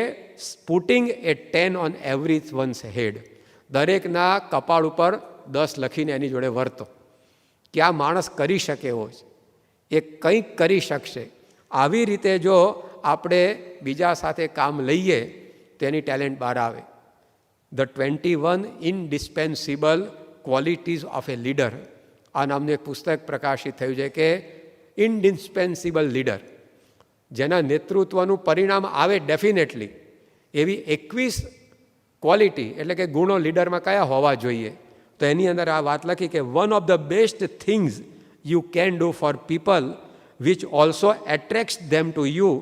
putting a 10 on everyone's head, દરેકના કપાળ ઉપર 10 લખીને એની જોડે વર્તો. કે આ માણસ કરી શકે એવો છે, એ કંઈક કરી શકશે. આવી રીતે જો આપણે બીજા સાથે કામ લઈએ તો એની ટેલેન્ટ બહાર આવે. The 21 indispensable qualities of a leader, આ નામનું એક પુસ્તક પ્રકાશિત થયું છે કે ઇનડિસ્પેન્સિબલ લીડર, જેના નેતૃત્વનું પરિણામ આવે ડેફિનેટલી, એવી 21 ક્વોલિટી એટલે કે ગુણો લીડરમાં કયા હોવા જોઈએ. તો એની અંદર આ વાત લખી કે one of the best things you can do for people which also attracts them to you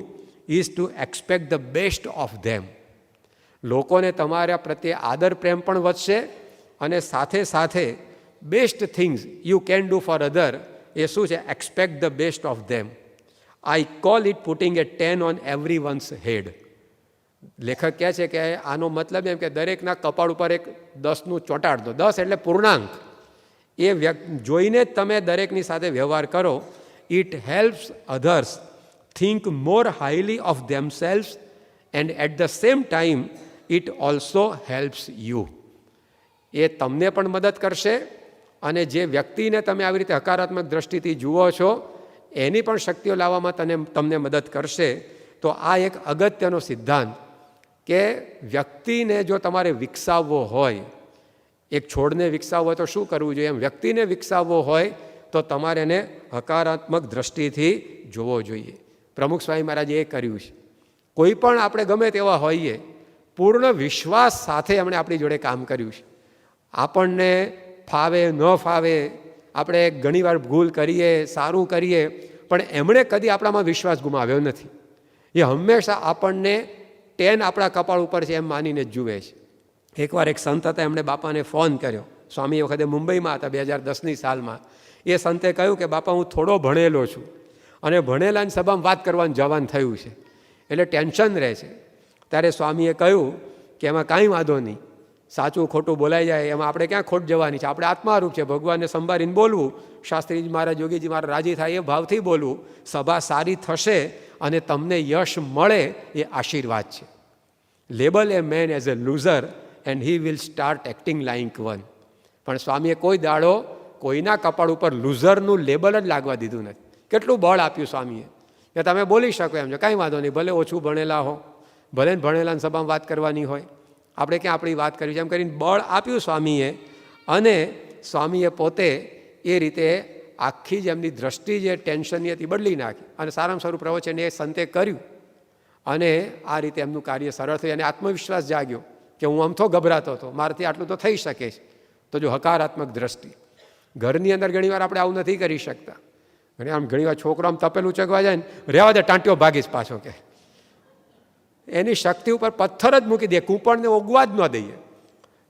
is to expect the best of them. લોકોને તમારા પ્રત્યે આદર પ્રેમ પણ વધશે અને સાથે સાથે best things you can do for other, એ શું છે? Expect the best of them. I call it putting a 10 on everyone's head. લેખક કહે છે કે આનો મતલબ એમ કે દરેકના કપાળ ઉપર એક 10નું ચોંટાડ દો. 10 એટલે પૂર્ણાંક. એ જોઈને જ તમે દરેકની સાથે વ્યવહાર કરો. It helps others think more highly of themselves and at the same time it also helps you. એ તમને પણ મદદ કરશે અને જે વ્યક્તિને તમે આવી રીતે હકારાત્મક દ્રષ્ટિથી જુઓ છો એની પણ શક્તિઓ લાવવામાં તમને મદદ કરશે. તો આ એક અગત્યનો સિદ્ધાંત કે વ્યક્તિને જો તમારે વિકસાવવો હોય, એક છોડને વિકસાવવો હોય તો શું કરવું જોઈએ, એમ વ્યક્તિને વિકસાવવો હોય તો તમારે એને હકારાત્મક દ્રષ્ટિથી જોવો જોઈએ. પ્રમુખ સ્વામી મહારાજે એ કર્યું છે. કોઈ પણ આપણે ગમે તેવા હોઈએ, પૂર્ણ વિશ્વાસ સાથે એમણે આપણી જોડે કામ કર્યું છે. આપણને ફાવે ન ફાવે, આપણે ઘણીવાર ભૂલ કરીએ, સારું કરીએ, પણ એમણે કદી આપણામાં વિશ્વાસ ગુમાવ્યો નથી. એ હંમેશા આપણને 10 આપણા કપાળ ઉપર છે એમ માનીને જ જુએ છે. એકવાર એક સંત હતા, એમણે બાપાને ફોન કર્યો. સ્વામી વખતે મુંબઈમાં હતા 2010ની સાલમાં. એ સંતે કહ્યું કે બાપા, હું થોડો ભણેલો છું અને ભણેલાની સભામાં વાત કરવાનું જવાનું થયું છે, એટલે ટેન્શન રહે છે. ત્યારે સ્વામીએ કહ્યું કે એમાં કાંઈ વાંધો નહીં, સાચું ખોટું બોલાઈ જાય એમાં આપણે ક્યાં ખોટ જવાની છે. આપણે આત્મારૂપ છે, ભગવાનને સંભાળીને બોલવું, શાસ્ત્રીજી મહારાજ, યોગીજી મહારાજ રાજી થાય એ ભાવથી બોલવું. સભા સારી થશે અને તમને યશ મળે એ આશીર્વાદ છે. Label a man as a loser and he will start acting like one. પણ સ્વામીએ કોઈ દાડો કોઈના કપાળ ઉપર લૂઝરનું લેબલ જ લાગવા દીધું નથી. કેટલું બળ આપ્યું સ્વામીએ કે તમે બોલી શકો એમ છે, કાંઈ વાંધો નહીં, ભલે ઓછું ભણેલા હો, ભલે ભણેલાની સભામાં વાત કરવાની હોય, આપણે ક્યાં આપણી વાત કરી છે, એમ કરીને બળ આપ્યું સ્વામીએ. અને સ્વામીએ પોતે એ રીતે આખી જ એમની દ્રષ્ટિ જે ટેન્શનની હતી બદલી નાખી અને સારામાં સારું પ્રવચન એ સંતે કર્યું. અને આ રીતે એમનું કાર્ય સરળ થયું અને આત્મવિશ્વાસ જાગ્યો કે હું આમ તો ગભરાતો હતો, મારાથી આટલું તો થઈ શકે છે. તો જો હકારાત્મક દ્રષ્ટિ, ઘરની અંદર ઘણીવાર આપણે આવું નથી કરી શકતા. ઘણીવાર છોકરો આમ તપેલું ઉચકવા જાય ને, રહેવા દે, ટાંટ્યો ભાગીશ પાછો, કે એની શક્તિ ઉપર પથ્થર જ મૂકી દે, કૂંપણને ઓગવા જ ન દઈએ.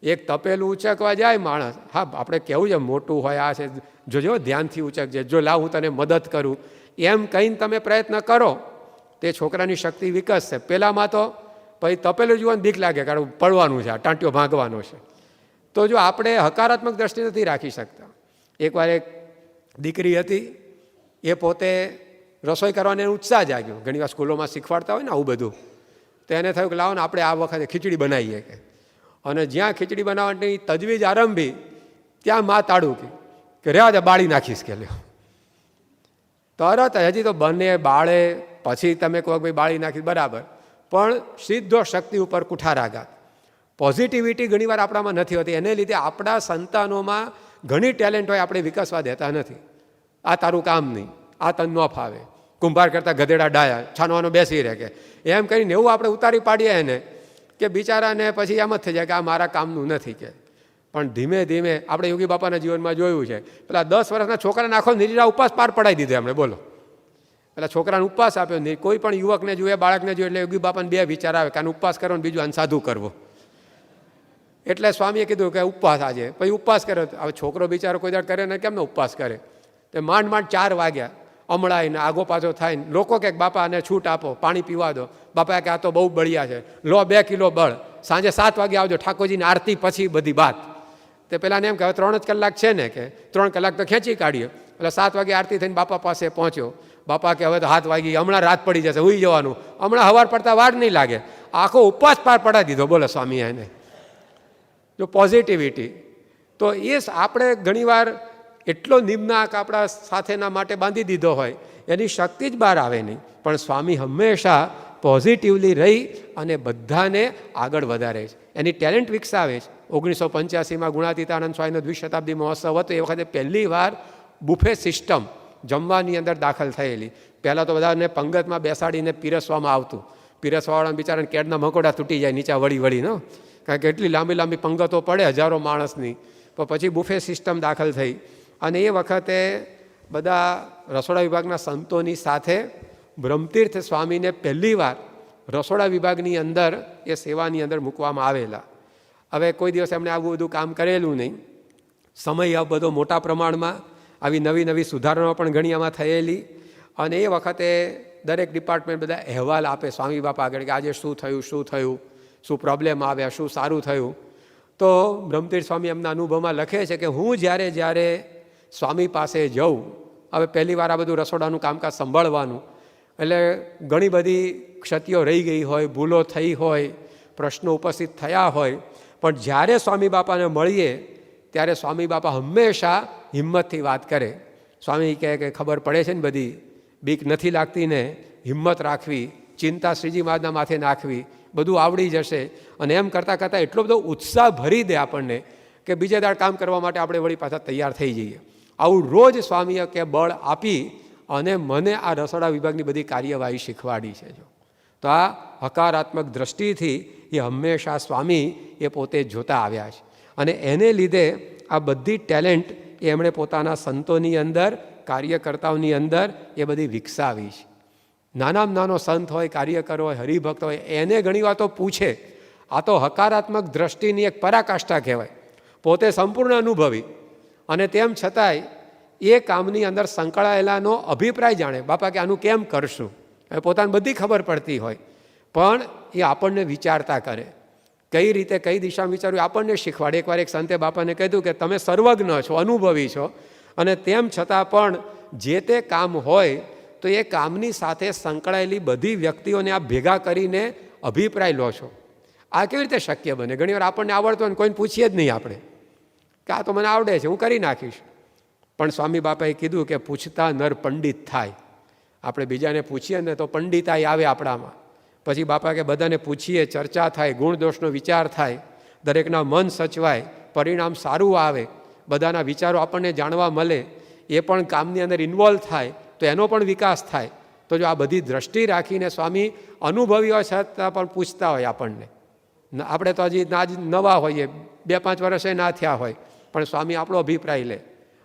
એક તપેલું ઉચકવા જાય માણસ, હા આપણે કેવું છે મોટું હોય, આ છે, જોજો ધ્યાનથી ઉચકજે, જો લાવ હું તને મદદ કરું, એમ કહીને તમે પ્રયત્ન કરો તે છોકરાની શક્તિ વિકસશે. પહેલાંમાં તો પછી તપેલું જોવાનું બીક લાગે, કારણ પડવાનું છે, ટાંટ્યો ભાગવાનો છે. તો જો આપણે હકારાત્મક દ્રષ્ટિ નથી રાખી શકતા. એકવાર એક દીકરી હતી, એ પોતે રસોઈ કરવાનો એનો ઉત્સાહ જાગ્યો. ઘણીવાર સ્કૂલોમાં શીખવાડતા હોય ને આવું બધું, તો એને થયું કે લાવો ને આપણે આ વખતે ખીચડી બનાવીએ. કે અને જ્યાં ખીચડી બનાવવાની તજવીજ આરંભી ત્યાં મા તાળું કે રહેવા દે, બાળી નાખીશ કે લ્યો. તરત હજી તો બને બાળે, પછી તમે કહો ભાઈ બાળી નાખીશ, બરાબર, પણ સીધો શક્તિ ઉપર કુઠારાઘાત. પોઝિટિવિટી ઘણીવાર આપણામાં નથી હોતી, એને લીધે આપણા સંતાનોમાં ઘણી ટેલેન્ટ હોય, આપણે વિકસવા દેતા નથી. આ તારું કામ નહીં, આ તને ન ફાવે, કુંભાર કરતાં ગધેડા ડાયા, છાનવાનો બેસી રહે, કે એમ કરીને એવું આપણે ઉતારી પાડીએ એને કે બિચારાને પછી એમ જ થઈ જાય કે આ મારા કામનું નથી. કે પણ ધીમે ધીમે આપણે યોગી બાપાના જીવનમાં જોયું છે, પેલા 10 વર્ષના છોકરાને આખો નિર્જરા ઉપવાસ પાર પડાવી દીધો એમણે. બોલો, પેલા છોકરાને ઉપવાસ આપ્યો. કોઈ પણ યુવકને જોઈએ, બાળકને જોઈએ એટલે યોગી બાપાને બે વિચાર આવે કે આને ઉપવાસ કરો ને બીજું આને સાધુ કરવો. એટલે સ્વામીએ કીધું કે ઉપવાસ આજે, પછી ઉપવાસ કર્યો. હવે છોકરો બિચારો કોઈ દાડ કરે ને કેમ ને ઉપવાસ કરે, તે માંડ 4 વાગ્યા અમળાઈને આગો પાછો થાય ને લોકો કે બાપાને છૂટ આપો, પાણી પીવા દો. બાપા કે આ તો બહુ બળિયા છે, લો 2 કિલો બળ, સાંજે 7 વાગે આવજો, ઠાકોરજીની આરતી પછી બધી વાત. તે પેલાને એમ કે હવે 3 જ કલાક છે ને, કે 3 કલાક તો ખેંચી કાઢીએ. એટલે 7 વાગે આરતી થઈને બાપા પાસે પહોંચ્યો. બાપા કે હવે તો 7 વાગી, હમણાં રાત પડી જશે, હુઈ જવાનું, હમણાં હવાર પડતા વાર નહીં લાગે. આખો ઉપવાસ પાર પડાવી દીધો. બોલો સ્વામી એને જો પોઝિટિવિટી. તો એ આપણે ઘણીવાર એટલો નિમ્નાક આપણા સાથેના માટે બાંધી દીધો હોય, એની શક્તિ જ બહાર આવે નહીં. પણ સ્વામી હંમેશા પોઝિટિવલી રહી અને બધાને આગળ વધારે છે, એની ટેલેન્ટ વિકસાવે છે. 1985માં ગુણાતીતાનંદ સ્વામીનો દ્વિશતાબ્દી મહોત્સવ હતો. એ વખતે પહેલી વાર બુફે સિસ્ટમ જમવાની અંદર દાખલ થયેલી. પહેલાં તો બધાને પંગતમાં બેસાડીને પીરસવામાં આવતું. પીરસવાવાળાને બિચારાને કેડના મકોડા તૂટી જાય નીચે વળી ન, કારણ કે એટલી લાંબી લાંબી પંગતો પડે હજારો માણસની. પણ પછી બુફે સિસ્ટમ દાખલ થઈ અને એ વખતે બધા રસોડા વિભાગના સંતોની સાથે બ્રહ્મતીર્થ સ્વામીને પહેલીવાર રસોડા વિભાગની અંદર એ સેવાની અંદર મૂકવામાં આવેલા. હવે કોઈ દિવસ એમણે આવું બધું કામ કરેલું નહીં. સમય આ બધો મોટા પ્રમાણમાં આવી નવી નવી સુધારણાઓ પણ ઘણી આમાં થયેલી. અને એ વખતે દરેક ડિપાર્ટમેન્ટ બધા અહેવાલ આપે સ્વામી બાપા આગળ કે આજે શું થયું, શું પ્રોબ્લેમ આવ્યા, શું સારું થયું. તો બ્રહ્મતીર્થ સ્વામી એમના અનુભવમાં લખે છે કે હું જ્યારે સ્વામી પાસે જઉં, હવે પહેલી વાર આ બધું રસોડાનું કામકાજ સંભાળવાનું, એટલે ઘણી બધી ક્ષતિઓ રહી ગઈ હોય, ભૂલો થઈ હોય, પ્રશ્નો ઉપસ્થિત થયા હોય, પણ જ્યારે સ્વામી બાપાને મળીએ ત્યારે સ્વામી બાપા હંમેશા હિંમતથી વાત કરે. સ્વામી કહે કે ખબર પડે છે ને બધી, બીક નથી લાગતી ને, હિંમત રાખવી, ચિંતા શ્રીજી મહારાજના માથે નાખવી, બધું આવડી જશે. અને એમ કરતાં કરતાં એટલો બધો ઉત્સાહ ભરી દે આપણને કે બીજે દાડ કામ કરવા માટે આપણે વળી પાછા તૈયાર થઈ જઈએ. આવું રોજ સ્વામીએ કે બળ આપી અને મને આ રસોડા વિભાગની બધી કાર્યવાહી શીખવાડી છે. જો તો આ હકારાત્મક દ્રષ્ટિથી એ હંમેશા સ્વામી એ પોતે જોતા આવ્યા છે. અને એને લીધે આ બધી ટેલેન્ટ એ એમણે પોતાના સંતોની અંદર, કાર્યકર્તાઓની અંદર એ બધી વિકસાવી છે. નાનામાં નાનો સંત હોય, કાર્યકર હોય, હરિભક્ત હોય, એને ઘણી વાતો પૂછે. આ તો હકારાત્મક દ્રષ્ટિની એક પરાકાષ્ઠા કહેવાય. પોતે સંપૂર્ણ અનુભવી અને તેમ છતાંય એ કામની અંદર સંકળાયેલાનો અભિપ્રાય જાણે. બાપા કે આનું કેમ કરશું, એ પોતાને બધી ખબર પડતી હોય, પણ એ આપણને વિચારતા કરે, કઈ રીતે કઈ દિશામાં વિચારવું આપણને શીખવાડે. એકવાર એક સંતે બાપાને કહ્યું કે તમે સર્વજ્ઞ છો, અનુભવી છો, અને તેમ છતાં પણ જે તે કામ હોય તો એ કામની સાથે સંકળાયેલી બધી વ્યક્તિઓને આ ભેગા કરીને અભિપ્રાય લો છો. આ કેવી રીતે શક્ય બને? ઘણીવાર આપણને આવડતું હોય ને કોઈને પૂછીએ જ નહીં આપણે કે આ તો મને આવડે છે, હું કરી નાખીશ. પણ સ્વામી બાપાએ કીધું કે પૂછતા નર પંડિત થાય. આપણે બીજાને પૂછીએ ને તો પંડિતાઈ આવે આપણામાં. પછી બાપા કે બધાને પૂછીએ, ચર્ચા થાય, ગુણ દોષનો વિચાર થાય, દરેકના મન સચવાય, પરિણામ સારું આવે, બધાના વિચારો આપણને જાણવા મળે, એ પણ કામની અંદર ઇન્વોલ્વ થાય તો એનો પણ વિકાસ થાય. તો જો આ બધી દ્રષ્ટિ રાખીને સ્વામી અનુભવી હોય છતાં પણ પૂછતા હોય આપણને. આપણે તો હજી નવા હોઈએ, 2-5 વર્ષે ના થયા હોય, પણ સ્વામી આપણો અભિપ્રાય લે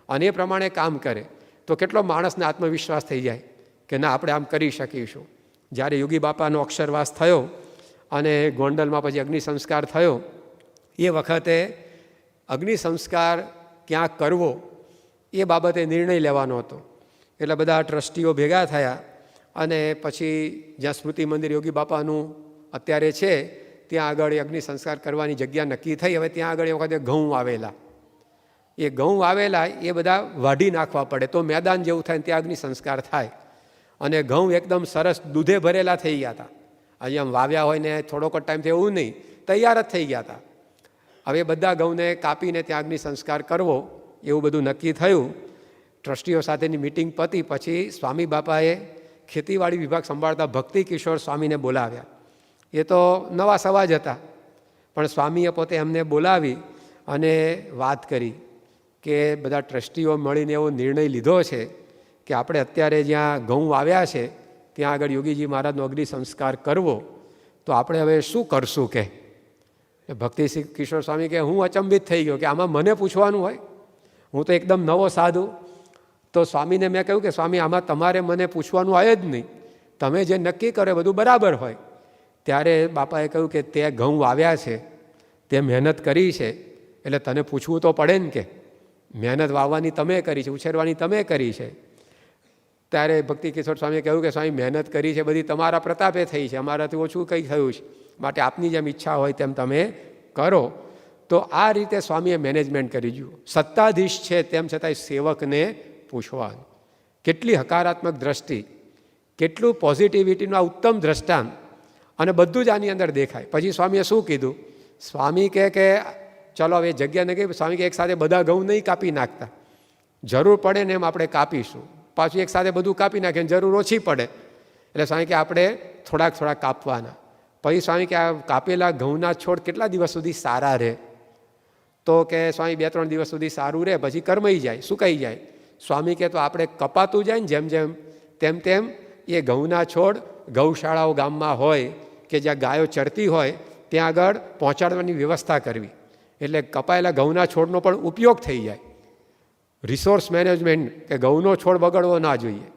અને એ પ્રમાણે કામ કરે તો કેટલો માણસને આત્મવિશ્વાસ થઈ જાય કે ના આપણે આમ કરી શકીશું. જ્યારે યોગી બાપાનો અક્ષરવાસ થયો અને ગોંડલમાં પછી અગ્નિ સંસ્કાર થયો, એ વખતે અગ્નિ સંસ્કાર ક્યાં કરવો એ બાબતે નિર્ણય લેવાનો હતો. એટલે બધા ટ્રસ્ટીઓ ભેગા થયા અને પછી જ્યાં સ્મૃતિ મંદિર યોગી બાપાનું અત્યારે છે ત્યાં આગળ અગ્નિ સંસ્કાર કરવાની જગ્યા નક્કી થઈ. હવે ત્યાં આગળ એ વખતે ઘઉં આવેલા, એ ઘઉં આવેલા એ બધા વાઢી નાખવા પડે તો મેદાન જેવું થાય ને ત્યાં અગ્નિ સંસ્કાર થાય. અને ઘઉં એકદમ સરસ દૂધે ભરેલા થઈ ગયા હતા. અહીંયા વાવ્યા હોય ને થોડોક ટાઈમ થયો એવું નહીં, તૈયાર જ થઈ ગયા હતા. હવે બધા ઘઉંને કાપીને ત્યાં અગ્નિ સંસ્કાર કરવો એવું બધું નક્કી થયું. ટ્રસ્ટીઓ સાથેની મિટિંગ પતી પછી સ્વામી બાપાએ ખેતીવાડી વિભાગ સંભાળતા ભક્તિ કિશોર સ્વામીને બોલાવ્યા. એ તો નવા સવા જ હતા, પણ સ્વામીએ પોતે એમને બોલાવી અને વાત કરી કે બધા ટ્રસ્ટીઓ મળીને એવો નિર્ણય લીધો છે કે આપણે અત્યારે જ્યાં ઘઉં આવ્યા છે ત્યાં આગળ યોગીજી મહારાજનો અગ્નિ સંસ્કાર કરવો, તો આપણે હવે શું કરશું? કે ભક્તિ કિશોર સ્વામી કે હું અચંબિત થઈ ગયો કે આમાં મને પૂછવાનું હોય, હું તો એકદમ નવો સાધુ. તો સ્વામીને મેં કહ્યું કે સ્વામી આમાં તમારે મને પૂછવાનું આવે જ નહીં, તમે જે નક્કી કરો બધું બરાબર હોય. ત્યારે બાપાએ કહ્યું કે તે ઘઉં આવ્યા છે, તે મહેનત કરી છે, એટલે તને પૂછવું તો પડે ને, કે મહેનત વાવવાની તમે કરી છે, ઉછેરવાની તમે કરી છે. ત્યારે ભક્તિ કિશોર સ્વામીએ કહ્યું કે સ્વામી મહેનત કરી છે બધી તમારા પ્રતાપે થઈ છે, અમારાથી ઓછું કંઈ થયું છે, માટે આપની જેમ ઈચ્છા હોય તેમ તમે કરો. તો આ રીતે સ્વામીએ મેનેજમેન્ટ કરી દીધું. સત્તાધીશ છે તેમ છતાંય સેવકને પૂછવાનું. કેટલી હકારાત્મક દ્રષ્ટિ, કેટલું પોઝિટિવિટીનું આ ઉત્તમ દ્રષ્ટાંત, અને બધું જ આની અંદર દેખાય. પછી સ્વામીએ શું કીધું? સ્વામી કે ચલો હવે જગ્યા ને કહી, સ્વામી કે એક સાથે બધા ઘઉં નહીં કાપી નાખતા, જરૂર પડે ને એમ આપણે કાપીશું, પાછું એક સાથે બધું કાપી નાખીએ, જરૂર ઓછી પડે એટલે સ્વામી કે આપણે થોડાક કાપવાના. પછી સ્વામી કે આ કાપેલા ઘઉંના છોડ કેટલા દિવસ સુધી સારા રહે? તો કે સ્વામી 2-3 દિવસ સુધી સારું રહે, પછી કરમાઈ જાય, સુકાઈ જાય. સ્વામી કે તો આપણે કપાતું જાય ને જેમ જેમ તેમ એ ઘઉંના છોડ ગૌશાળાઓ ગામમાં હોય કે જ્યાં ગાયો ચરતી હોય ત્યાં આગળ પહોંચાડવાની વ્યવસ્થા કરવી, એટલે કપાયેલા ઘઉંના છોડનો પણ ઉપયોગ થઈ જાય. રિસોર્સ મેનેજમેન્ટ કે ઘઉંનો છોડ બગડવો ના જોઈએ.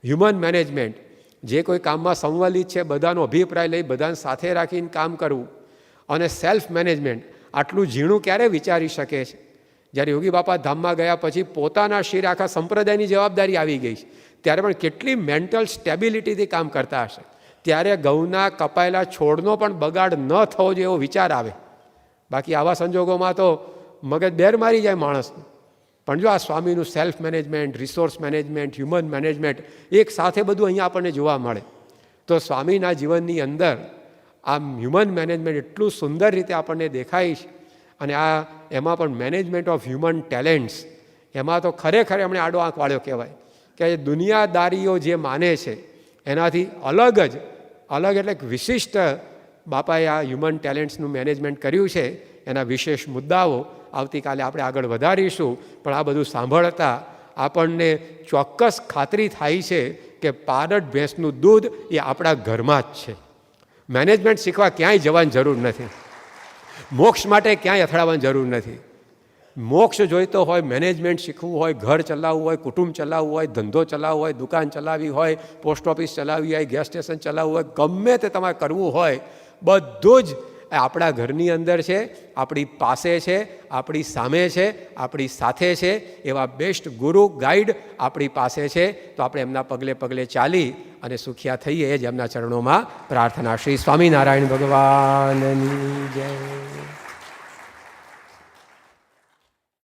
હ્યુમન મેનેજમેન્ટ, જે કોઈ કામમાં સંવલિત છે બધાનો અભિપ્રાય લઈ બધાને સાથે રાખીને કામ કરવું. અને સેલ્ફ મેનેજમેન્ટ, આટલું ઝીણું ક્યારે વિચારી શકે છે? જ્યારે યોગી બાપા ધામમાં ગયા પછી પોતાના શિર આખા સંપ્રદાયની જવાબદારી આવી ગઈ છે, ત્યારે પણ કેટલી મેન્ટલ સ્ટેબિલિટીથી કામ કરતા હશે. ત્યારે ઘઉંના કપાયેલા છોડનો પણ બગાડ ન થવો જોઈએ એવો વિચાર આવે. બાકી આવા સંજોગોમાં તો મગજ બેર મારી જાય માણસનું. પણ જો આ સ્વામીનું self management, resource management, human management એક સાથે બધું અહીંયા આપણને જોવા મળે. તો સ્વામીના જીવનની અંદર આ હ્યુમન મેનેજમેન્ટ એટલું સુંદર રીતે આપણને દેખાય છે. અને આ એમાં પણ મેનેજમેન્ટ ઓફ હ્યુમન ટેલેન્ટ્સ, એમાં તો ખરેખર એમણે આડો આંખ વાળ્યો કહેવાય કે દુનિયાદારીઓ જે માને છે એનાથી અલગ એટલે વિશિષ્ટ બાપાએ આ હ્યુમન ટેલેન્ટ્સનું મેનેજમેન્ટ કર્યું છે. એના વિશેષ મુદ્દાઓ આવતીકાલે આપણે આગળ વધારીશું. પણ આ બધું સાંભળતા આપણને ચોક્કસ ખાતરી થાય છે કે પારડ ભેંસનું દૂધ એ આપણા ઘરમાં જ છે. મેનેજમેન્ટ શીખવા ક્યાંય જવાની જરૂર નથી, મોક્ષ માટે ક્યાંય અથડાવવાની જરૂર નથી. મોક્ષ જોઈતો હોય, મેનેજમેન્ટ શીખવું હોય, ઘર ચલાવવું હોય, કુટુંબ ચલાવવું હોય, ધંધો ચલાવવો હોય, દુકાન ચલાવવી હોય, પોસ્ટ ઓફિસ ચલાવવી હોય, ગેસ સ્ટેશન ચલાવવું હોય, ગમે તે તમારે કરવું હોય, બધું જ આપણા ઘરની અંદર છે, આપણી પાસે છે, આપણી સામે છે, આપણી સાથે છે. એવા બેસ્ટ ગુરુ ગાઈડ આપણી પાસે છે. તો આપણે એમના પગલે પગલે ચાલી અને સુખિયા થઈએ જ એમના ચરણોમાં પ્રાર્થના. શ્રી સ્વામિનારાયણ ભગવાનની જય.